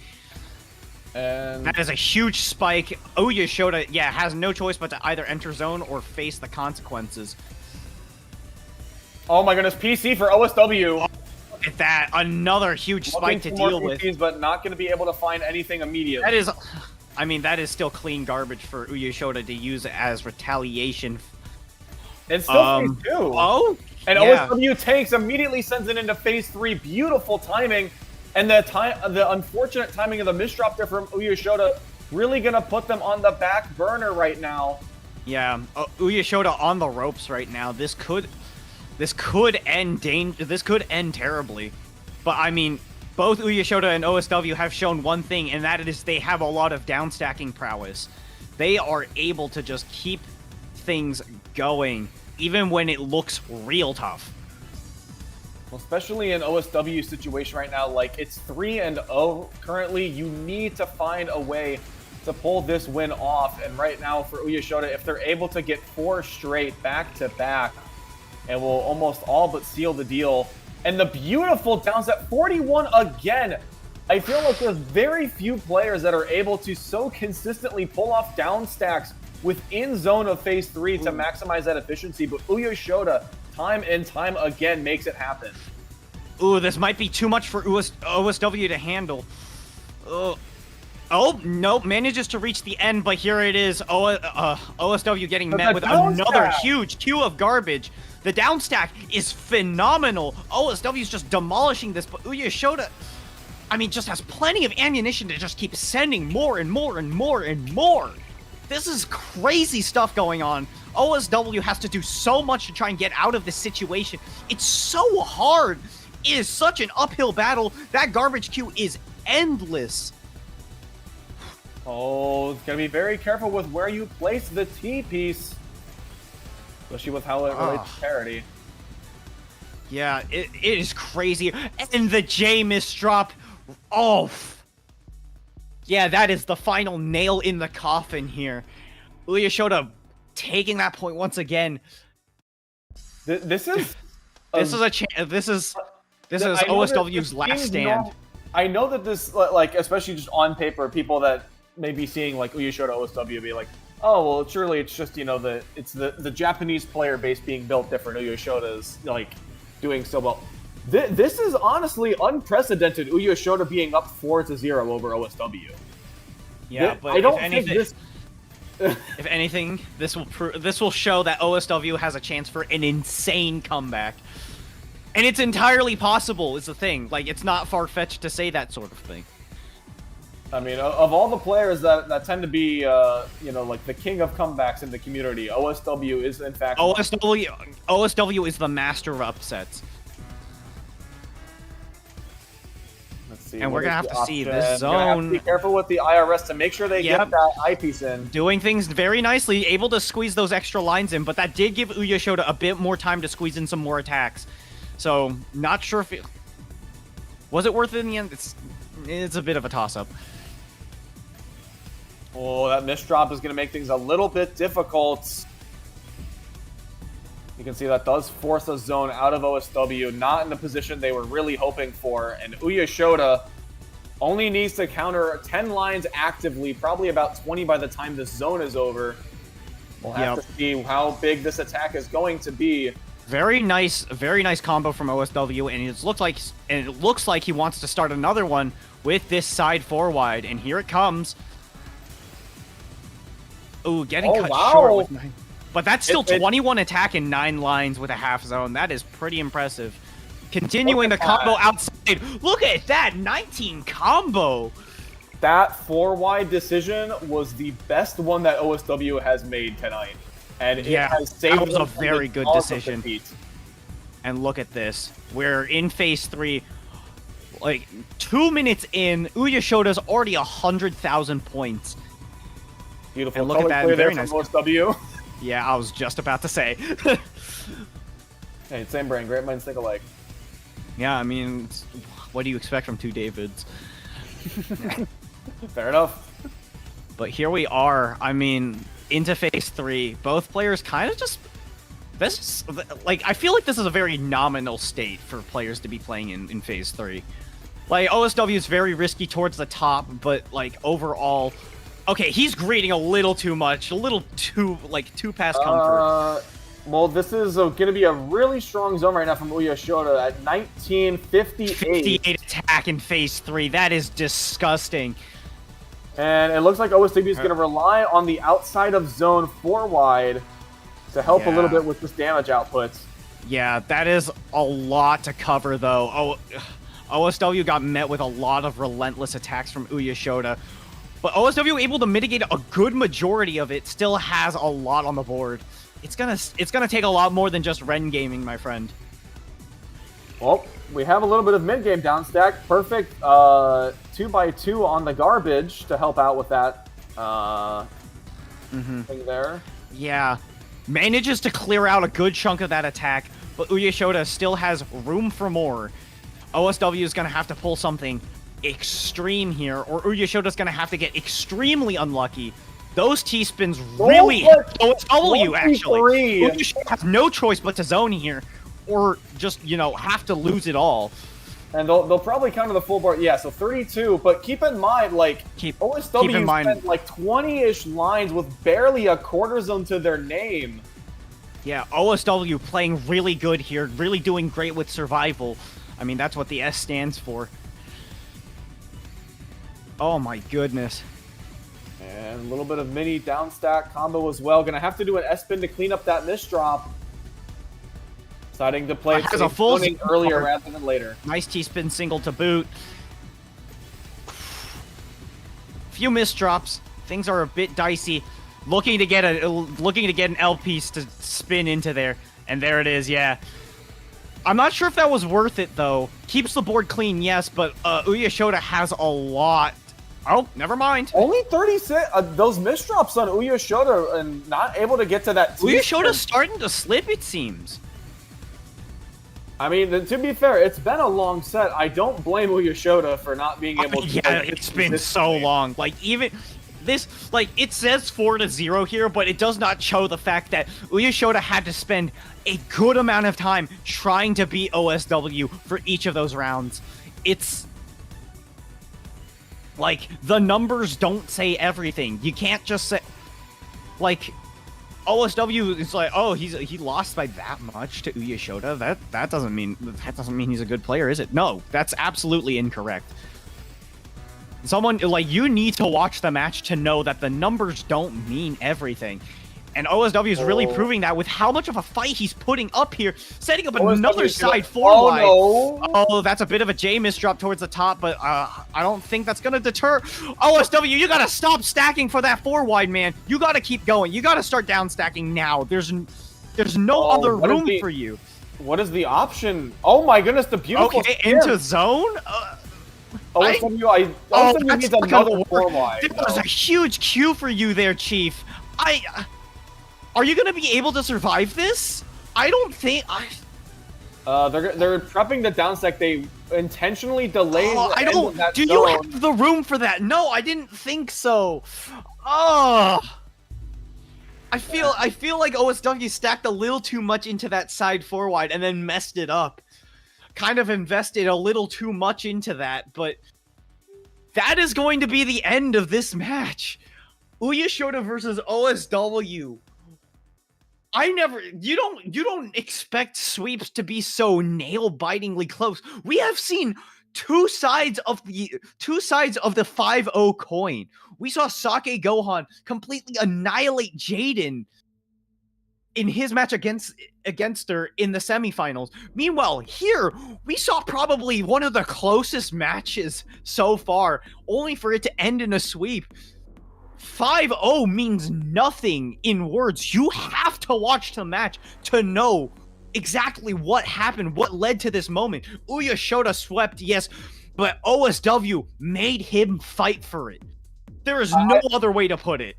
And that is a huge spike. Uyeshota, yeah, has no choice but to either enter zone or face the consequences. Oh my goodness, PC for OSW. Look at that, another huge spike to deal with. But not going to be able to find anything immediately. That is, I mean, that is still clean garbage for Uyeshota to use as retaliation. It's still phase 2. Oh? And yeah. OSW tanks immediately sends it into phase 3. Beautiful timing. And the unfortunate timing of the misdrop there from Uyeshota really going to put them on the back burner right now. Yeah, Uyeshota on the ropes right now. This could end terribly. But I mean, both Uyeshota and OSW have shown one thing, and that is they have a lot of downstacking prowess. They are able to just keep things going, even when it looks real tough. Well, especially in OSW situation right now, like it's 3-0 currently. You need to find a way to pull this win off. And right now for Uyeshota, if they're able to get 4 straight back-to-back, it will almost all but seal the deal. And the beautiful downset 41 again. I feel like there's very few players that are able to so consistently pull off down stacks within zone of phase 3 to maximize that efficiency, but Uyeshota time and time again makes it happen. Ooh, this might be too much for OSW to handle. Oh, nope, manages to reach the end, but here it is. OSW getting met with another huge queue of garbage. The down stack is phenomenal. OSW is just demolishing this, but Uyeshota, I mean, just has plenty of ammunition to just keep sending more and more and more and more. This is crazy stuff going on. OSW has to do so much to try and get out of this situation. It's so hard. It is such an uphill battle. That garbage queue is endless. Oh, gotta be very careful with where you place the T-piece. Especially with how it relates to parity. Yeah, it is crazy. And the J misdrop. Oh. Yeah, that is the final nail in the coffin here. Uyeshota taking that point once again. This is OSW's last stand. I know that this, like, especially just on paper, people that may be seeing like Uyeshota OSW be like, oh well, surely it's just, you know, the Japanese player base being built different. Uyeshota is like doing so well. This is honestly unprecedented. Uyeshota being up 4-0 over OSW. Yeah, but I don't think this. If anything, this will show that OSW has a chance for an insane comeback, and it's entirely possible. Is the thing, like, it's not far-fetched to say that sort of thing. I mean, of all the players that tend to be, you know, like the king of comebacks in the community, OSW is in fact. OSW is the master of upsets. See, and we're gonna have to see this zone. Gonna have to be careful with the IRS to make sure they get that eyepiece in. Doing things very nicely, able to squeeze those extra lines in, but that did give Uyeshota a bit more time to squeeze in some more attacks. So, not sure if it was it worth it in the end. It's a bit of a toss-up. Oh, that misdrop is gonna make things a little bit difficult. You can see that does force a zone out of OSW, not in the position they were really hoping for. And Uyeshota only needs to counter 10 lines actively, probably about 20 by the time this zone is over. We'll have to see how big this attack is going to be. Very nice combo from OSW, and it looks like he wants to start another one with this side 4-wide, and here it comes. Ooh, getting cut short with But that's still 21 attack and 9 lines with a half zone. That is pretty impressive. Continuing the combo outside. Look at that, 19 combo. That 4-wide decision was the best one that OSW has made tonight. And it has saved that was a very good decision. And look at this. We're in phase 3. Like, 2 minutes in, Uyeshota's already 100,000 points. Beautiful. And look at that, very nice. OSW. Yeah, I was just about to say. Hey, same brain. Great minds think alike. Yeah, I mean, what do you expect from two Davids? Fair enough. But here we are. I mean, into phase 3. Both players kind of just... This, like, I feel like this is a very nominal state for players to be playing in phase 3. Like, OSW is very risky towards the top, but, like, overall... Okay, he's greeting a little too much. A little too, like, too past comfort. Well, this is going to be a really strong zone right now from Uyeshota at 1958. 58 attack in phase 3. That is disgusting. And it looks like OSW is going to rely on the outside of zone 4-wide to help a little bit with this damage outputs. Yeah, that is a lot to cover, though. OSW got met with a lot of relentless attacks from Uyeshota. But OSW able to mitigate a good majority of it, still has a lot on the board. It's gonna take a lot more than just Ren gaming, my friend. Well, we have a little bit of mid-game downstack. Perfect 2x2 on the garbage to help out with that thing there. Yeah. Manages to clear out a good chunk of that attack, but Uyeshota still has room for more. OSW is gonna have to pull something extreme here, or Uyeshota's gonna have to get extremely unlucky. Those T-spins really hit OSW, actually. Uyeshota has no choice but to zone here, or just, you know, have to lose it all. And they'll probably counter the full board. Yeah, so 32, but keep in mind, like, OSW spent like 20-ish lines with barely a quarter zone to their name. Yeah, OSW playing really good here, really doing great with survival. I mean, that's what the S stands for. Oh my goodness. And a little bit of mini downstack combo as well. Gonna have to do an S-spin to clean up that misdrop. Deciding to play has a full earlier rather than later. Nice T-spin single to boot. Few misdrops. Things are a bit dicey. Looking to get an L piece to spin into there. And there it is, yeah. I'm not sure if that was worth it, though. Keeps the board clean, yes, but Uyeshota has a lot. Oh, never mind. Only 36. Those misdrops on Uyeshota and not able to get to that. Uyeshota's starting to slip, it seems. I mean, to be fair, it's been a long set. I don't blame Uyeshota for not being able to. Yeah, it's been so long. Like, even this, like, it says 4-0 here, but it does not show the fact that Uyeshota had to spend a good amount of time trying to beat OSW for each of those rounds. It's like, the numbers don't say everything. You can't just say, like, OSW is like, oh, he lost by that much to Uyeshota. That doesn't mean he's a good player, is it? No, that's absolutely incorrect. Someone, like, you need to watch the match to know that the numbers don't mean everything. And OSW is really proving that with how much of a fight he's putting up here, setting up another side 4-wide. Oh, that's a bit of a J misdrop towards the top, but I don't think that's going to deter. OSW, you got to stop stacking for that 4-wide, man. You got to keep going. You got to start down stacking now. There's no other room for you. What is the option? Oh my goodness, the beautiful into zone? OSW needs another 4-wide. It was a huge Q for you there, Chief. Are you gonna be able to survive this? I don't think. They're prepping the downstack. They intentionally delayed. Do you have the room for that? No, I didn't think so. Oh. I feel like OSW stacked a little too much into that side 4-wide and then messed it up. Kind of invested a little too much into that, but that is going to be the end of this match. Uyeshota versus OSW. You don't expect sweeps to be so nail-bitingly close. We have seen two sides of the 5-0 coin. We saw shakeGohan completely annihilate Jaden. in his match against her in the semifinals. Meanwhile, here we saw probably one of the closest matches so far, only for it to end in a sweep. 5-0 means nothing in words. You have to watch the match to know exactly what happened, what led to this moment. Uyeshota swept, yes, but OSW made him fight for it. There is no other way to put it.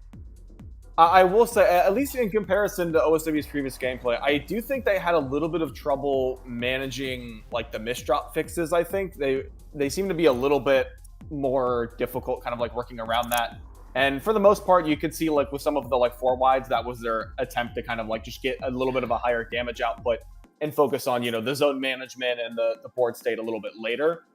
I will say, at least in comparison to OSW's previous gameplay, I do think they had a little bit of trouble managing like the misdrop fixes. I think they seem to be a little bit more difficult, kind of like working around that. And for the most part, you could see like with some of the like 4-wides, that was their attempt to kind of like just get a little bit of a higher damage output and focus on, you know, the zone management and the board state a little bit later.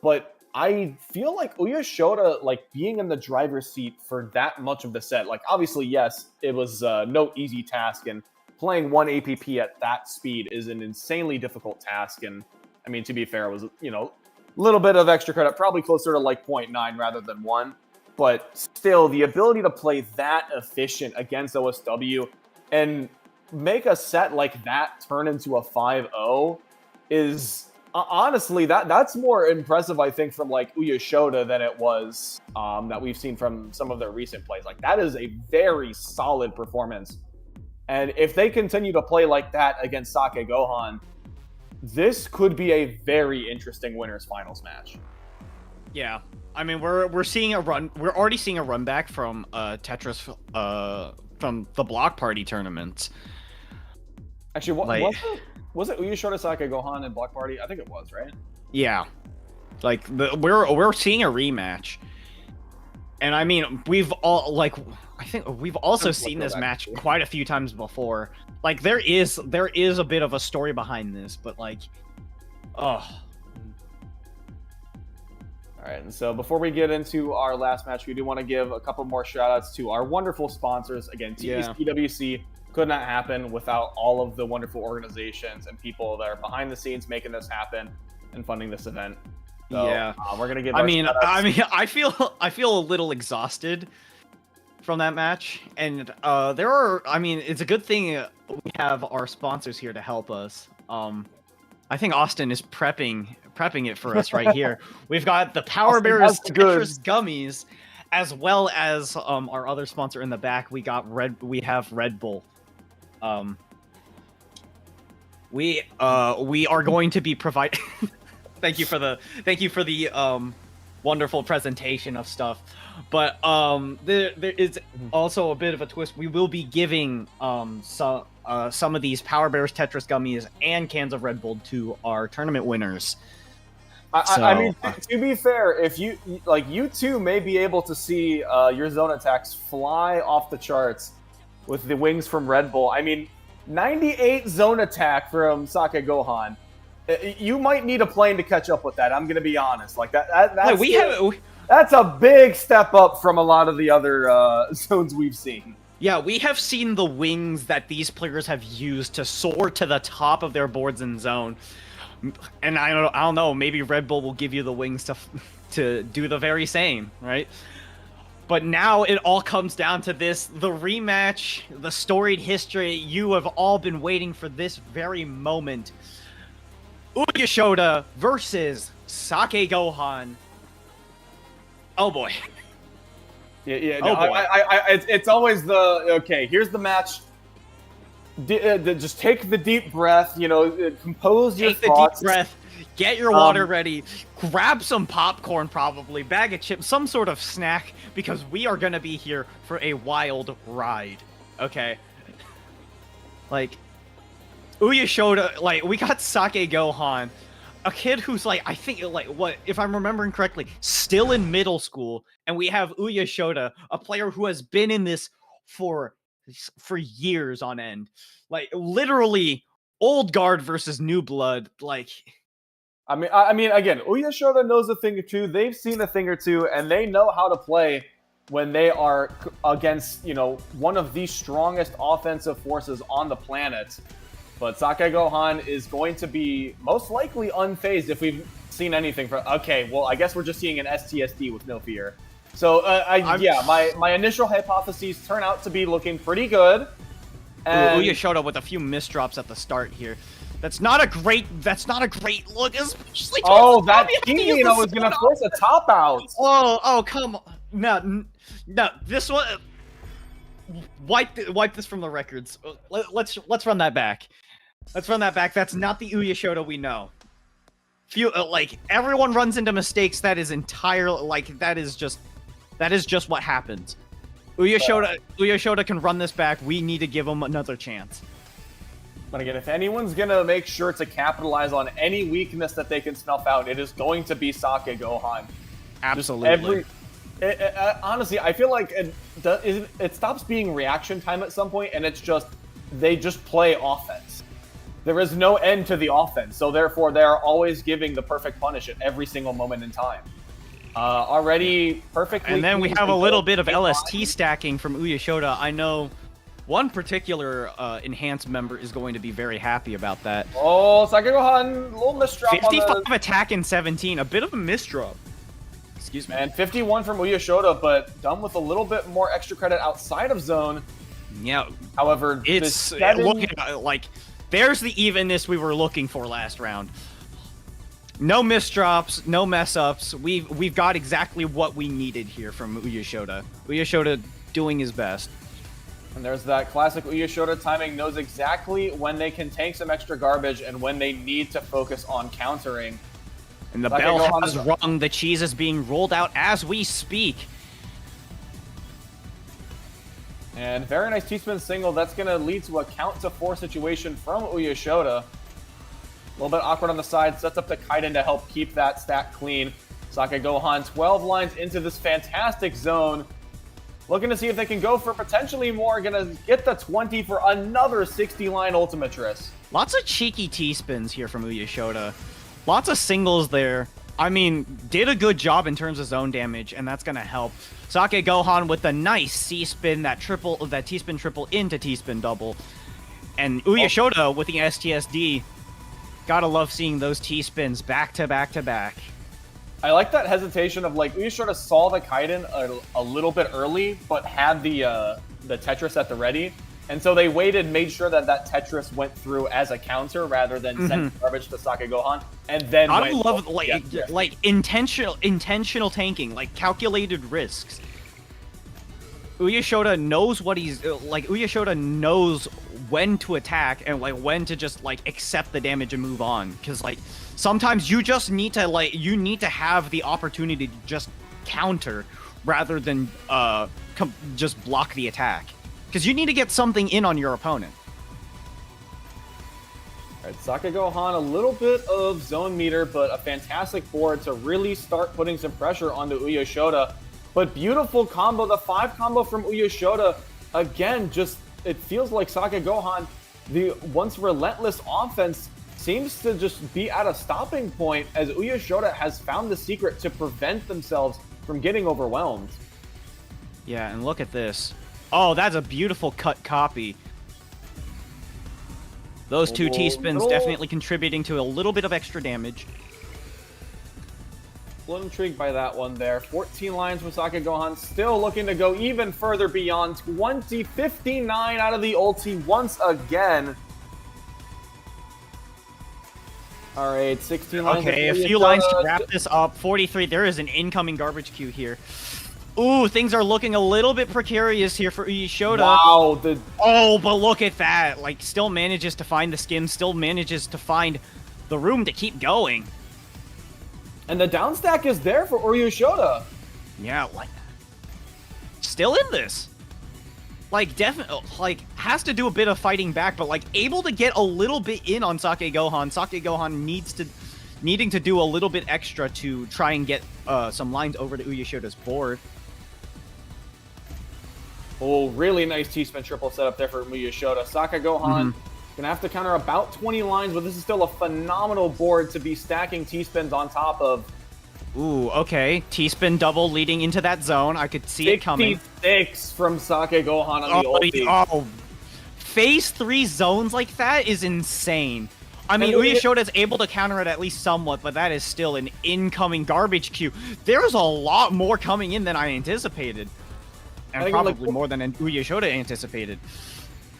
But I feel like Uyeshota, like being in the driver's seat for that much of the set, like obviously, yes, it was no easy task, and playing 1 APP at that speed is an insanely difficult task. And I mean, to be fair, it was, you know, a little bit of extra credit, probably closer to like 0.9 rather than 1. But still, the ability to play that efficient against OSW and make a set like that turn into a 5-0 is honestly that's more impressive, I think, from like Uyeshota than it was that we've seen from some of their recent plays. Like that is a very solid performance, and if they continue to play like that against shakeGohan, this could be a very interesting winners finals match. Yeah, I mean we're seeing a run. We're already seeing a run back from Tetris from the block party tournaments. Actually, was it Uyeshota shakeGohan and block party? I think it was, right? Yeah, like we're seeing a rematch, and I mean we've all like I think we've also seen this match quite a few times before. Like there is a bit of a story behind this, but like, oh. All right, and so before we get into our last match, we do want to give a couple more shout-outs to our wonderful sponsors. Again, TECWC could not happen without all of the wonderful organizations and people that are behind the scenes making this happen and funding this event. So, yeah, we're gonna give. I feel a little exhausted from that match, and it's a good thing we have our sponsors here to help us. I think Austin is prepping it for us right here. We've got the Power Bears Tetris gummies, as well as our other sponsor in the back. We have Red Bull. We are going to be providing. Thank you for the wonderful presentation of stuff. But there is also a bit of a twist. We will be giving some of these Power Bears Tetris gummies and cans of Red Bull to our tournament winners. I mean, to be fair, if you too may be able to see your zone attacks fly off the charts with the wings from Red Bull. I mean, 98 zone attack from shakeGohan. You might need a plane to catch up with that. I'm going to be honest. Like that's a big step up from a lot of the other zones we've seen. Yeah, we have seen the wings that these players have used to soar to the top of their boards in zone. And I don't know, maybe Red Bull will give you the wings to do the very same, right? But now it all comes down to this, the rematch, the storied history. You have all been waiting for this very moment. Uyeshota versus shakeGohan. Oh boy. Yeah. No, oh boy. It's always okay. Here's the match. Just take the deep breath. You know, compose your thoughts. Take the deep breath. Get your water ready. Grab some popcorn, probably bag of chips, some sort of snack, because we are gonna be here for a wild ride. Okay. Like, Uyeshota, like, we got shakeGohan, a kid who's like, I think, like, what, if I'm remembering correctly, still in middle school, and we have Uyeshota, a player who has been in this for years on end. Like, literally, old guard versus new blood, like... I mean, again, Uyeshota knows a thing or two. They've seen a thing or two, and they know how to play when they are against, you know, one of the strongest offensive forces on the planet. But shakeGohan is going to be most likely unfazed if we've seen anything from... Okay, well, I guess we're just seeing an STSD with no fear. So, yeah, my initial hypotheses turn out to be looking pretty good. And Uyeshota with a few misdrops at the start here. That's not a great look, especially oh, towards that Doremy. Kino was gonna force a top out. Oh, come on. No, this one. Wipe this from the records. Let's run that back. Let's run that back. That's not the Uyeshota we know. Like everyone runs into mistakes. That is that is just what happens. Uyeshota can run this back. We need to give him another chance. But again, if anyone's gonna make sure to capitalize on any weakness that they can snuff out, it is going to be shakeGohan. Absolutely. Honestly, I feel like it stops being reaction time at some point, and they just play offense. There is no end to the offense, so therefore they are always giving the perfect punish at every single moment in time. Already perfectly. And then we have a little bit of LST stacking from Uyeshota. I know one particular enhanced member is going to be very happy about that. Oh, shakeGohan, little misdrop 55 on the... attack and 17, a bit of a misdrop. Excuse me. And 51 from Uyeshota, but done with a little bit more extra credit outside of zone. Yeah. However, it's looking like there's the evenness we were looking for last round. No misdrops, no mess ups. We've got exactly what we needed here from Uyeshota. Uyeshota doing his best. And there's that classic Uyeshota timing, knows exactly when they can tank some extra garbage and when they need to focus on countering. And the bell has rung, the cheese is being rolled out as we speak. And very nice T-spin single, that's going to lead to a count to 4 situation from Uyeshota. A little bit awkward on the side, sets up the Kaiden to help keep that stack clean. shakeGohan 12 lines into this fantastic zone. Looking to see if they can go for potentially more. Gonna get the 20 for another 60-line Ultimatress. Lots of cheeky T-spins here from Uyeshota. Lots of singles there. I mean, did a good job in terms of zone damage, and that's gonna help. shakeGohan with a nice C-spin, that T-spin triple into T-spin double. And Uyeshota with the STSD. Gotta love seeing those T-spins back to back to back. I like that hesitation of, like, Uyeshota saw the Kaiden a little bit early, but had the Tetris at the ready. And so they waited, made sure that Tetris went through as a counter rather than send garbage to shakeGohan. And then I love like intentional tanking, like calculated risks. Uyeshota knows what he's like. Uyeshota knows when to attack and like when to just like accept the damage and move on. Because like sometimes you just need to have the opportunity to just counter rather than just block the attack. Because you need to get something in on your opponent. All right, shakeGohan, a little bit of zone meter, but a fantastic board to really start putting some pressure onto Uyeshota. But beautiful combo, the 5 combo from Uyeshota. Again, just it feels like shakeGohan, the once relentless offense, seems to just be at a stopping point as Uyeshota has found the secret to prevent themselves from getting overwhelmed. Yeah, and look at this. Oh, that's a beautiful cut copy. Those two T-spins definitely contributing to a little bit of extra damage. A little intrigued by that one there. 14 lines from shakeGohan, still looking to go even further beyond 20, 59 out of the ulti once again. All right, 16 lines. Okay, a few lines to wrap this up. 43, there is an incoming garbage queue here. Ooh, things are looking a little bit precarious here for Uyeshota. Wow. Oh, but look at that. Like, still manages to find the skim, still manages to find the room to keep going. And the down stack is there for Uyeshota. Yeah, like, still in this. Like, definitely, like, has to do a bit of fighting back, but, like, able to get a little bit in on shakeGohan. shakeGohan needing to do a little bit extra to try and get some lines over to Uyeshota's board. Oh, really nice T-spin triple setup there for Uyeshota. shakeGohan gonna have to counter about 20 lines, but this is still a phenomenal board to be stacking T-spins on top of. Ooh, okay. T-spin double leading into that zone. I could see it coming. 66 from shakeGohan on the ulti. Oh, phase 3 zones like that is insane. I mean, Uyeshota is able to counter it at least somewhat, but that is still an incoming garbage queue. There's a lot more coming in than I anticipated. And probably more than Uyeshota anticipated.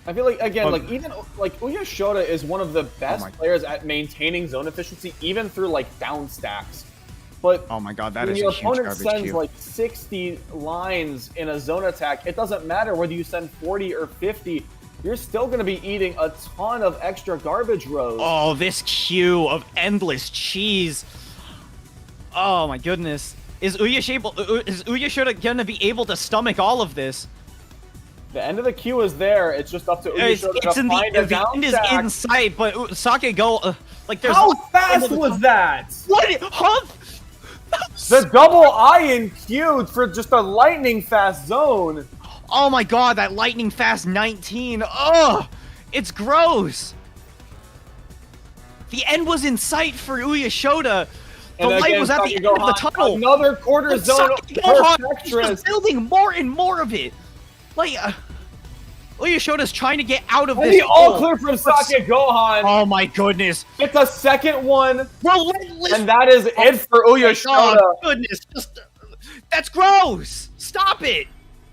I feel like, again, like, even, like, Uyeshota is one of the best players at maintaining zone efficiency, even through, like, down stacks. But oh my god, that when is your a huge opponent garbage sends, queue. like, 60 lines in a zone attack, it doesn't matter whether you send 40 or 50, you're still going to be eating a ton of extra garbage rows. Oh, this queue of endless cheese. Oh my goodness. Is Uyeshota gonna be able to stomach all of this? The end of the queue is there. It's just up to Uyeshota It's to in find a the down end is stack. in sight, but shakeGohan, like there's How fast was that? what? Huh? The double iron queued for just a lightning fast zone. Oh my god, that lightning fast 19. Ugh, it's gross. The end was in sight for Uyeshota. The And light again, was at the end of the ShakeGohan, tunnel. Another quarter zone ShakeGohan is perfectress. just building more and more of it. Like, Uyeshota's trying to get out of And this. the all clear from SakeGohan. Oh my goodness. It's a second one. Relentless. And that is it for Uyeshota. Oh goodness. Just, that's gross. Stop it.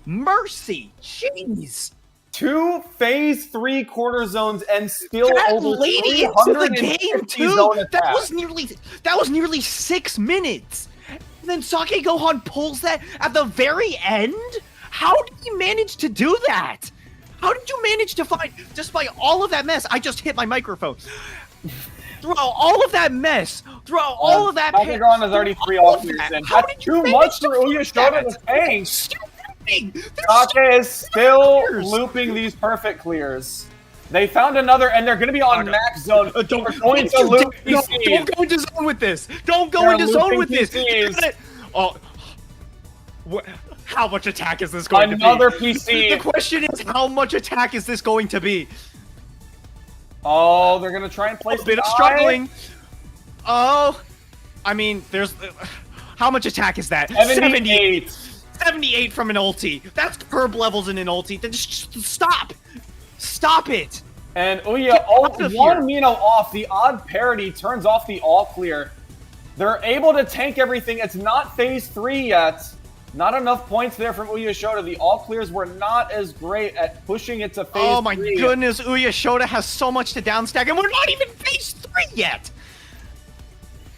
Mercy. Jeez. 2 phase 3 quarter zones and still That over lady into the 350 game too. zone That attacks. was nearly 6 minutes. And then SakeGohan pulls that at the very end. How did he manage to do that? How did you manage to find, despite all of that mess? I just hit my microphone. Throughout all of that mess, throughout all of that pain, SakeGohan is already 3 all clears in. how That's did you too manage much to for do Uyeshota that? to tank. Stupid. Sake is still clears. looping these perfect clears. They found another, and they're going to be on max zone. They're going to loop PCs. Don't go into zone with this. Don't go They're into zone with looping this. You're PCs. gonna- Oh, how much attack is this going Another to be? PC. The question is, how much attack is this going to be? Oh, they're going to try and place A bit the of eye. struggling. Oh, I mean, there's how much attack is that? 78. 78 from an ulti. That's curb levels in an ulti. Then just stop. Stop it. And Uya, Get out of one here. Mino off. The odd parity turns off the all clear. They're able to tank everything. It's not phase 3 yet. Not enough points there from Uyeshota. The all clears were not as great at pushing it to phase 3. Oh my goodness, Uyeshota has so much to downstack, and we're not even phase 3 yet.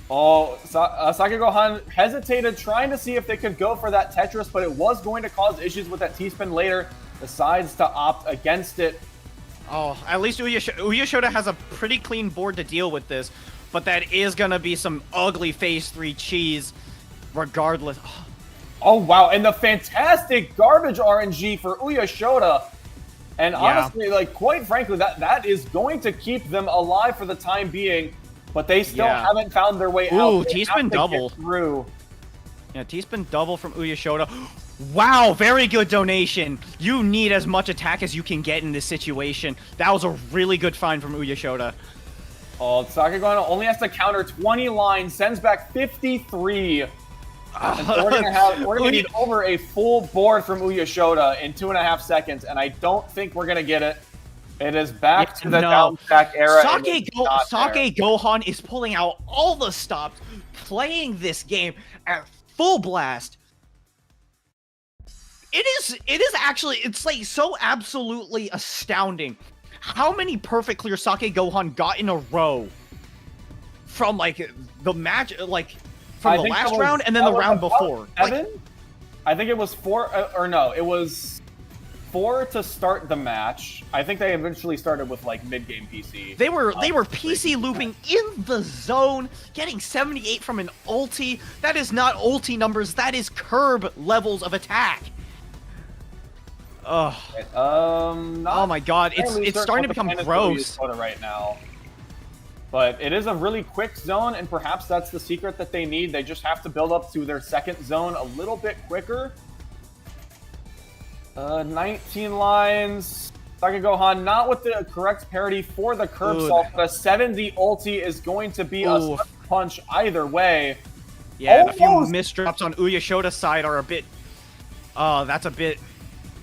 Oh, SakeGohan hesitated, trying to see if they could go for that Tetris, but it was going to cause issues with that T-spin later. Decides to opt against it. Oh, at least Uyeshota has a pretty clean board to deal with this, but that is gonna be some ugly phase 3 cheese, regardless. Oh, wow, and the fantastic garbage RNG for Uyeshota. And honestly, like, quite frankly, that is going to keep them alive for the time being, but they still haven't found their way out. Ooh, They T-spin have to double. get through. Yeah, T-spin double from Uyeshota. Wow, very good donation. You need as much attack as you can get in this situation. That was a really good find from Uyeshota. Oh, SakeGohan only has to counter 20 lines, sends back 53. And so we're gonna need over a full board from Uyeshota in 2.5 seconds, and I don't think we're gonna get it. It is back to the down stack era. SakeGohan is pulling out all the stops, playing this game at full blast. It is actually, it's like so absolutely astounding how many perfect clear SakeGohan got in a row from like the match, like from the last round and then the round before. 7? I think it was 4, or no, it was 4 to start the match. I think they eventually started with like mid-game PC. They were PC looping in the zone, getting 78 from an ulti. That is not ulti numbers, that is curb levels of attack. Ugh. Oh my god, it's starting to become gross right now. But it is a really quick zone, and perhaps that's the secret that they need. They just have to build up to their second zone a little bit quicker. 19 lines. SakeGohan not with the correct parity for the curb salt, but a 70 ulti is going to be a punch either way. Yeah, a few misdrops on Uyeshota's side are a bit... that's a bit...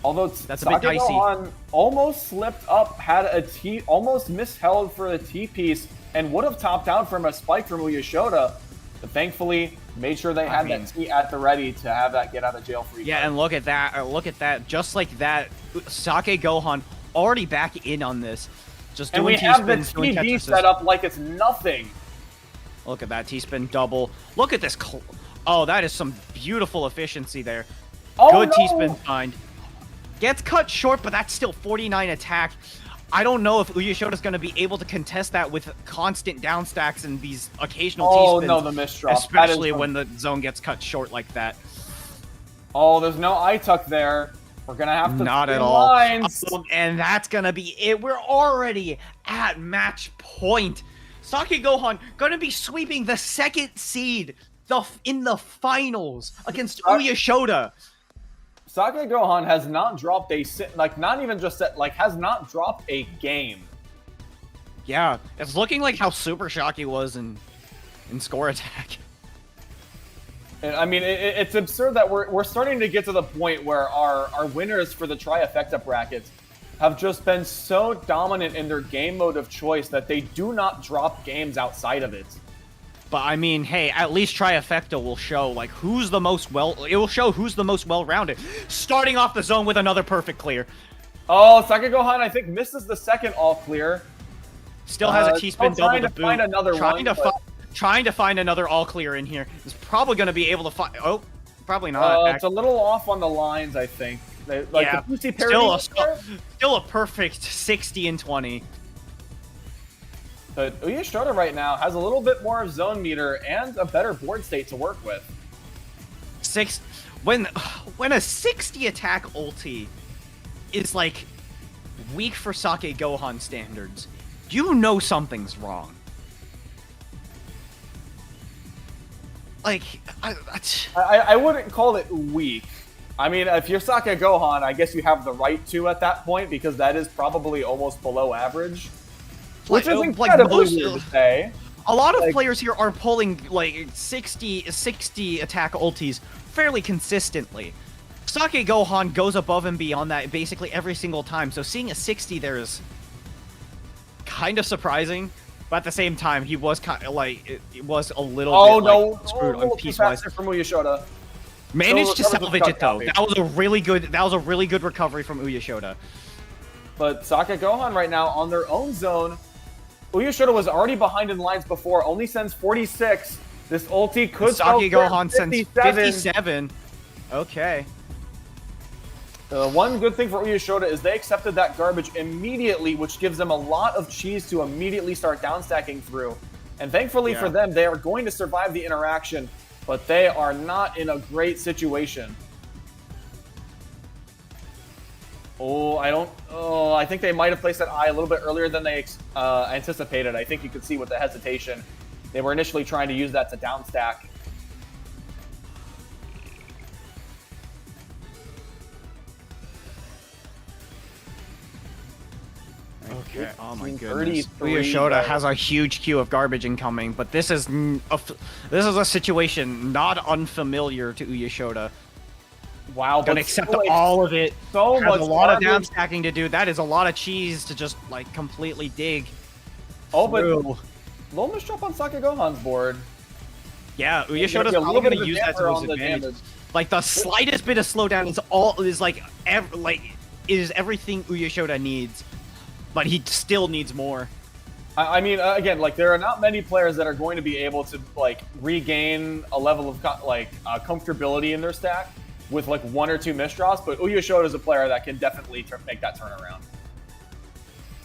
Although that's a bit dicey. SakeGohan almost slipped up, had a almost misheld for the T-piece, and would have topped out from a spike from Uyeshota, but thankfully made sure they had that T at the ready to have that get out of jail free. Yeah, and look at that, just like that, SakeGohan already back in on this. Just And doing we have the T-spins, doing TV Tetrises. set up like it's nothing. Look at that T-spin double. Look at this. Oh, that is some beautiful efficiency there. Oh, Good no. T-spin find. Gets cut short, but that's still 49 attack. I don't know if Uyeshota's going to be able to contest that with constant down stacks and these occasional Oh, T-spins. no, the miss drop. Especially when the zone gets cut short like that. Oh, there's no I-tuck there. We're going to have to Not at spin all. lines. And that's going to be it. We're already at match point. SakeGohan going to be sweeping the second seed in the finals against Uyeshota. SakeGohan has not dropped not even just set, has not dropped a game. Yeah, it's looking like how super Shocky was in score attack. And I mean, it's absurd that we're starting to get to the point where our winners for the trifecta brackets have just been so dominant in their game mode of choice that they do not drop games outside of it. But I mean, hey, at least Trifecta will show who's the most well-rounded. Starting off the zone with another perfect clear. Oh, SakeGohan, I think, misses the second all clear. Still has a T-spin double to boot. Find another Trying to find another all clear in here. Is probably going to be able to find. Oh, probably not. It's a little off on the lines, I think. Yeah, the PC parity still a perfect 60 and 20. But Uyeshota right now has a little bit more of zone meter and a better board state to work with. When a 60 attack ulti is weak for SakeGohan standards, you know something's wrong. I wouldn't call it weak. I mean, if you're SakeGohan, I guess you have the right to at that point because that is probably almost below average. Which is incredibly weird to say. A lot of players here are pulling 60 attack ultis fairly consistently. SakeGohan goes above and beyond that basically every single time, so seeing a 60 there is kind of surprising. But at the same time, he was it was a little bit screwed on piece-wise. From Uyeshota. Managed to salvage it though. That was a really good recovery from Uyeshota. But SakeGohan right now on their own zone. Uyeshota was already behind in lines before, only sends 46. This ulti could SakeGohan sends 57. Okay. One good thing for Uyeshota is they accepted that garbage immediately, which gives them a lot of cheese to immediately start downstacking through. And thankfully for them, they are going to survive the interaction, but they are not in a great situation. I think they might have placed that eye a little bit earlier than they anticipated. I think you could see with the hesitation. They were initially trying to use that to downstack. Okay. Oh my goodness. Uyeshota has a huge queue of garbage incoming, but this is a situation not unfamiliar to Uyeshota. Wow, gonna accept all of it. So much. A lot of down stacking to do. That is a lot of cheese to just completely dig. Oh, but low misdrop on SakeGohan's board. Yeah, Uyeshota's probably gonna use that to his advantage. The slightest bit of slowdown is everything Uyeshota needs, but he still needs more. I mean, again, there are not many players that are going to be able to regain a level of comfortability in their stack with one or two misdraws, but Uyeshota is a player that can definitely make that turnaround.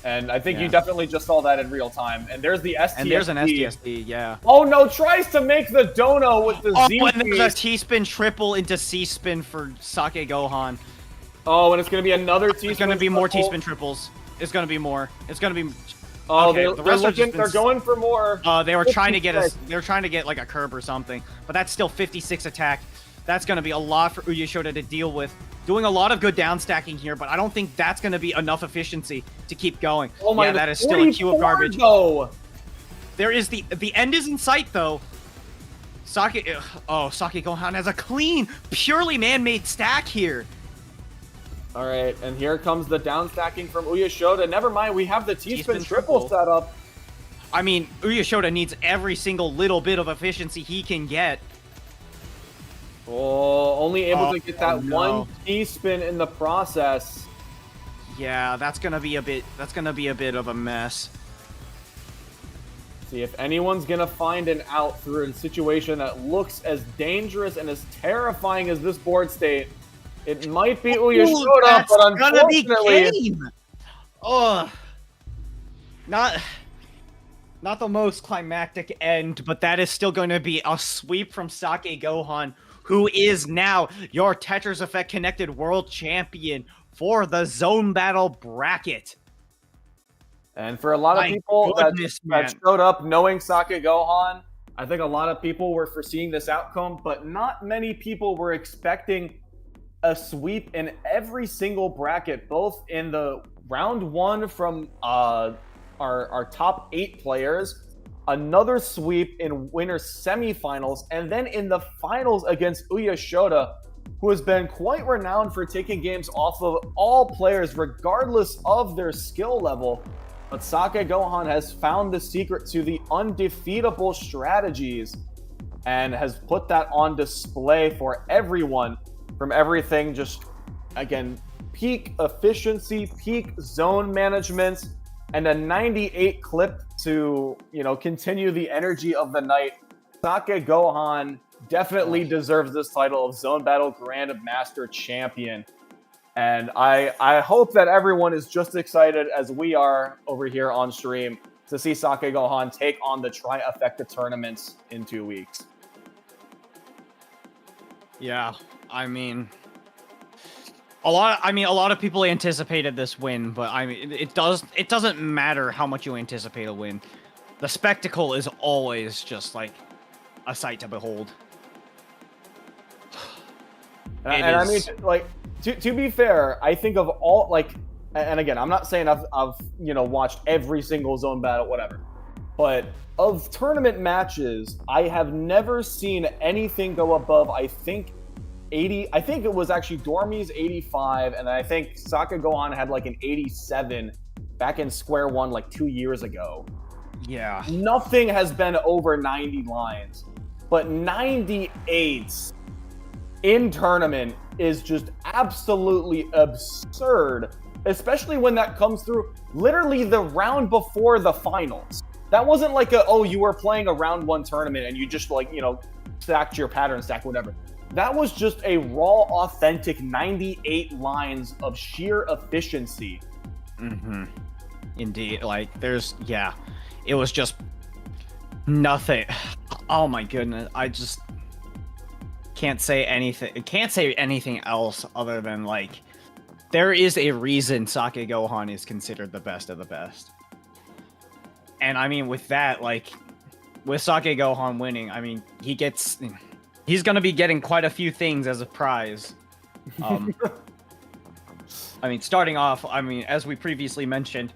And I think you definitely just saw that in real time. And there's the STSD. And there's an STSD, yeah. Oh no, tries to make the dono with the Z. And there's a T-spin triple into C-spin for SakeGohan. Oh, and it's going to be another T-spin. It's going to be more T-spin triples. It's going to be more. It's going to be. Oh, okay, they're going for more. They were trying to get us. They were trying to get a curb or something, but that's still 56 attack. That's going to be a lot for Uyeshota to deal with. Doing a lot of good down stacking here, but I don't think that's going to be enough efficiency to keep going. Oh my! Yeah, that is still a queue of garbage. Though. There is the end is in sight though. SakeGohan has a clean, purely man-made stack here. All right, and here comes the down stacking from Uyeshota. Never mind, we have the T-spin triple set up. I mean, Uyeshota needs every single little bit of efficiency he can get. Oh, only able to get that one T-spin in the process. Yeah, that's gonna be a bit of a mess. See, if anyone's gonna find an out through a situation that looks as dangerous and as terrifying as this board state, it might be Uyeshota, but unfortunately, ugh, not the most climactic end, but that is still going to be a sweep from shakeGohan, who is now your Tetris Effect Connected World Champion for the Zone Battle bracket. And for a lot of people that showed up knowing shakeGohan, I think a lot of people were foreseeing this outcome, but not many people were expecting a sweep in every single bracket, both in the round one from our top 8 players, another sweep in winners semifinals, and then in the finals against Uyeshota, who has been quite renowned for taking games off of all players regardless of their skill level. But shakeGohan has found the secret to the undefeatable strategies and has put that on display for everyone, from everything just, again, peak efficiency, peak zone management, and a 98 clip to, continue the energy of the night. shakeGohan definitely deserves this title of Zone Battle Grand Master Champion. And I hope that everyone is just excited as we are over here on stream to see shakeGohan take on the Trifecta tournaments in 2 weeks. Yeah, I mean, a lot of people anticipated this win, but it doesn't matter how much you anticipate a win. The spectacle is always just like a sight to behold. To be fair, I think of all, and again, I'm not saying I've watched every single zone battle, whatever, but of tournament matches, I have never seen anything go above, I think, 80. I think it was actually Doremy's 85, and I think shakeGohan had an 87 back in Square One 2 years ago. Yeah. Nothing has been over 90 lines, but 98 in tournament is just absolutely absurd, especially when that comes through literally the round before the finals. That wasn't you were playing a round one tournament and you just stacked your pattern stack, whatever. That was just a raw, authentic 98 lines of sheer efficiency. Mm-hmm. Indeed. It was just nothing. Oh my goodness. I just can't say anything else other than there is a reason shakeGohan is considered the best of the best. And with that, with shakeGohan winning, he's gonna be getting quite a few things as a prize. Starting off, as we previously mentioned,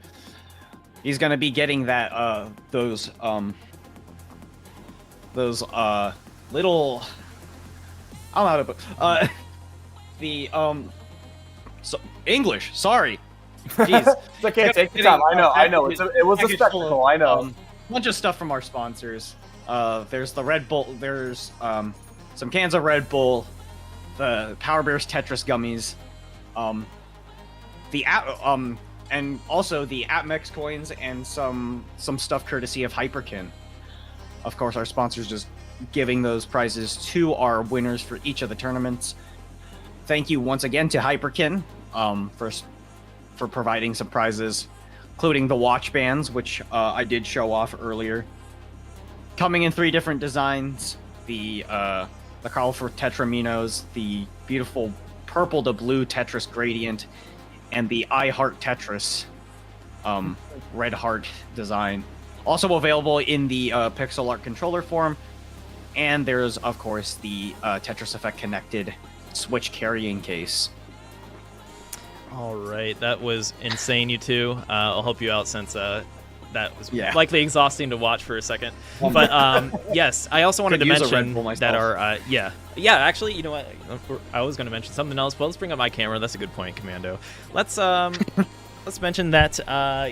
he's gonna be getting that those little, I'm out of English. Sorry. Jeez. It's okay. Take your time. I know. It was a spectacle. I know. Bunch of stuff from our sponsors. There's the Red Bull. There's some cans of Red Bull. The Power Bears Tetris gummies. And also the AppMex coins and some stuff courtesy of Hyperkin. Of course, our sponsors just giving those prizes to our winners for each of the tournaments. Thank you once again to Hyperkin for providing some prizes, including the watch bands, which I did show off earlier. Coming in 3 different designs: the colorful Tetraminos, the beautiful purple to blue Tetris gradient, and the I Heart Tetris red heart design. Also available in the pixel art controller form. And there's, of course, the Tetris Effect Connected Switch carrying case. All right, that was insane, you two. I'll help you out since that was likely exhausting to watch for a second. But yes, I also wanted to mention that actually, you know what? I was going to mention something else, but let's bring up my camera. That's a good point, Commando. Let's mention that,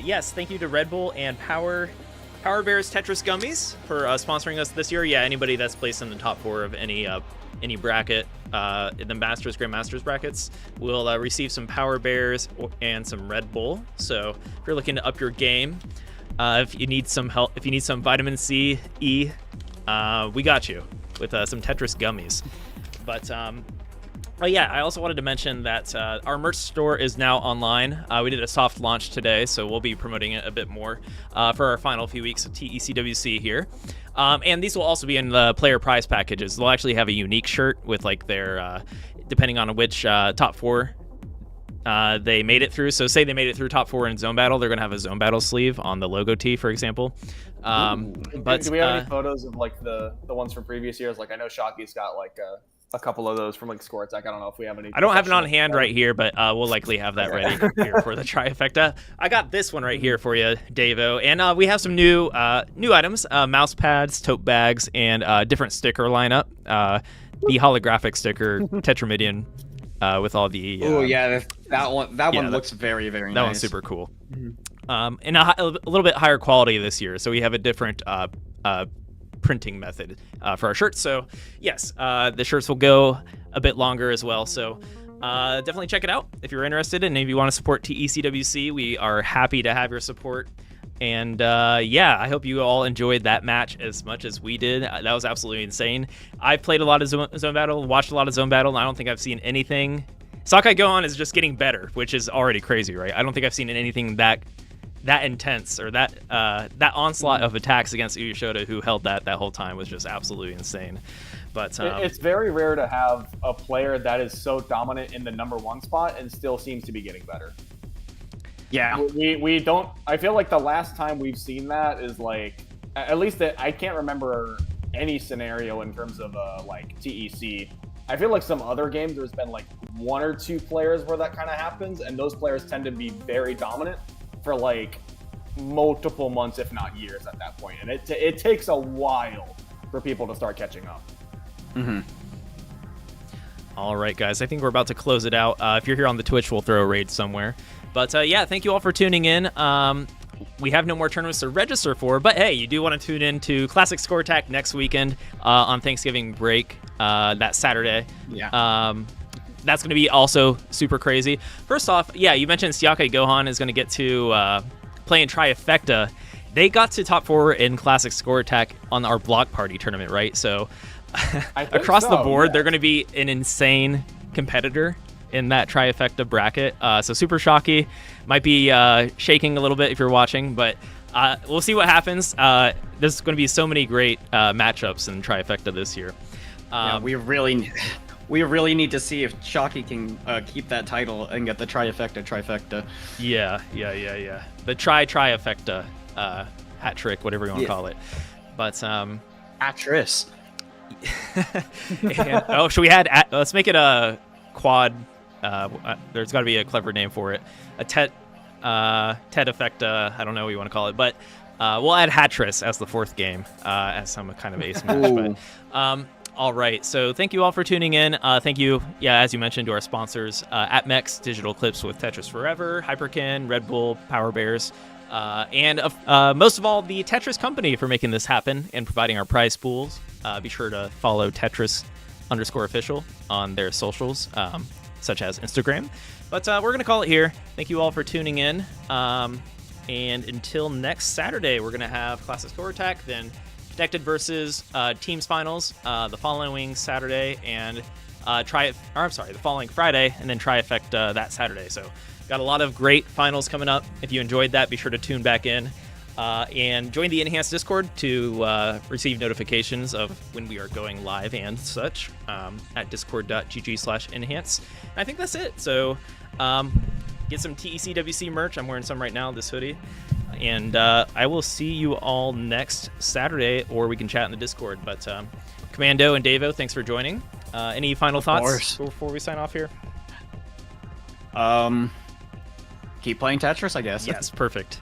yes, thank you to Red Bull and Power Bears Tetris Gummies for sponsoring us this year. Yeah, anybody that's placed in the top 4 of any bracket in the Grandmasters brackets will receive some Power Bears and some Red Bull. So if you're looking to up your game, if you need some help, if you need some vitamin C, E, we got you with some Tetris gummies. But oh yeah, I also wanted to mention that our merch store is now online. We did a soft launch today, so we'll be promoting it a bit more for our final few weeks of TECWC here. And these will also be in the player prize packages. They'll actually have a unique shirt with like their, depending on which top 4 they made it through. So say they made it through top 4 in Zone Battle, they're going to have a Zone Battle sleeve on the logo tee, for example. But do we have any photos of like the ones from previous years? Like I know Shockey's got like a couple of those from like Score Attack. I don't know if we have any. I don't have it on hand right here, but we'll likely have that ready here for the trifecta. I got this one right here for you, Davo, and we have some new items: mouse pads, tote bags, and different sticker lineup. The holographic sticker Tetramidian with all the. Oh yeah, that one looks very very nice. That one's super cool. And a little bit higher quality this year, so we have a different printing method for our shirts. So yes, the shirts will go a bit longer as well. So definitely check it out if you're interested, and if you want to support TECWC, we are happy to have your support. And yeah, I hope you all enjoyed that match as much as we did. That was absolutely insane. I played a lot of Zone Battle, watched a lot of Zone Battle, and I don't think I've seen anything. SakeGohan is just getting better, which is already crazy, right? I don't think I've seen anything that intense, or that onslaught of attacks against Uyeshota, who held that whole time, was just absolutely insane. But it's very rare to have a player that is so dominant in the #1 spot and still seems to be getting better. Yeah, we don't. I feel like the last time we've seen that is like, at least that I can't remember any scenario in terms of like TEC. I feel like some other games there's been like 1 or 2 players where that kind of happens, and those players tend to be very dominant for like multiple months, if not years, at that point, and it takes a while for people to start catching up. All right, guys, I think we're about to close it out. If you're here on the Twitch, we'll throw a raid somewhere. But yeah, thank you all for tuning in. We have no more tournaments to register for, but hey, you do want to tune in to Classic Score Attack next weekend on Thanksgiving break, that Saturday. Yeah. That's going to be also super crazy. First off, yeah, you mentioned SakeGohan is going to get to play in Trifecta. They got to top 4 in Classic Score Attack on our Block Party tournament, right? So across the board, they're going to be an insane competitor in that Trifecta bracket. So Super Shocky might be shaking a little bit if you're watching, but we'll see what happens. There's going to be so many great matchups in Trifecta this year. Yeah, we really need to see if Shocky can keep that title and get the trifecta. Yeah. The trifecta hat trick, whatever you want to call it. But Atris. Oh, should we add? Let's make it a quad. There's got to be a clever name for it. A Tet-effecta. I don't know what you want to call it, but we'll add Hatris as the 4th game as some kind of ace match. But all right, so thank you all for tuning in. Thank you, as you mentioned, to our sponsors, AtMex, Digital Clips with Tetris Forever, Hyperkin, Red Bull, Power Bears, and most of all, the Tetris Company for making this happen and providing our prize pools. Be sure to follow Tetris_official on their socials, such as Instagram. But we're going to call it here. Thank you all for tuning in. And until next Saturday, we're going to have Classic Score Attack, then Connected versus Teams Finals the following Saturday, and the following Friday, and then Trifecta that Saturday. So got a lot of great finals coming up. If you enjoyed that, be sure to tune back in and join the Enhanced Discord to receive notifications of when we are going live and such at discord.gg/enhance. I think that's it. So get some TECWC merch. I'm wearing some right now, this hoodie. And I will see you all next Saturday, or we can chat in the Discord. But Commando and Davo, thanks for joining. Any final thoughts before we sign off here? Keep playing Tetris, I guess. Yes, perfect.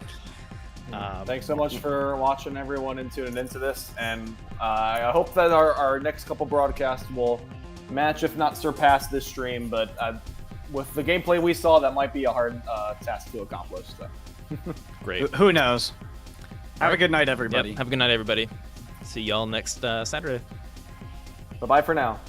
Thanks so much for watching, everyone, and tuning into this. And I hope that our next couple broadcasts will match, if not surpass, this stream. But with the gameplay we saw, that might be a hard task to accomplish. So. Great. Who knows? Have a good night, everybody. Yep, have a good night, everybody. See y'all next Saturday. Bye-bye for now.